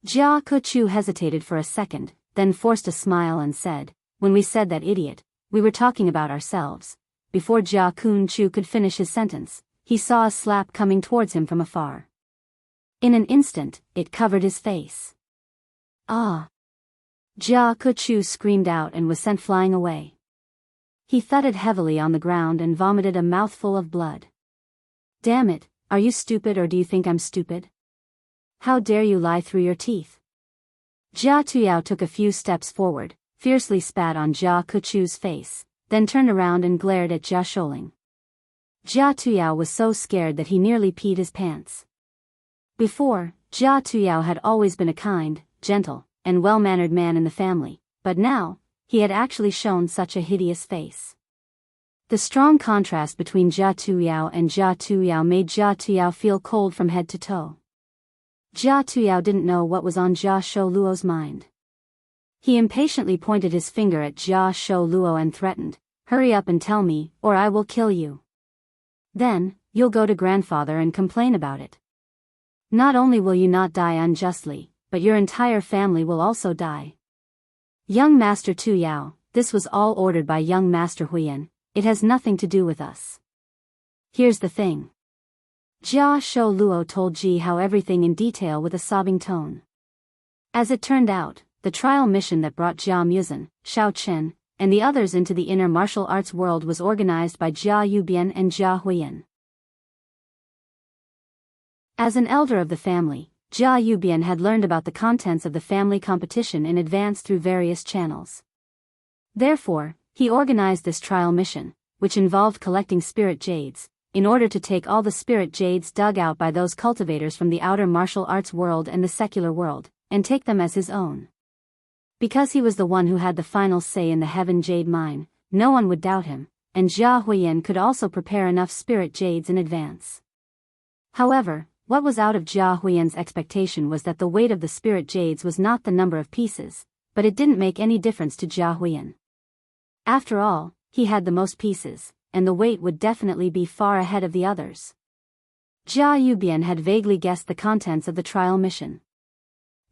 Jia Kechu hesitated for a second, then forced a smile and said, when we said that idiot, we were talking about ourselves. Before Jia Kun Chu could finish his sentence, he saw a slap coming towards him from afar. In an instant, it covered his face. Ah! Jia Kechu screamed out and was sent flying away. He thudded heavily on the ground and vomited a mouthful of blood. Damn it, are you stupid or do you think I'm stupid? How dare you lie through your teeth? Jia Tuyao took a few steps forward, fiercely spat on Jia Kechu's face, then turned around and glared at Jia Sholing. Jia Tuyao was so scared that he nearly peed his pants. Before, Jia Tuyao had always been a kind, gentle, and well-mannered man in the family, but now, he had actually shown such a hideous face. The strong contrast between Jia Tuyao and Jia Tuyao made Jia Tuyao feel cold from head to toe. Jia Tuyao didn't know what was on Jia Sholuo's mind. He impatiently pointed his finger at Jia Sholuo and threatened, hurry up and tell me, or I will kill you. Then, you'll go to grandfather and complain about it. Not only will you not die unjustly, but your entire family will also die. Young Master Tuyao, this was all ordered by young Master Huiyan. it has nothing to do with us. Here's the thing. Jia Shou Luo told Ji Hao everything in detail with a sobbing tone. As it turned out, the trial mission that brought Jia Muzhen, Shao Chen, and the others into the inner martial arts world was organized by Jia Yubian and Jia Huiyan. As an elder of the family, Jia Yubian had learned about the contents of the family competition in advance through various channels. Therefore, he organized this trial mission, which involved collecting spirit jades, in order to take all the spirit jades dug out by those cultivators from the outer martial arts world and the secular world, and take them as his own. Because he was the one who had the final say in the Heaven Jade Mine, no one would doubt him, and Jia Huiyan could also prepare enough spirit jades in advance. However, what was out of Jia Huiyan's expectation was that the weight of the spirit jades was not the number of pieces, but it didn't make any difference to Jia Huiyan. After all, he had the most pieces, and the weight would definitely be far ahead of the others. Jia Yubian had vaguely guessed the contents of the trial mission.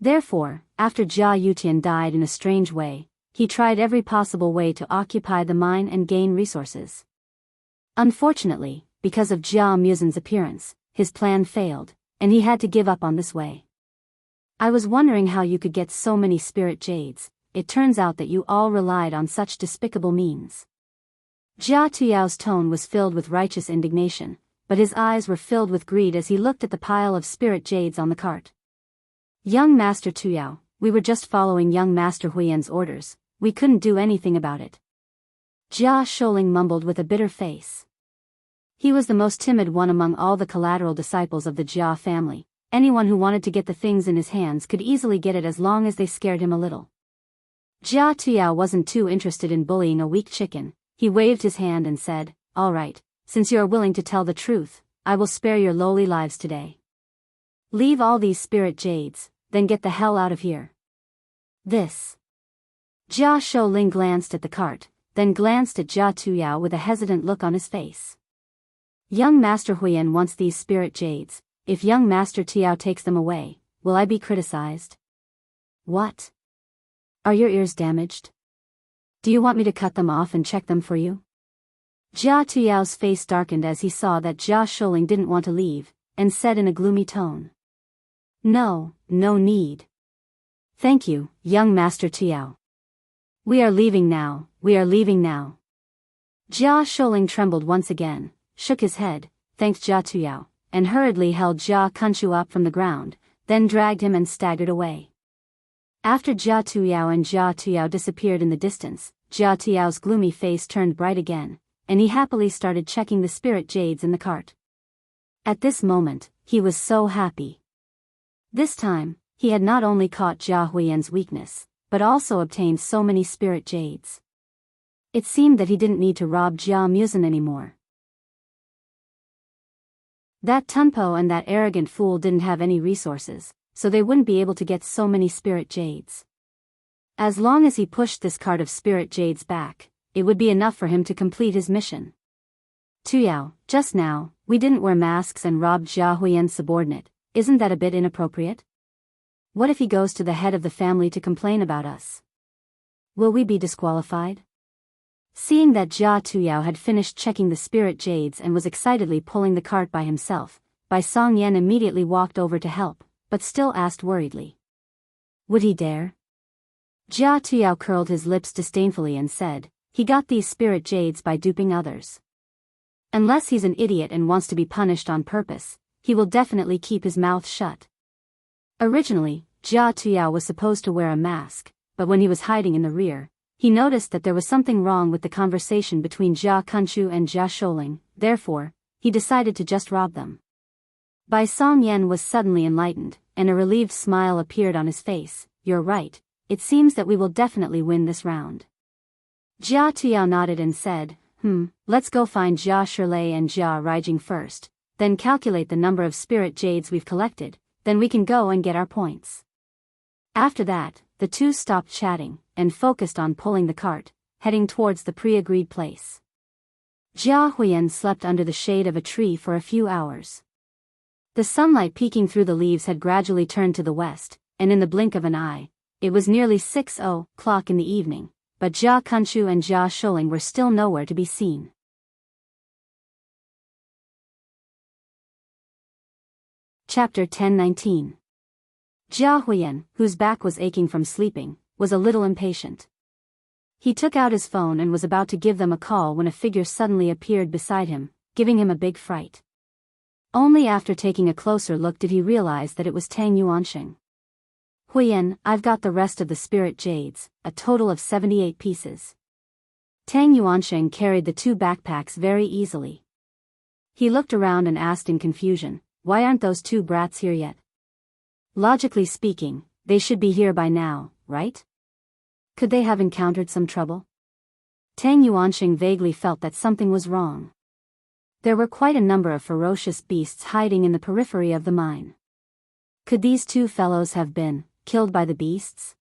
Therefore, after Jia Yutian died in a strange way, he tried every possible way to occupy the mine and gain resources. Unfortunately, because of Jia Muzhen's appearance, his plan failed, and he had to give up on this way. I was wondering how you could get so many spirit jades. It turns out that you all relied on such despicable means. Jia Tuyao's tone was filled with righteous indignation, but his eyes were filled with greed as he looked at the pile of spirit jades on the cart. Young Master Tuyao, we were just following young Master Huiyan's orders, we couldn't do anything about it. Jia Shouling mumbled with a bitter face. He was the most timid one among all the collateral disciples of the Jia family. Anyone who wanted to get the things in his hands could easily get it as long as they scared him a little. Jia Tuyao wasn't too interested in bullying a weak chicken. He waved his hand and said, "All right, since you are willing to tell the truth, I will spare your lowly lives today. Leave all these spirit jades, then get the hell out of here." This. Jia Shouling glanced at the cart, then glanced at Jia Tuyao with a hesitant look on his face. Young Master Huiyan wants these spirit jades. If young Master Tuyao takes them away, will I be criticized? What? Are your ears damaged? Do you want me to cut them off and check them for you? Jia Tuyao's face darkened as he saw that Jia Shouling didn't want to leave, and said in a gloomy tone. No, no need. Thank you, young Master Tuyao. We are leaving now, we are leaving now. Jia Shouling trembled once again, shook his head, thanked Jia Tuyao, and hurriedly held Jia Kunchu up from the ground, then dragged him and staggered away. After Jia Tuyao and Jia Tuyao disappeared in the distance, Jia Tuyao's gloomy face turned bright again, and he happily started checking the spirit jades in the cart. At this moment, he was so happy. This time, he had not only caught Jia Huiyan's weakness, but also obtained so many spirit jades. It seemed that he didn't need to rob Jia Muzhen anymore. That Tunpo and that arrogant fool didn't have any resources, so they wouldn't be able to get so many spirit jades. As long as he pushed this cart of spirit jades back, it would be enough for him to complete his mission. Tuyao, just now, we didn't wear masks and robbed Jia Huiyan's subordinate. Isn't that a bit inappropriate? What if he goes to the head of the family to complain about us? Will we be disqualified? Seeing that Jia Tuyao had finished checking the spirit jades and was excitedly pulling the cart by himself, Bai Songyan immediately walked over to help, but still asked worriedly. Would he dare? Jia Tuyao curled his lips disdainfully and said, he got these spirit jades by duping others. Unless he's an idiot and wants to be punished on purpose, he will definitely keep his mouth shut. Originally, Jia Tuyao was supposed to wear a mask, but when he was hiding in the rear, he noticed that there was something wrong with the conversation between Jia Kunchu and Jia Shouling. Therefore, he decided to just rob them. Bai Songyan was suddenly enlightened, and a relieved smile appeared on his face. You're right, it seems that we will definitely win this round. Jia Tuyao nodded and said, let's go find Jia Shirlei and Jia Raijing first, then calculate the number of spirit jades we've collected, then we can go and get our points. After that, the two stopped chatting, and focused on pulling the cart, heading towards the pre-agreed place. Jia Huiyan slept under the shade of a tree for a few hours. The sunlight peeking through the leaves had gradually turned to the west, and in the blink of an eye, it was nearly 6 o'clock in the evening, but Jia Kunchu and Jia Shouling were still nowhere to be seen. Chapter 1019. Jia Huiyan, whose back was aching from sleeping, was a little impatient. He took out his phone and was about to give them a call when a figure suddenly appeared beside him, giving him a big fright. Only after taking a closer look did he realize that it was Tang Yuanxing. Huiyan, I've got the rest of the spirit jades, a total of 78 pieces. Tang Yuanxing carried the 2 backpacks very easily. He looked around and asked in confusion, why aren't those 2 brats here yet? Logically speaking, they should be here by now, right? Could they have encountered some trouble? Tang Yuanxing vaguely felt that something was wrong. There were quite a number of ferocious beasts hiding in the periphery of the mine. Could these 2 fellows have been killed by the beasts?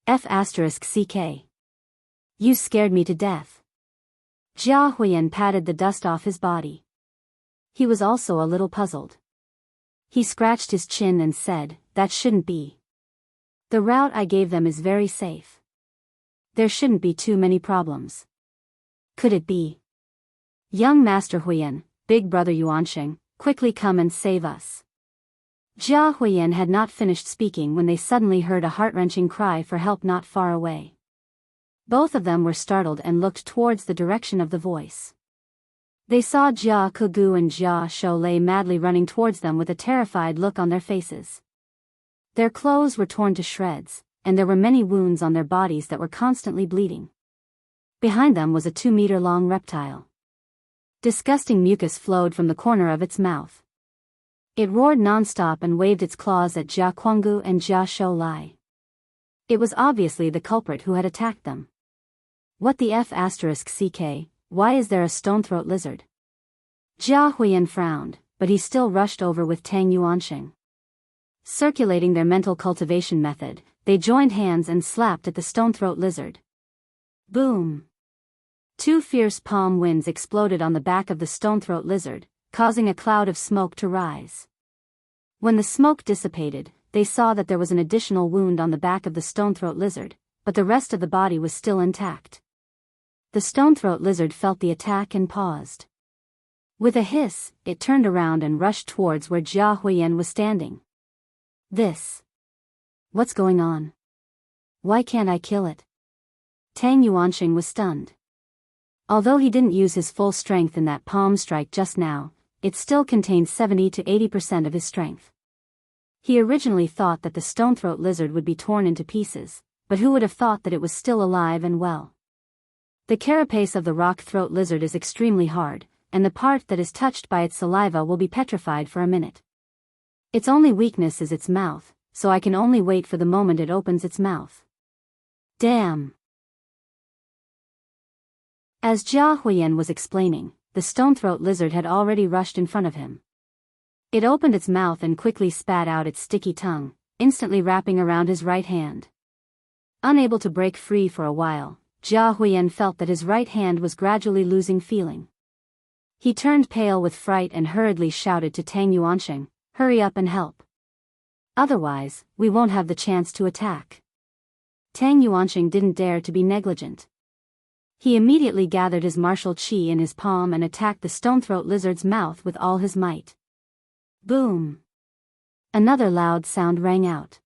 F***CK. You scared me to death. Jia Huiyan patted the dust off his body. He was also a little puzzled. He scratched his chin and said, that shouldn't be. The route I gave them is very safe. There shouldn't be too many problems. Could it be? Young Master Huiyan, Big Brother Yuanxing, quickly come and save us. Jia Huiyan had not finished speaking when they suddenly heard a heart-wrenching cry for help not far away. Both of them were startled and looked towards the direction of the voice. They saw Jia Kugu and Jia Sholei madly running towards them with a terrified look on their faces. Their clothes were torn to shreds, and there were many wounds on their bodies that were constantly bleeding. Behind them was a 2-meter-long reptile. Disgusting mucus flowed from the corner of its mouth. It roared non-stop and waved its claws at Jia Kuangu and Jia Sholei. It was obviously the culprit who had attacked them. What the F***CK, why is there a stone-throat lizard? Jia Huiyan frowned, but he still rushed over with Tang Yuanxing. Circulating their mental cultivation method, they joined hands and slapped at the stone-throat lizard. Boom! 2 fierce palm winds exploded on the back of the stone-throat lizard, causing a cloud of smoke to rise. When the smoke dissipated, they saw that there was an additional wound on the back of the stone-throat lizard, but the rest of the body was still intact. The stone-throat lizard felt the attack and paused. With a hiss, it turned around and rushed towards where Jia Huiyan was standing. What's going on? Why can't I kill it? Tang Yuanxing was stunned. Although he didn't use his full strength in that palm strike just now, it still contained 70 to 80% of his strength. He originally thought that the stone-throat lizard would be torn into pieces, but who would have thought that it was still alive and well? The carapace of the rock-throat lizard is extremely hard, and the part that is touched by its saliva will be petrified for a minute. Its only weakness is its mouth, so I can only wait for the moment it opens its mouth. Damn! As Jia Huiyan was explaining, the stone-throat lizard had already rushed in front of him. It opened its mouth and quickly spat out its sticky tongue, instantly wrapping around his right hand. Unable to break free for a while, Jia Huiyan felt that his right hand was gradually losing feeling. He turned pale with fright and hurriedly shouted to Tang Yuanxing, hurry up and help. Otherwise, we won't have the chance to attack. Tang Yuanxing didn't dare to be negligent. He immediately gathered his martial qi in his palm and attacked the stone-throat lizard's mouth with all his might. Boom! Another loud sound rang out.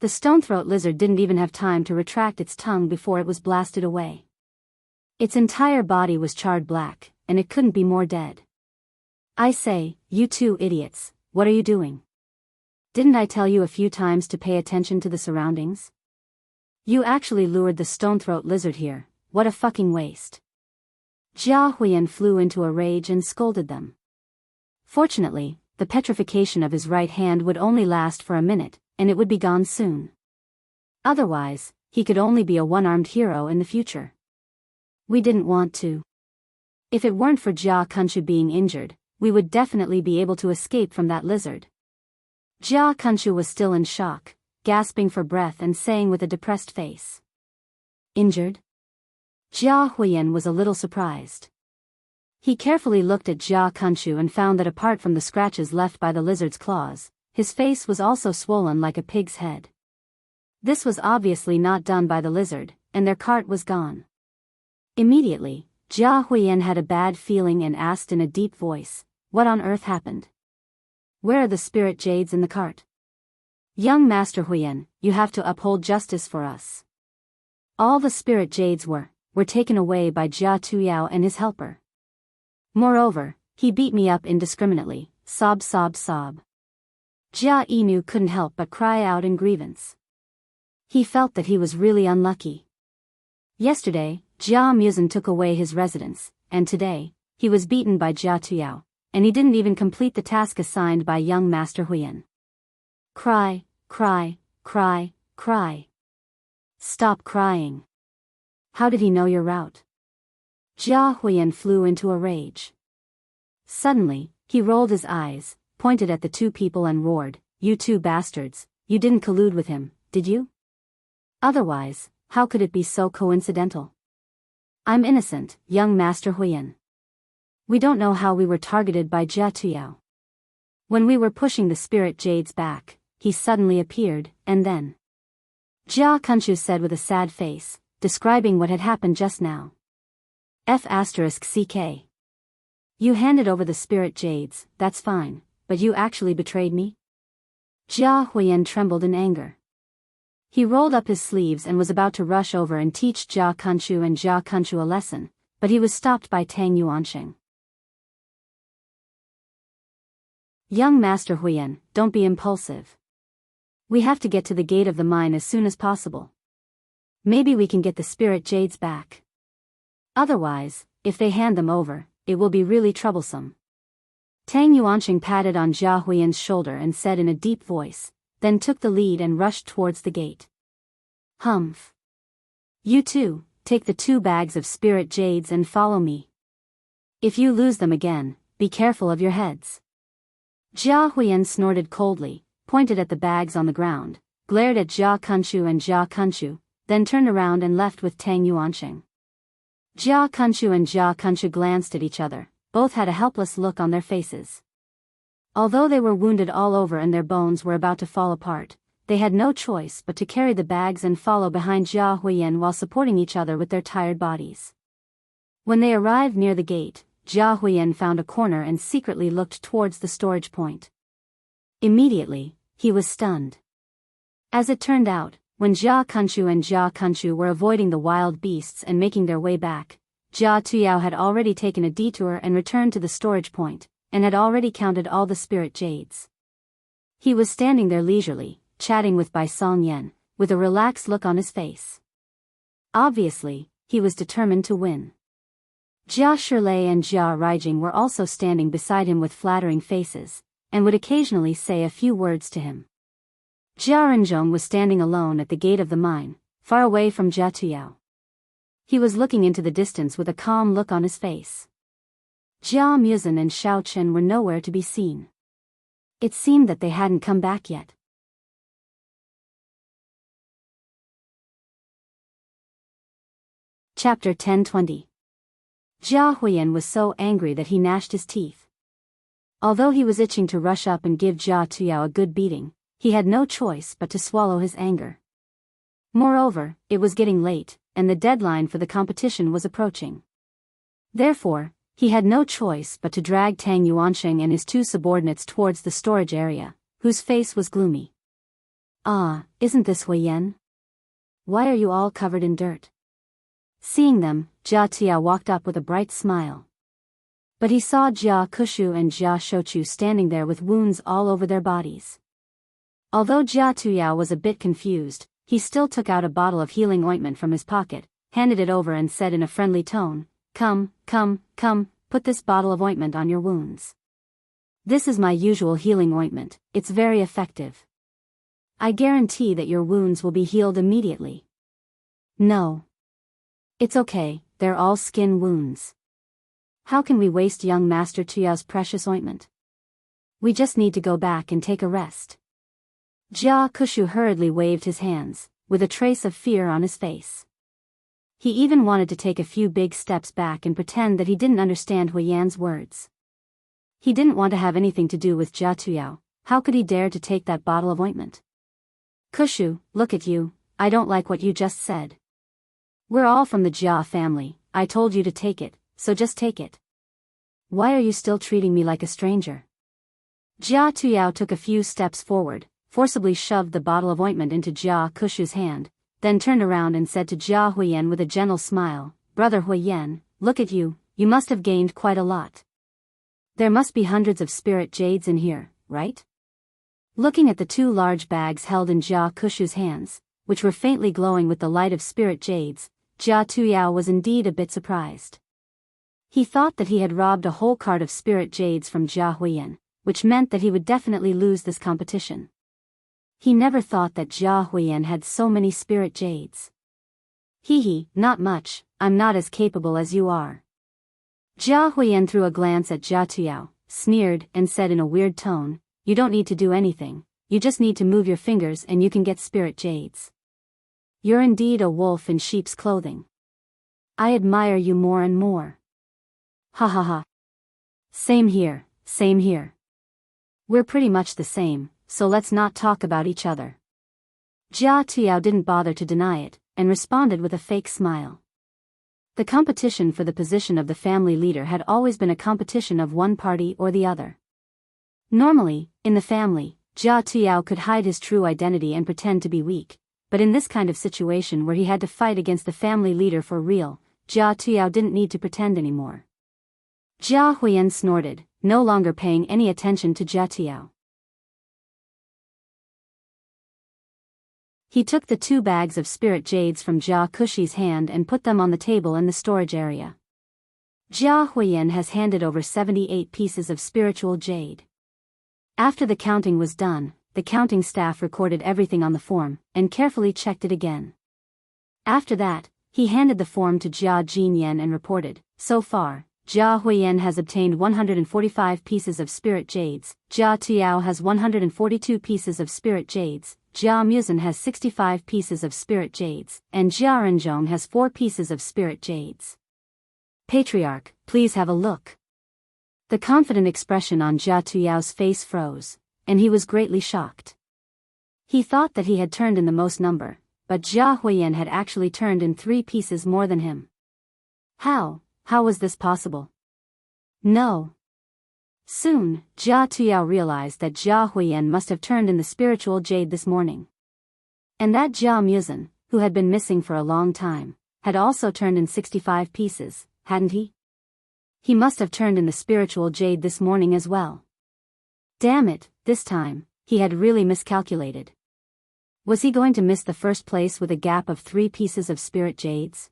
The stone-throat lizard didn't even have time to retract its tongue before it was blasted away. Its entire body was charred black, and it couldn't be more dead. I say, you 2 idiots, what are you doing? Didn't I tell you a few times to pay attention to the surroundings? You actually lured the stone-throat lizard here, what a fucking waste. Jia Huiyan flew into a rage and scolded them. Fortunately, the petrification of his right hand would only last for a minute, and it would be gone soon. Otherwise, he could only be a one-armed hero in the future. We didn't want to. If it weren't for Jia Kunshu being injured, we would definitely be able to escape from that lizard. Jia Kunshu was still in shock, gasping for breath and saying with a depressed face. Injured? Jia Huiyan was a little surprised. He carefully looked at Jia Kunshu and found that apart from the scratches left by the lizard's claws, his face was also swollen like a pig's head. This was obviously not done by the lizard, and their cart was gone. Immediately, Jia Huiyan had a bad feeling and asked in a deep voice, what on earth happened? Where are the spirit jades in the cart? Young Master Huyen, you have to uphold justice for us. All the spirit jades were taken away by Jia Tuyao and his helper. Moreover, he beat me up indiscriminately, sob sob sob. Jia Inu couldn't help but cry out in grievance. He felt that he was really unlucky. Yesterday, Jia Muzin took away his residence, and today, he was beaten by Jia Tuyao, and he didn't even complete the task assigned by young Master Huyen. Cry, cry, cry, cry. Stop crying. How did he know your route? Jia Huyen flew into a rage. Suddenly, he rolled his eyes, pointed at the two people and roared, "You two bastards, you didn't collude with him, did you? Otherwise, how could it be so coincidental? I'm innocent, young Master Huyen. We don't know how we were targeted by Jia Tuyao. When we were pushing the spirit jades back, he suddenly appeared, and then..." Jia Kunshu said with a sad face, describing what had happened just now. F***CK. You handed over the spirit jades, that's fine, but you actually betrayed me? Jia Huyen trembled in anger. He rolled up his sleeves and was about to rush over and teach Jia Kunshu and Jia Kunshu a lesson, but he was stopped by Tang Yuanqing. Young Master Huyen, don't be impulsive. We have to get to the gate of the mine as soon as possible. Maybe we can get the spirit jades back. Otherwise, if they hand them over, it will be really troublesome. Tang Yuanqing patted on Jia Huyen's shoulder and said in a deep voice, then took the lead and rushed towards the gate. Humph. You two, take the 2 bags of spirit jades and follow me. If you lose them again, be careful of your heads. Jia Huyen snorted coldly, pointed at the bags on the ground, glared at Jia Kunshu and Jia Kunshu, then turned around and left with Tang Yuanqing. Jia Kunshu and Jia Kunshu glanced at each other, both had a helpless look on their faces. Although they were wounded all over and their bones were about to fall apart, they had no choice but to carry the bags and follow behind Jia Huyen while supporting each other with their tired bodies. When they arrived near the gate, Jia Huyen found a corner and secretly looked towards the storage point. Immediately, he was stunned. As it turned out, when Jia Kunshu and Jia Kunshu were avoiding the wild beasts and making their way back, Jia Tuyao had already taken a detour and returned to the storage point, and had already counted all the spirit jades. He was standing there leisurely, chatting with Bai Song Yen, with a relaxed look on his face. Obviously, he was determined to win. Jia Shirlei and Jia Raijing were also standing beside him with flattering faces, and would occasionally say a few words to him. Jia Renzhong was standing alone at the gate of the mine, far away from Jia Tuyao. He was looking into the distance with a calm look on his face. Jia Muzin and Shao Chen were nowhere to be seen. It seemed that they hadn't come back yet. Chapter 10:20. Jia Huyen was so angry that he gnashed his teeth. Although he was itching to rush up and give Jia Tuyao a good beating, he had no choice but to swallow his anger. Moreover, it was getting late, and the deadline for the competition was approaching. Therefore, he had no choice but to drag Tang Yuanqing and his 2 subordinates towards the storage area, whose face was gloomy. Ah, isn't this Huyen? Why are you all covered in dirt? Seeing them, Jia Tuyao walked up with a bright smile. But he saw Jia Kushu and Jia Shochu standing there with wounds all over their bodies. Although Jia Tuyao was a bit confused, he still took out a bottle of healing ointment from his pocket, handed it over and said in a friendly tone, Come, put this bottle of ointment on your wounds. This is my usual healing ointment, it's very effective. I guarantee that your wounds will be healed immediately. No. It's okay, they're all skin wounds. How can we waste young Master Tuyao's precious ointment? We just need to go back and take a rest. Jia Kushu hurriedly waved his hands, with a trace of fear on his face. He even wanted to take a few big steps back and pretend that he didn't understand Huyen's words. He didn't want to have anything to do with Jia Tuyao. How could he dare to take that bottle of ointment? Kushu, look at you, I don't like what you just said. We're all from the Jia family, I told you to take it, so just take it. Why are you still treating me like a stranger? Jia Tuyao took a few steps forward, forcibly shoved the bottle of ointment into Jia Kushu's hand, then turned around and said to Jia Huiyan with a gentle smile, "Brother Huiyan, look at you, you must have gained quite a lot. There must be hundreds of spirit jades in here, right?" Looking at the two large bags held in Jia Kushu's hands, which were faintly glowing with the light of spirit jades, Jia Tuyao was indeed a bit surprised. He thought that he had robbed a whole cart of spirit jades from Jia Huiyan, which meant that he would definitely lose this competition. He never thought that Jia Huiyan had so many spirit jades. Hee, not much, I'm not as capable as you are. Jia Huiyan threw a glance at Jia Tuyao, sneered, and said in a weird tone, "You don't need to do anything, you just need to move your fingers and you can get spirit jades. You're indeed a wolf in sheep's clothing. I admire you more and more." Ha ha ha. Same here, same here. We're pretty much the same, so let's not talk about each other. Jia Tuyao didn't bother to deny it, and responded with a fake smile. The competition for the position of the family leader had always been a competition of one party or the other. Normally, in the family, Jia Tuyao could hide his true identity and pretend to be weak, but in this kind of situation where he had to fight against the family leader for real, Jia Tuyao didn't need to pretend anymore. Jia Huiyan snorted, no longer paying any attention to Jia Tuyao. He took the two bags of spirit jades from Jia Kushi's hand and put them on the table in the storage area. Jia Huiyan has handed over 78 pieces of spiritual jade. After the counting was done, the counting staff recorded everything on the form, and carefully checked it again. After that, he handed the form to Jia Jinyan and reported, "So far, Jia Huiyan has obtained 145 pieces of spirit jades, Jia Tuyao has 142 pieces of spirit jades, Jia Muzan has 65 pieces of spirit jades, and Jia Renzhong has 4 pieces of spirit jades. Patriarch, please have a look." The confident expression on Jia Tuyao's face froze, and he was greatly shocked. He thought that he had turned in the most number, but Jia Huiyan had actually turned in 3 pieces more than him. How was this possible? No. Soon, Jia Tuyao realized that Jia Huiyan must have turned in the spiritual jade this morning. And that Jia Muzan, who had been missing for a long time, had also turned in 65 pieces, hadn't he? He must have turned in the spiritual jade this morning as well. Damn it, this time, he had really miscalculated. Was he going to miss the first place with a gap of 3 pieces of spirit jades?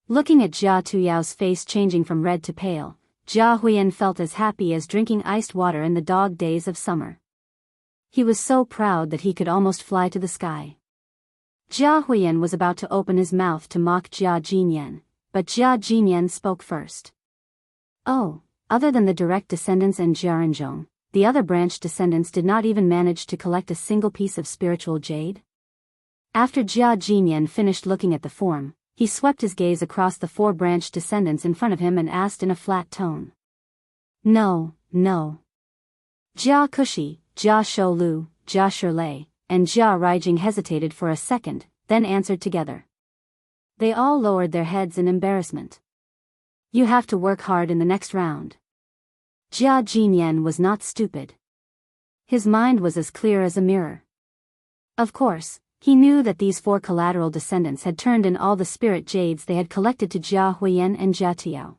Looking at Jia Tuyao's face changing from red to pale, Jia Huiyan felt as happy as drinking iced water in the dog days of summer. He was so proud that he could almost fly to the sky. Jia Huiyan was about to open his mouth to mock Jia Jinyan, but Jia Jinyan spoke first. "Oh, other than the direct descendants and Jia Renzhong, the other branch descendants did not even manage to collect a single piece of spiritual jade?" After Jia Jinyan finished looking at the form, he swept his gaze across the 4 branch descendants in front of him and asked in a flat tone. No. Jia Kushi, Jia Sholu, Jia Shirlei, and Jia Raijing hesitated for a second, then answered together. They all lowered their heads in embarrassment. "You have to work hard in the next round." Jia Jinyan was not stupid. His mind was as clear as a mirror. Of course, he knew that these 4 collateral descendants had turned in all the spirit jades they had collected to Jia Huiyan and Jia Tuyao.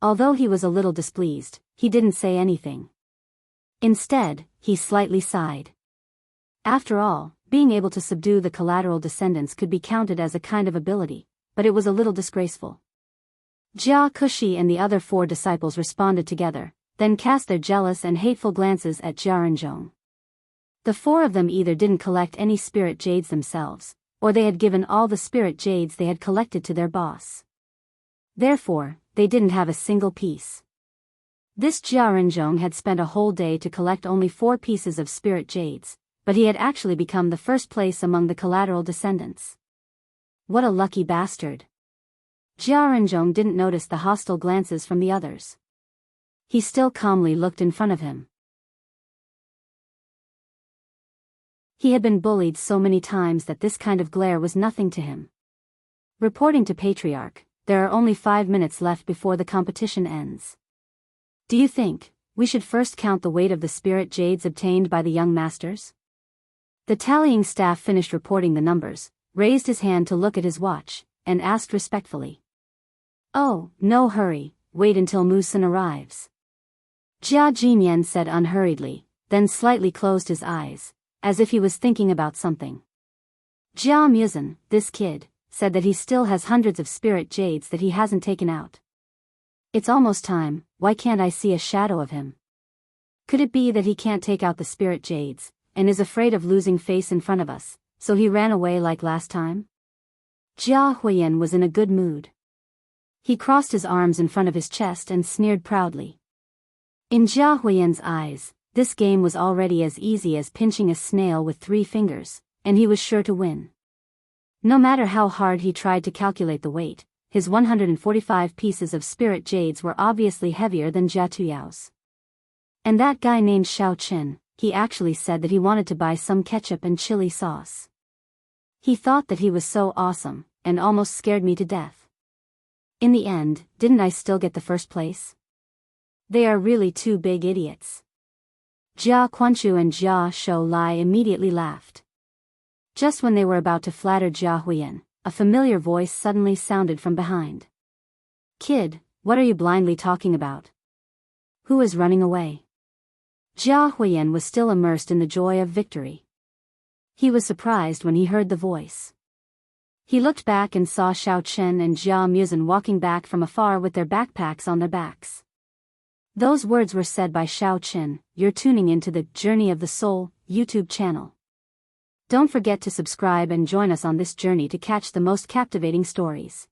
Although he was a little displeased, he didn't say anything. Instead, he slightly sighed. After all, being able to subdue the collateral descendants could be counted as a kind of ability, but it was a little disgraceful. Jia Kushi and the other 4 disciples responded together, then cast their jealous and hateful glances at Jia Renzhong. The 4 of them either didn't collect any spirit jades themselves, or they had given all the spirit jades they had collected to their boss. Therefore, they didn't have a single piece. This Jia Renzhong had spent a whole day to collect only 4 pieces of spirit jades, but he had actually become the first place among the collateral descendants. What a lucky bastard. Jia Renzhong didn't notice the hostile glances from the others. He still calmly looked in front of him. He had been bullied so many times that this kind of glare was nothing to him. Reporting to Patriarch, there are only 5 minutes left before the competition ends. Do you think we should first count the weight of the spirit jades obtained by the young masters? The tallying staff finished reporting the numbers, raised his hand to look at his watch, and asked respectfully. Oh, no hurry, wait until Musen arrives. Jia Jinyan said unhurriedly, then slightly closed his eyes, as if he was thinking about something. Jia Musen, this kid, said that he still has hundreds of spirit jades that he hasn't taken out. It's almost time, why can't I see a shadow of him? Could it be that he can't take out the spirit jades, and is afraid of losing face in front of us, so he ran away like last time? Jia Huiyan was in a good mood. He crossed his arms in front of his chest and sneered proudly. In Jia Huiyan's eyes, this game was already as easy as pinching a snail with 3 fingers, and he was sure to win. No matter how hard he tried to calculate the weight, his 145 pieces of spirit jades were obviously heavier than Jia Tuyao's. And that guy named Xiao Chen, he actually said that he wanted to buy some ketchup and chili sauce. He thought that he was so awesome, and almost scared me to death. In the end, didn't I still get the first place? They are really 2 big idiots. Jia Quanchu and Jia Shou Lai immediately laughed. Just when they were about to flatter Jia Huiyan, a familiar voice suddenly sounded from behind. Kid, what are you blindly talking about? Who is running away? Jia Huiyan was still immersed in the joy of victory. He was surprised when he heard the voice. He looked back and saw Xiao Chen and Jia Musen walking back from afar with their backpacks on their backs. Those words were said by Xiao Chen. You're tuning into the Journey of the Soul YouTube channel. Don't forget to subscribe and join us on this journey to catch the most captivating stories.